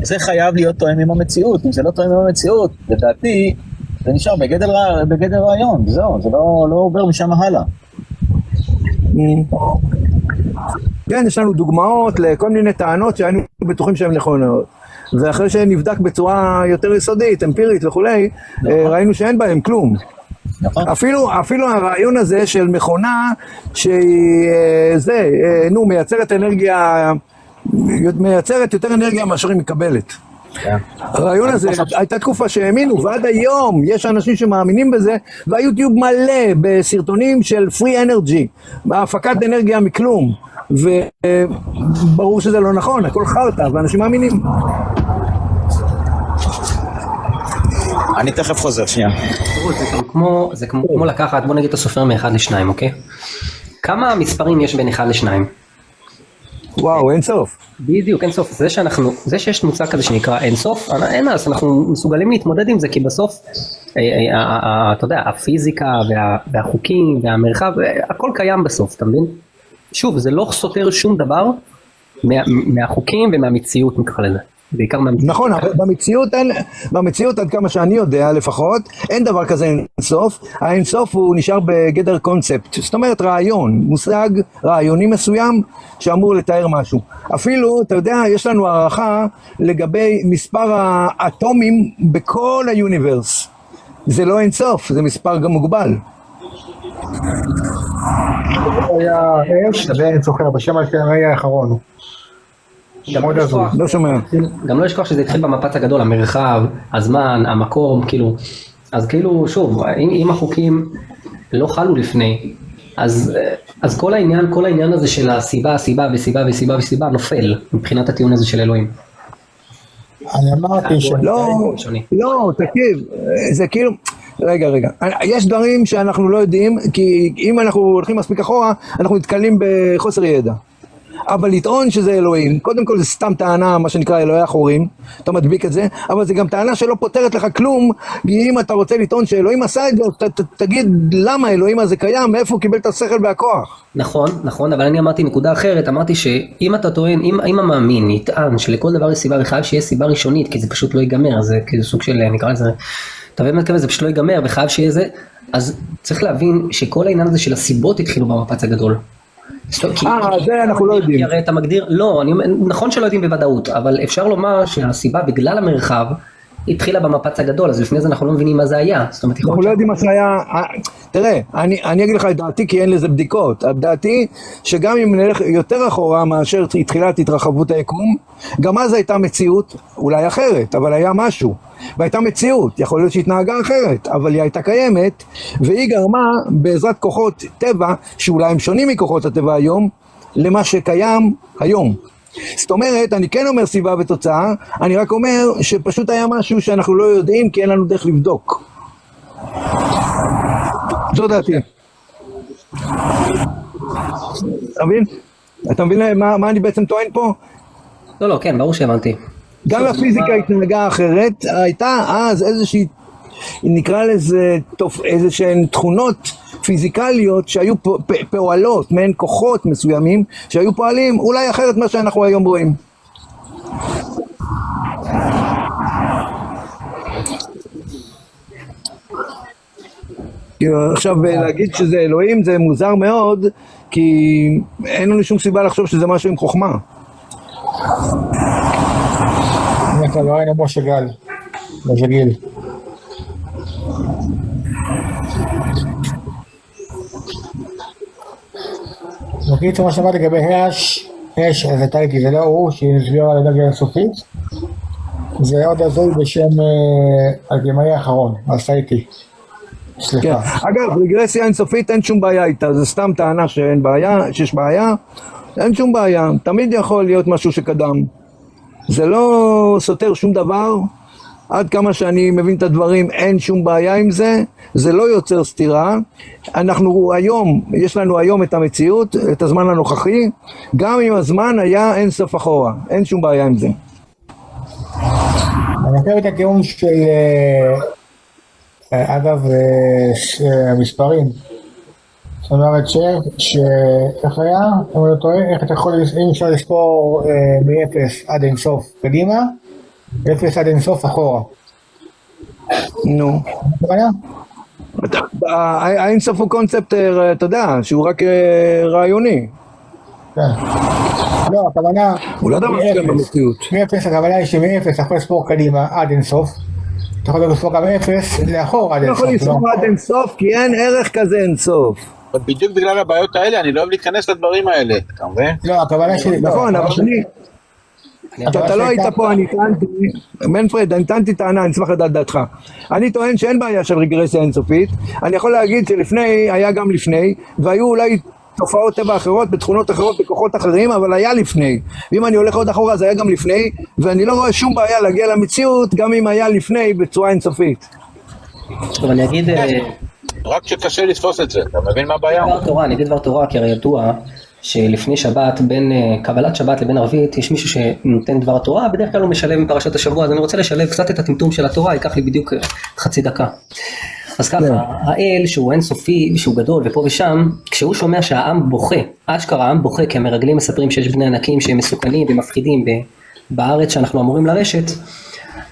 זה חייב להיות תואם עם המציאות, אם זה לא תואם עם המציאות, לדעתי, זה נשאר בגדר רעיון, זהו, זה לא עובר משם הלאה. כן, יש לנו דוגמאות לכל מיני טענות שהיינו בטוחים שהן נכונות. ואחרי שנבדק בצורה יותר יסודית, אמפירית וכולי, ראינו שאין בהם כלום. אפילו הרעיון הזה של מכונה מייצרת אנרגיה, מייצרת יותר אנרגיה מאשר היא מקבלת. הרעיון הזה, הייתה תקופה שהאמינו, ועד היום יש אנשים שמאמינים בזה, והיוטיוב מלא בסרטונים של פרי אנרגי, בהפקת אנרגיה מכלום, וברור שזה לא נכון, הכל חרטה, ואנשים מאמינים. אני תכף חוזר, שנייה. זה כמו לקחת, בוא נגיד את הסופר מ-1 ל-2, אוקיי? כמה מספרים יש בין 1 ל-2? וואו, אין סוף. בדיוק, אין סוף. זה שיש מוצא כזה שנקרא אין סוף, אין אז, אנחנו מסוגלים להתמודד עם זה, כי בסוף, אתה יודע, הפיזיקה והחוקים והמרחב, הכל קיים בסוף, אתה מבין? שוב, זה לא סותר שום דבר מהחוקים ומהמציאות, נקרא לזה. בעיקר מהמציאות. נכון, אבל במציאות עד כמה שאני יודע לפחות, אין דבר כזה אינסוף. האינסוף הוא נשאר בגדר קונספט, זאת אומרת רעיון, מושג רעיוני מסוים שאמור לתאר משהו. אפילו, אתה יודע, יש לנו הערכה לגבי מספר האטומים בכל היוניברס. זה לא אינסוף, זה מספר גם מוגבל. היה אני זוכר בשם היה האחרון. לא שומע. גם לא לשכוח שזה התחיל במפץ הגדול, המרחב, הזמן, המקום, כאילו, אז כאילו, שוב, אם החוקים לא חלו לפני, אז כל העניין הזה של הסיבה וסיבה נופל, מבחינת הטיעון הזה של אלוהים. אני אמרתי לא, תקשיב, זה כאילו, רגע, יש דברים שאנחנו לא יודעים, כי אם אנחנו הולכים מספיק אחורה, אנחנו נתקלים בחוסר ידע. אבל לטעון שזה אלוהים, קודם כל זה סתם טענה, מה שנקרא אלוהי החורים, אתה מדביק את זה, אבל זה גם טענה שלא פותרת לך כלום, אם אתה רוצה לטעון שאלוהים עשה את זה, תגיד למה אלוהים הזה קיים, מאיפה הוא קיבל את השכל והכוח. נכון, אבל אני אמרתי נקודה אחרת, אמרתי שאם אתה טוען, אם המאמין יטען שלכל דבר יש סיבה, וחייב שיהיה סיבה ראשונית, כי זה פשוט לא ייגמר, זה כאילו סוג של, נקרא לזה, אתה באמת כזה, זה פשוט לא ייגמר, וחייב שיהיה זה, אז צריך להבין שכל העניין הזה של הסיבות התחילו במפץ הגדול. זה אנחנו לא יודעים. הרי אתה מגדיר, לא, נכון שלא יודעים בוודאות, אבל אפשר לומר שהסיבה בגלל המרחב התחילה במפץ הגדול, אז לפני זה אנחנו לא מבינים מה זה היה. אנחנו לא יודעים מה שהיה, תראה, אני אגיד לך את דעתי כי אין לזה בדיקות, דעתי שגם אם נלך יותר אחורה מאשר תחילת התרחבות היקום, גם אז הייתה מציאות, אולי אחרת, אבל היה משהו, והייתה מציאות, יכול להיות שהתנהגה אחרת, אבל היא הייתה קיימת, והיא גרמה בעזרת כוחות טבע, שאולי הם שונים מכוחות הטבע היום, למה שקיים היום. זאת אומרת, אני כן אומר סיבה ותוצאה, אני רק אומר שפשוט היה משהו שאנחנו לא יודעים כי אין לנו דרך לבדוק. זו דעתי. אתה מבין מה אני בעצם טוען פה? לא, כן, ברור שהבנתי. גם הפיזיקה התנהגה אחרת, הייתה אז איזושהי, נקרא לזה איזושהי תכונות פיזיקליות שהיו פועלות, מעין כוחות מסוימים שהיו פועלים אולי אחרת מה שאנחנו היום רואים. עכשיו להגיד שזה אלוהים זה מוזר מאוד, כי אין לנו שום סיבה לחשוב שזה משהו עם חוכמה. אנחנו לא היינו משה גיל. בקיצור מה שאמרת לגבי האש, אז הייתה לי, זה לא הוא שהסביר על אנרגיה אינסופית, זה עוד הזוי בשם הגמאי האחרון, אז הייתי. סליחה. אגב, רגרסיה אינסופית אין שום בעיה איתה, זה סתם טענה שאין בעיה, שיש בעיה, אין שום בעיה, תמיד יכול להיות משהו שקדם. זה לא סותר שום דבר, עד כמה שאני מבין את הדברים, אין שום בעיה עם זה, זה לא יוצר סתירה. אנחנו היום, יש לנו היום את המציאות, את הזמן הנוכחי, גם אם הזמן היה אין סוף אחורה, אין שום בעיה עם זה. אני חושב את הטיעון של, אגב, המספרים. זאת אומרת איך היה, אם אני לא טועה, איך אתה יכול, אם אפשר לספור מ-0 עד אינסוף קדימה, 0 עד אינסוף אחורה. נו. האינסוף הוא קונספט, אתה יודע, שהוא רק רעיוני. כן. לא, הכוונה... הוא לא יודע מה שקם במציאות. מ-0, הכוונה היא שמ-0 אתה יכול לספור קדימה עד אינסוף. אתה יכול לספור גם 0 לאחור עד אינסוף. אתה יכול לספור עד אינסוף כי אין ערך כזה אינסוף. בדיוק בגלל הבעיות האלה, אני לא אוהב להיכנס לדברים האלה, אתה מבין? לא, הכוונה שלי... נכון, אבל אתה לא היית פה, אני טענתי, מנפרד, אני טענתי טענה, אני אשמח לדעת דעתך. אני טוען שאין בעיה של רגרסיה אינסופית, אני יכול להגיד שלפני, היה גם לפני, והיו אולי תופעות טבע אחרות, בתכונות אחרות, בכוחות אחרים, אבל היה לפני. ואם אני הולך עוד אחורה, אז היה גם לפני, ואני לא רואה שום בעיה להגיע למציאות, גם אם היה לפני, בצורה אינסופית. טוב, אני אגיד... רק שקשה לתפוס את זה, אתה מבין מה הבעיה? אני אגיד דבר תורה, כי הרי ידוע שלפני שבת, בין קבלת שבת לבין ערבית, יש מישהו שנותן דבר תורה, בדרך כלל הוא משלב מפרשת השבוע, אז אני רוצה לשלב קצת את הטמטום של התורה, ייקח לי בדיוק חצי דקה. אז ככה, האל שהוא אינסופי, שהוא גדול ופה ושם, כשהוא שומע שהעם בוכה, אשכרה העם בוכה, כי המרגלים מספרים שיש בני ענקים שהם מסוכנים ומפחידים בארץ שאנחנו אמורים לרשת,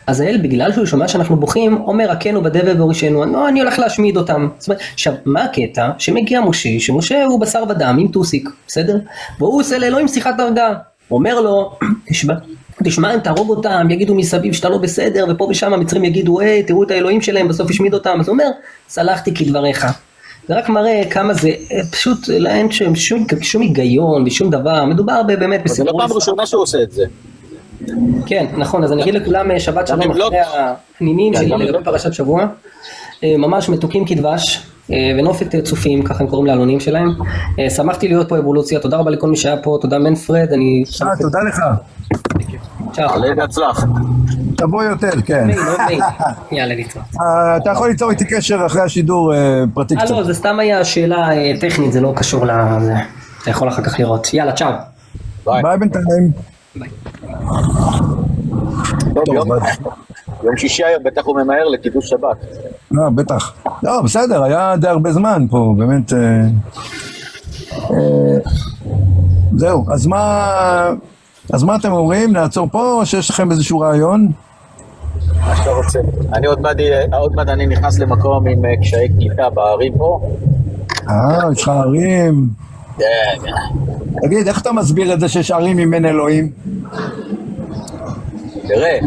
אז האל בגלל שהוא שומע שאנחנו בוכים, אומר הכנו בדבר והורישנו, לא, אני הולך להשמיד אותם. זאת אומרת, עכשיו, מה הקטע? שמגיע משה, שמשה הוא בשר ודם עם טוסיק, בסדר? והוא עושה לאלוהים שיחת דרגה, אומר לו, תשמע אם תהרוג אותם, יגידו מסביב שאתה לא בסדר, ופה ושם המצרים יגידו, תראו את האלוהים שלהם, בסוף השמיד אותם, אז הוא אומר, סלחתי כדבריך. זה רק מראה כמה זה, פשוט אין שום היגיון ושום דבר, מדובר באמת זה לא פעם ראשונה שהוא עושה את זה. כן, נכון, אז אני אגיד לכולם שבת שלום אחרי הפנינים שלי לגבי פרשת שבוע, ממש מתוקים כדבש ונופת צופים, ככה הם קוראים לאלונים שלהם. שמחתי להיות פה אבולוציה, תודה רבה לכל מי שהיה פה, תודה מנפרד, תודה לך. עלינו הצלח. תבוא יותר, כן. יאללה, להתראות. אתה יכול ליצור איתי קשר אחרי השידור פרטי קצת. לא, זה סתם היה שאלה טכנית, זה לא קשור לזה. אתה יכול אחר כך לראות. יאללה, צ'או. ביי בינתיים. יום שישי היום בטח הוא ממהר לקידוש שבת. לא, בטח. לא, בסדר, היה די הרבה זמן פה, באמת. זהו, אז מה אתם אומרים? נעצור פה או שיש לכם איזשהו רעיון? מה שאתה רוצה. עוד מעט אני נכנס למקום עם קשיי קליטה בערים פה. יש לך ערים. תגיד, איך אתה מסביר את זה שיש ערים אם אין אלוהים? תראה,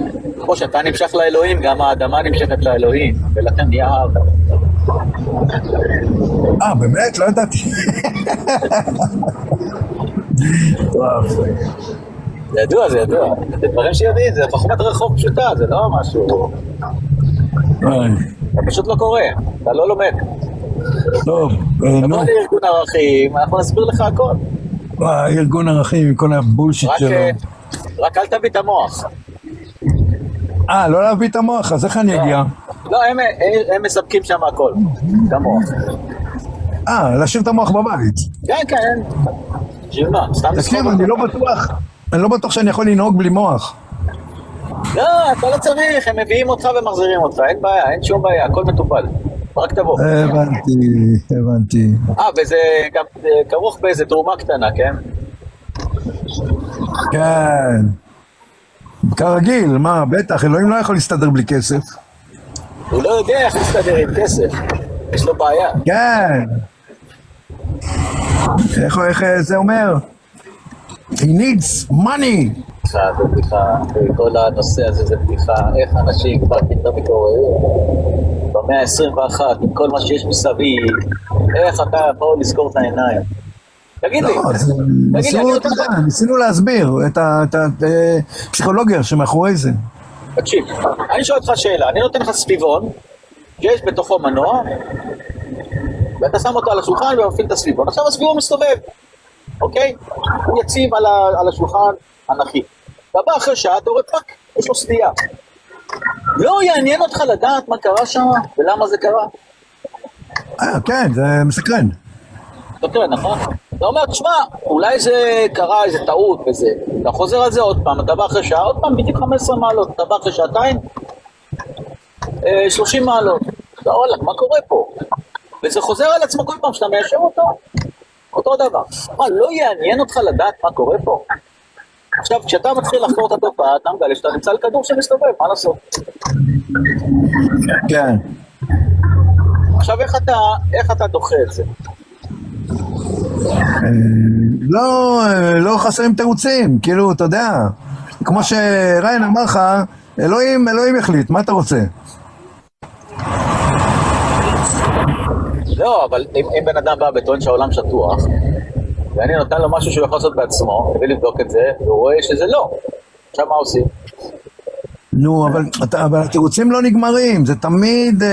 כמו שאתה נמשך לאלוהים, גם האדמה נמשכת לאלוהים, ולכן נהיה הר. באמת? לא ידעתי. זה ידוע, זה דברים שיודעים, זה בחומת רחוב פשוטה, זה לא משהו... זה פשוט לא קורה, אתה לא לומד. טוב, תבוא לארגון ערכים, אנחנו נסביר לך הכל. ארגון ערכים עם כל הבולשיט שלו. רק אל תביא את המוח. לא להביא את המוח, אז איך אני אגיע? לא, הם מספקים שם הכל, את המוח. להשאיר את המוח בבית. כן. בשביל מה? תקשיב, אני לא בטוח שאני יכול לנהוג בלי מוח. לא, אתה לא צריך, הם מביאים אותך ומחזירים אותך, אין בעיה, אין שום בעיה, הכל מטופל. רק תבוא. הבנתי. וזה גם כרוך באיזה תרומה קטנה, כן? כן. כרגיל, מה, בטח, אלוהים לא יכול להסתדר בלי כסף. הוא לא יודע איך להסתדר עם כסף, יש לו בעיה. כן. איך זה אומר? He needs money. זה בדיחה, כל הנושא הזה זה בדיחה, איך אנשים כבר פתאום מתעוררים במאה ה-21 עם כל מה שיש מסביב, איך אתה יכול לזכור את העיניים? תגיד לי. ניסינו להסביר את הפסיכולוגיה שמאחורי זה. תקשיב, אני שואל אותך שאלה, אני נותן לך סביבון שיש בתוכו מנוע ואתה שם אותו על השולחן ומפעיל את הסביבון, עכשיו הסביבון מסתובב, אוקיי? הוא יציב על השולחן הנכי. ובא אחרי שעה אתה רואה פאק, יש לו סטייה. לא יעניין אותך לדעת מה קרה שם ולמה זה קרה? כן, זה מסקרן. סקרן, נכון? אתה אומר, תשמע, אולי זה קרה איזה טעות וזה. אתה חוזר על זה עוד פעם, אתה בא אחרי שעה, עוד פעם, בדיוק 15 מעלות. אתה בא אחרי שעתיים, 30 מעלות. אתה אומר, מה קורה פה? וזה חוזר על עצמו כל פעם שאתה מיישר אותו דבר. מה, לא יעניין אותך לדעת מה קורה פה? עכשיו, כשאתה מתחיל לחקור את התופעה, אתה מגלה שאתה נמצא על כדור שמסתובב, מה לעשות? כן. עכשיו, איך אתה דוחה את זה? לא חסרים תירוצים, כאילו, אתה יודע, כמו שריין אמר לך, אלוהים יחליט, מה אתה רוצה? לא, אבל אם בן אדם בא בטוען שהעולם שטוח, ואני נותן לו משהו שהוא יכול לעשות בעצמו, ולבדוק את זה, והוא רואה שזה לא. עכשיו מה עושים? נו, אבל התירוצים לא נגמרים, זה תמיד,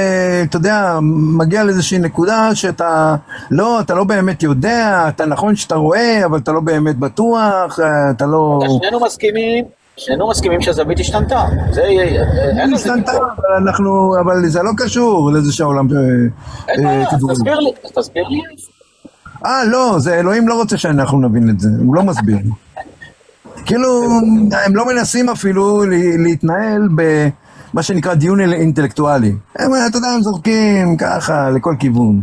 אתה יודע, מגיע לאיזושהי נקודה שאתה לא באמת יודע, אתה נכון שאתה רואה, אבל אתה לא באמת בטוח, אתה לא... שנינו מסכימים שהזווית השתנתה. אין השתנתה, אבל זה לא קשור לזה שהעולם... אין בעיה, תסביר לי. לא, זה אלוהים לא רוצה שאנחנו נבין את זה, הוא לא מסביר. כאילו, הם לא מנסים אפילו להתנהל במה שנקרא דיון אינטלקטואלי. אתה יודע, הם זורקים ככה לכל כיוון.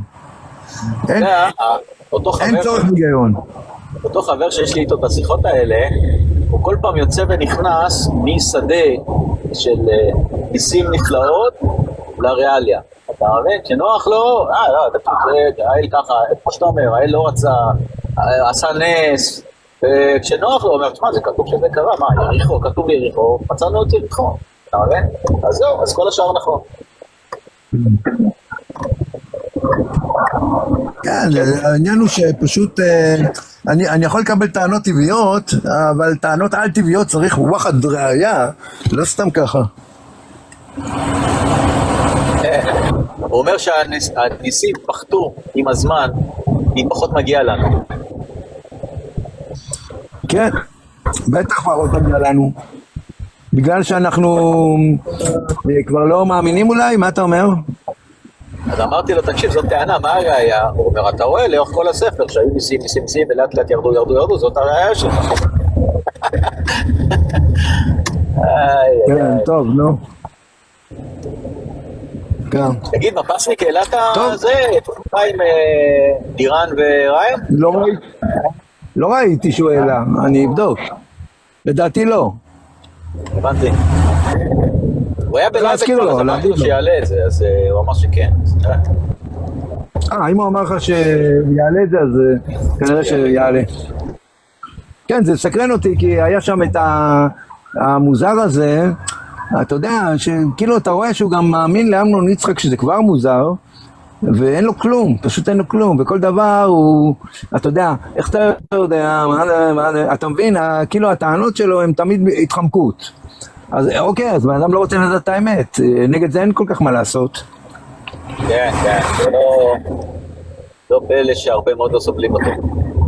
אין צורך בגיון. אותו חבר שיש לי איתו בשיחות האלה, הוא כל פעם יוצא ונכנס משדה של ניסים נפלאות לריאליה. אתה מבין? כשנוח לו, אתה פשוט, האל ככה, כמו שאתה אומר, האל לא רצה, עשה נס, וכשנוח לו, הוא אומר, תשמע, זה כתוב שזה קרה, מה, יריחו, כתוב יריחו, מצאנו את יריחו, אתה מבין? אז זהו, אז כל השאר נכון. כן, העניין הוא שפשוט, אני יכול לקבל טענות טבעיות, אבל טענות על טבעיות צריך וואחד ראיה, לא סתם ככה. הוא אומר שהניסים פחתו עם הזמן, היא פחות מגיעה לנו. כן, בטח פחות מגיע לנו. בגלל שאנחנו כבר לא מאמינים אולי, מה אתה אומר? אז אמרתי לו, תקשיב, זאת טענה, מה הראיה? הוא אומר, אתה רואה לאורך כל הספר שהיו ניסים, ולאט לאט ירדו, זאת הראיה שלך. כן, טוב, נו. כן. תגיד, מפסניק, העלת זה, תקופה עם דירן וריין? לא ראיתי שהוא העלה, אני אבדוק. לדעתי לא. הבנתי. הוא היה בלייב אתמול, אז אמרתי לו שיעלה את זה, אז הוא אמר שכן. אם הוא אמר לך שיעלה את זה, אז כנראה שיעלה. כן, זה סקרן אותי, כי היה שם את המוזר הזה, אתה יודע, שכאילו אתה רואה שהוא גם מאמין לאמנון יצחק שזה כבר מוזר, ואין לו כלום, פשוט אין לו כלום, וכל דבר הוא, אתה יודע, איך אתה יודע, אתה מבין, כאילו הטענות שלו הן תמיד התחמקות. אז אוקיי, אז בן אדם לא רוצה לדעת את האמת, נגד זה אין כל כך מה לעשות. כן, לא פלא שהרבה מאוד לא סובלים אותו,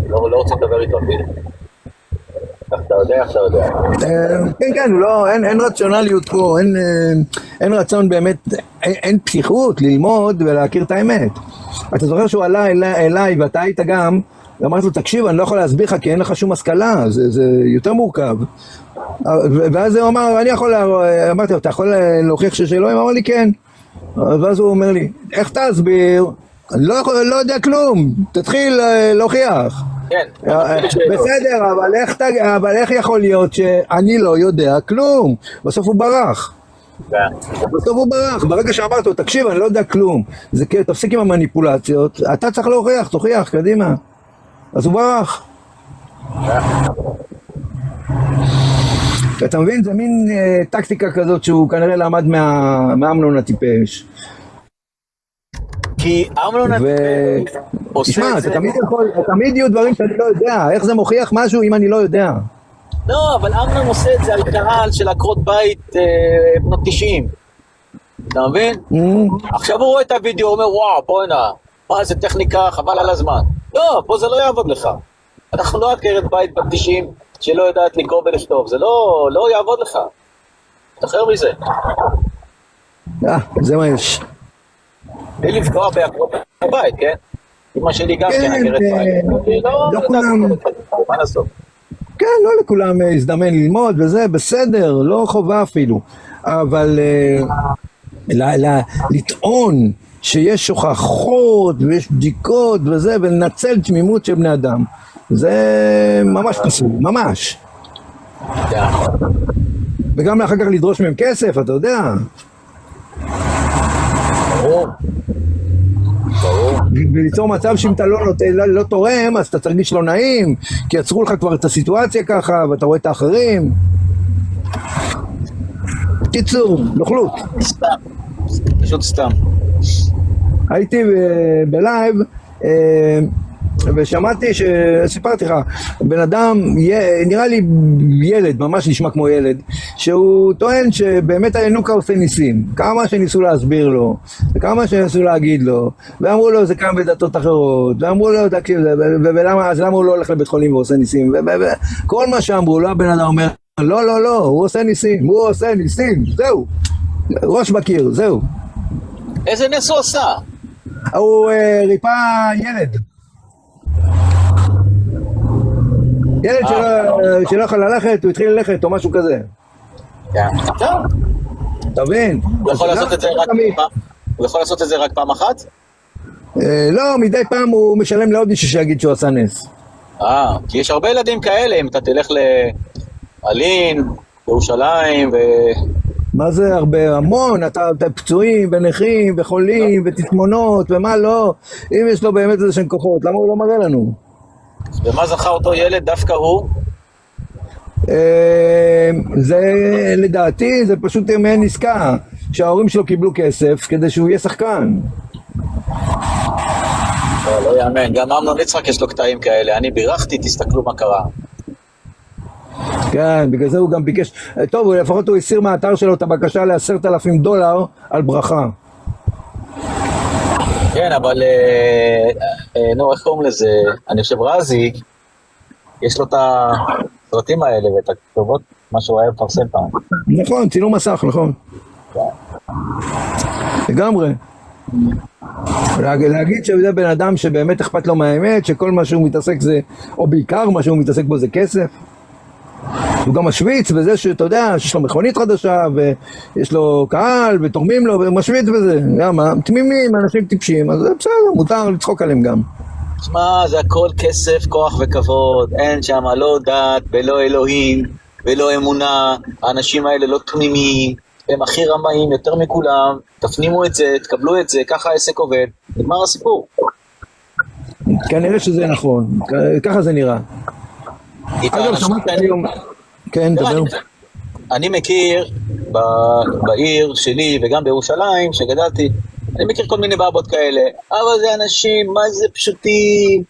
לא רוצה לדבר איתו אפילו. אתה יודע. כן, אין רציונליות פה, אין רצון באמת, אין פתיחות ללמוד ולהכיר את האמת. אתה זוכר שהוא עלה אליי ואתה היית גם, ואמרתי לו, תקשיב, אני לא יכול להסביר לך כי אין לך שום השכלה, זה יותר מורכב. ואז הוא אמר, אמרתי לו, אתה יכול להוכיח שיש אלוהים? אמר לי, כן. ואז הוא אומר לי, איך תסביר? אני לא יודע כלום, תתחיל להוכיח. כן. בסדר, אבל איך יכול להיות שאני לא יודע כלום? בסוף הוא ברח. ברגע שאמרת לו, תקשיב, אני לא יודע כלום. זה כאילו, תפסיק עם המניפולציות, אתה צריך להוכיח, תוכיח, קדימה. אז הוא ברח. אתה מבין? זה מין טקטיקה כזאת שהוא כנראה למד מהאמנון הטיפש. כי אמנון הטיפש תשמע, תמיד יהיו דברים שאני לא יודע. איך זה מוכיח משהו אם אני לא יודע? לא, אבל אמנון עושה את זה על קהל של עקרות בית בנות 90. אתה מבין? עכשיו הוא רואה את הוידאו, הוא אומר, וואו, בוא הנה, מה זה טכניקה, חבל על הזמן. לא, פה זה לא יעבוד לך. אנחנו לא עקרת בית בת 90 שלא יודעת לקרוא ולכתוב, זה לא יעבוד לך. תחר מזה. זה מה יש. בלי לפגוע בעקרות בית, כן? אמא שלי גם כן עקרת בית. לא כולם... מה לעשות? כן, לא לכולם הזדמן ללמוד וזה, בסדר, לא חובה אפילו. אבל לטעון שיש הוכחות ויש בדיקות וזה, ולנצל תמימות של בני אדם, זה ממש פסול, ממש. וגם אחר כך לדרוש מהם כסף, אתה יודע. וליצור מצב שאם אתה לא תורם, אז אתה תרגיש לא נעים, כי יצרו לך כבר את הסיטואציה ככה, ואתה רואה את האחרים. קיצור, נוכלות. סתם, פשוט סתם. הייתי בלייב, ושמעתי סיפרתי לך, בן אדם, נראה לי ילד, ממש נשמע כמו ילד, שהוא טוען שבאמת הינוקה עושה ניסים, כמה שניסו להסביר לו, וכמה שניסו להגיד לו, ואמרו לו זה קם בדתות אחרות, ואמרו לו תקשיב, אז למה הוא לא הולך לבית חולים ועושה ניסים, וכל מה שאמרו לו, הבן אדם אומר, לא, הוא עושה ניסים, זהו, ראש בקיר, זהו. איזה נס הוא עשה? הוא ריפא ילד. ילד שלא יכול ללכת, הוא התחיל ללכת או משהו כזה. אתה מבין? הוא יכול לעשות את זה רק פעם אחת? לא, מדי פעם הוא משלם לעוד מישהו שיגיד שהוא עשה נס. כי יש הרבה ילדים כאלה, אם אתה תלך אלין, ירושלים, מה זה הרבה? המון, אתה פצועים ונכים וחולים ותסמונות ומה לא, אם יש לו באמת איזה שהם כוחות, למה הוא לא מראה לנו? ומה זכה אותו ילד? דווקא הוא? זה לדעתי, זה פשוט מעין עסקה, שההורים שלו קיבלו כסף כדי שהוא יהיה שחקן. לא יאמן, גם אמנון יצחק יש לו קטעים כאלה, אני בירכתי, תסתכלו מה קרה. כן, בגלל זה הוא גם ביקש, טוב, לפחות הוא הסיר מהאתר שלו את הבקשה $10,000 על ברכה. כן, אבל נו, איך קוראים לזה? אני חושב רזי, יש לו את הסרטים האלה ואת הכתובות, מה שהוא היה מפרסם פעם. נכון, צילום מסך, נכון. לגמרי. להגיד שזה בן אדם שבאמת אכפת לו מהאמת, שכל מה שהוא מתעסק זה, או בעיקר מה שהוא מתעסק בו זה כסף. הוא גם משוויץ בזה שאתה יודע, שיש לו מכונית חדשה ויש לו קהל ותורמים לו ומשוויץ בזה. למה? תמימים, אנשים טיפשים, אז בסדר, מותר לצחוק עליהם גם. תשמע, זה הכל כסף, כוח וכבוד, אין שם לא דת ולא אלוהים ולא אמונה, האנשים האלה לא תמימים, הם הכי רמאים יותר מכולם, תפנימו את זה, תקבלו את זה, ככה העסק עובד, נגמר הסיפור. כנראה שזה נכון, ככה זה נראה. אגב, שמעתי היום... כן, דבר. אני מכיר בעיר שלי וגם בירושלים, שגדלתי, אני מכיר כל מיני באבות כאלה, אבל זה אנשים, מה זה פשוטים,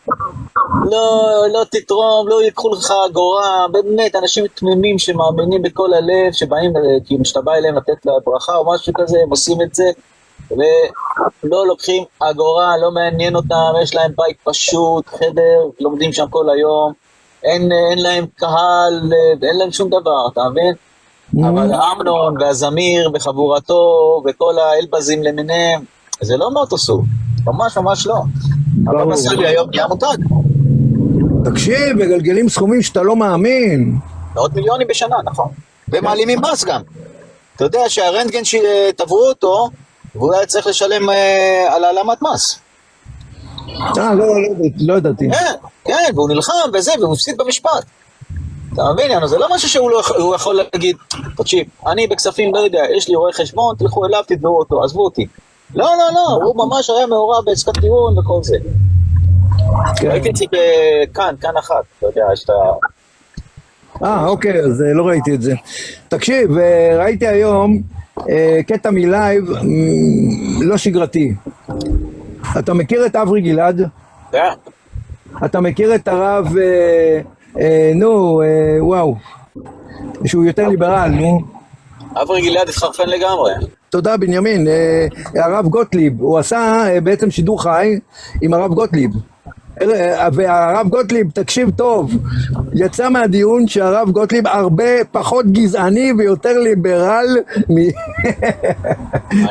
לא תתרום, לא יקחו לך אגורה, באמת, אנשים תמימים שמאמינים בכל הלב, שבאים, כי משתבע אליהם לתת לה ברכה או משהו כזה, הם עושים את זה, ולא לוקחים אגורה, לא מעניין אותם, יש להם בית פשוט, חדר, לומדים שם כל היום, אין להם קהל, אין להם שום דבר, אתה מבין? אבל האמנון והזמיר וחבורתו וכל האלבזים למיניהם, זה לא מאותו סוג, ממש ממש לא. אבל בסלי היום נהיה מותג. תקשיב, מגלגלים סכומים שאתה לא מאמין. מאות מיליונים בשנה, נכון. ומעלימים מס גם. אתה יודע שהרנטגן שטבעו אותו, והוא היה צריך לשלם על העלמת מס. לא ידעתי. כן, והוא נלחם וזה, והוא הפסיד במשפט. אתה מבין, זה לא משהו שהוא יכול להגיד, תקשיב, אני בכספים לא יודע, יש לי רואה חשבון, תלכו אליו, תתבעו אותו, עזבו אותי. לא, הוא ממש היה מעורב בעסקת טיעון וכל זה. ראיתי את זה כאן אחת, אתה יודע, יש את ה... אוקיי, אז לא ראיתי את זה. תקשיב, ראיתי היום קטע מלייב לא שגרתי. אתה מכיר את אברי גלעד? כן. אתה מכיר את הרב, וואו, שהוא יותר ליברל, נו. אברי גלעד התחרפן לגמרי. תודה בנימין, הרב גוטליב, הוא עשה בעצם שידור חי עם הרב גוטליב. והרב גוטליב, תקשיב טוב, יצא מהדיון שהרב גוטליב הרבה פחות גזעני ויותר ליברל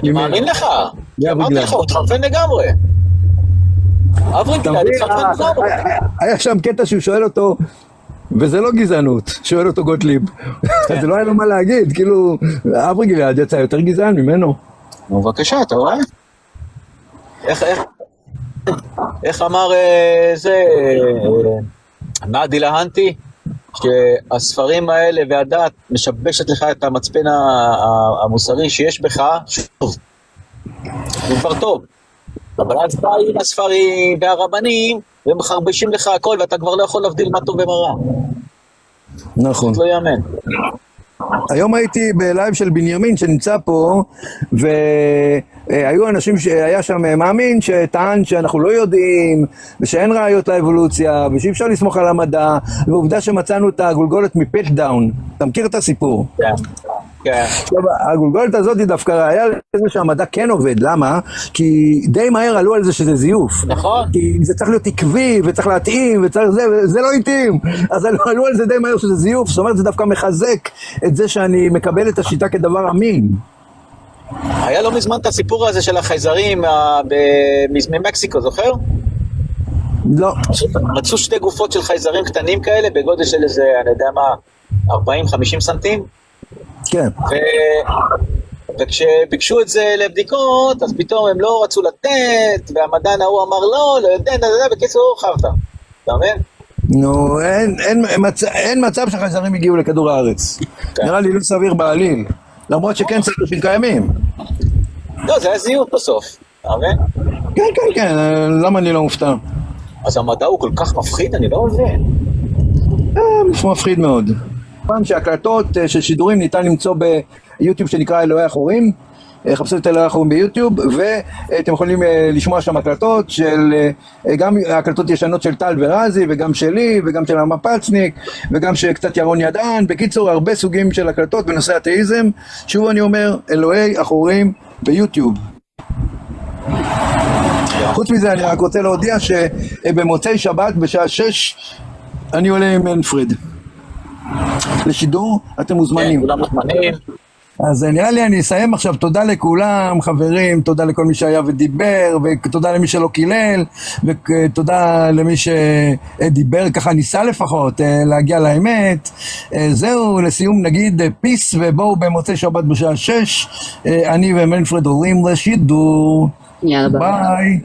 אני מאמין לך, אמרתי לך, הוא התחרפן לגמרי. אברי גלעד התחרפן לגמרי. היה שם קטע שהוא שואל אותו, וזה לא גזענות, שואל אותו גוטליב, זה לא היה לו מה להגיד, כאילו אברי גלעד יצא יותר גזען ממנו. בבקשה, אתה רואה? איך אמר זה נאדי להנטי, שהספרים האלה והדת משבשת לך את המצפן המוסרי שיש בך, שוב, הוא כבר טוב, אבל אז באים הספרים והרבנים ומחרבשים לך הכל ואתה כבר לא יכול להבדיל מה טוב ומה רע. נכון. לא יאמן. היום הייתי בלייב של בנימין שנמצא פה, והיו אנשים שהיה שם מאמין שטען שאנחנו לא יודעים, ושאין ראיות לאבולוציה, ושאי אפשר לסמוך על המדע, ועובדה שמצאנו את הגולגולת מפלטדאון. אתה מכיר את הסיפור? כן. כן. הגולגולת הזאת היא דווקא ראיה לזה שהמדע כן עובד, למה? כי די מהר עלו על זה שזה זיוף. נכון. כי זה צריך להיות עקבי, וצריך להתאים, וצריך זה, וזה לא התאים. אז עלו על זה די מהר שזה זיוף, זאת אומרת זה דווקא מחזק את זה שאני מקבל את השיטה כדבר אמין. היה לא מזמן את הסיפור הזה של החייזרים ממקסיקו, זוכר? לא. מצאו שתי גופות של חייזרים קטנים כאלה, בגודל של איזה, אני יודע מה, 40-50 סנטים. כן. וכשביקשו את זה לבדיקות, אז פתאום הם לא רצו לתת, והמדען ההוא אמר לא יודע, בקיצור חרטה, אתה מבין? נו, אין מצב שהחייזרים הגיעו לכדור הארץ. נראה לי לא סביר בעליל. למרות שכן סרטים קיימים. לא, זה היה זיוף בסוף, אתה מבין? כן, כן, כן, למה אני לא מופתע? אז המדע הוא כל כך מפחיד, אני לא מבין. מפחיד מאוד. פעם שהקלטות של שידורים ניתן למצוא ביוטיוב שנקרא אלוהי החורים, חפשו את אלוהי החורים ביוטיוב, ואתם יכולים לשמוע שם הקלטות של, גם הקלטות ישנות של טל ורזי, וגם שלי, וגם של המפצניק, וגם שקצת ירון ידען. בקיצור, הרבה סוגים של הקלטות בנושא אתאיזם. שוב אני אומר, אלוהי החורים ביוטיוב. חוץ מזה אני רק רוצה להודיע שבמוצאי שבת בשעה 6 אני עולה עם מנפרד לשידור, אתם מוזמנים. כולם מוזמנים. אז נראה לי אני אסיים עכשיו. תודה לכולם חברים, תודה לכל מי שהיה ודיבר, ותודה למי שלא קילל, ותודה למי שדיבר ככה, ניסה לפחות להגיע לאמת. זהו, לסיום נגיד פיס, ובואו במוצאי שבת בשעה 6 אני ומנפרד עולים לשידור. יאללה ביי. ביי.